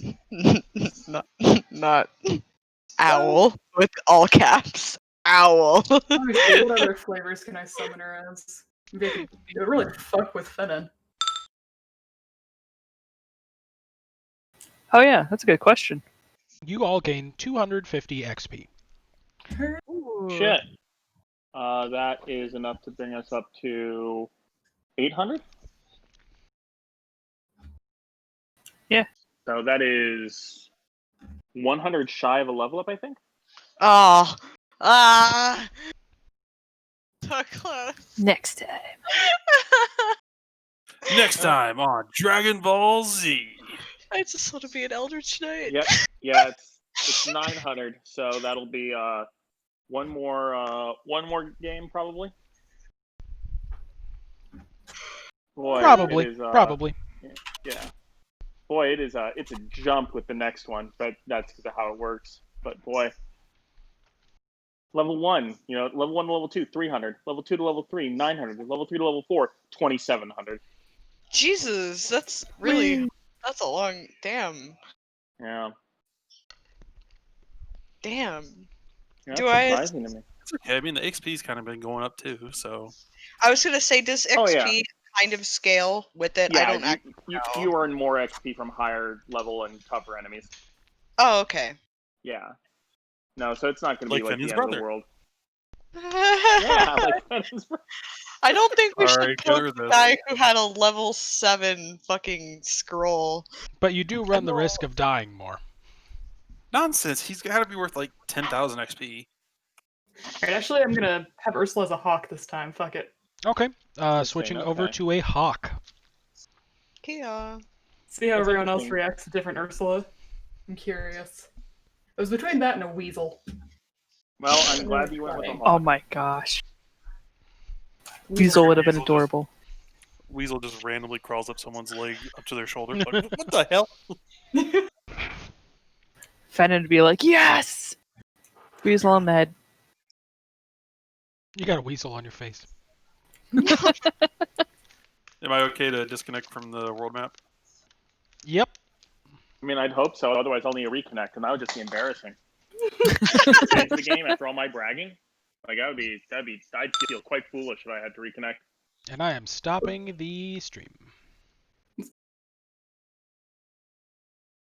not owl with all caps. Owl. Let me see, what other flavors can I summon her as? Maybe I could really fuck with Finnan. Oh yeah, that's a good question. You all gain 250 XP. Shit. That is enough to bring us up to 800. Yeah. So that is 100 shy of a level up, I think. Oh. Ah. So close. Next time. Next time on Dragon Ball Z. I just want to be an Eldritch Knight. Yep. Yeah, it's 900. So that'll be one more game probably. Boy, Probably, it is, probably. Yeah. Boy, it's a jump with the next one, but that's because of how it works. But boy, level 1, level 1 to level 2, 300. Level 2 to level 3, 900. Level 3 to level 4, 2,700. Jesus, that's really that's a long Yeah. damn. That's Do I- surprising to me. It's okay. I mean, the XP's kind of been going up too, so. I was gonna say, does XP Oh, yeah. kind of scale with it? Yeah, I don't actually you know. earn more XP from higher level and tougher enemies. Oh, okay. Yeah. No, so it's not going to Like be like the Finn's end of brother. the world. Yeah, like Finn's brother. I don't think we should Alright, get poke rid of the this. guy who had a level 7 fucking scroll. But you do run the risk of dying more. Nonsense. He's got to be worth like 10,000 XP. Alright, actually, I'm gonna have Ursula as a hawk this time. Fuck it. Okay. Interesting, Switching over okay. to a hawk. Kia. See how That's everyone else interesting. reacts to different Ursula. I'm curious. It was between that and a weasel. Well, I'm glad you went with the Oh hawk. my gosh. Weasel would have been adorable. Weasel just randomly crawls up someone's leg up to their shoulder. Like, what the hell? Fenton would be like, yes! Weasel on the head. You got a weasel on your face. Am I okay to disconnect from the world map? Yep. I mean, I'd hope so. Otherwise, I'll need a reconnect, and that would just be embarrassing. Change the game after all my bragging. Like I'd feel quite foolish if I had to reconnect. And I am stopping the stream.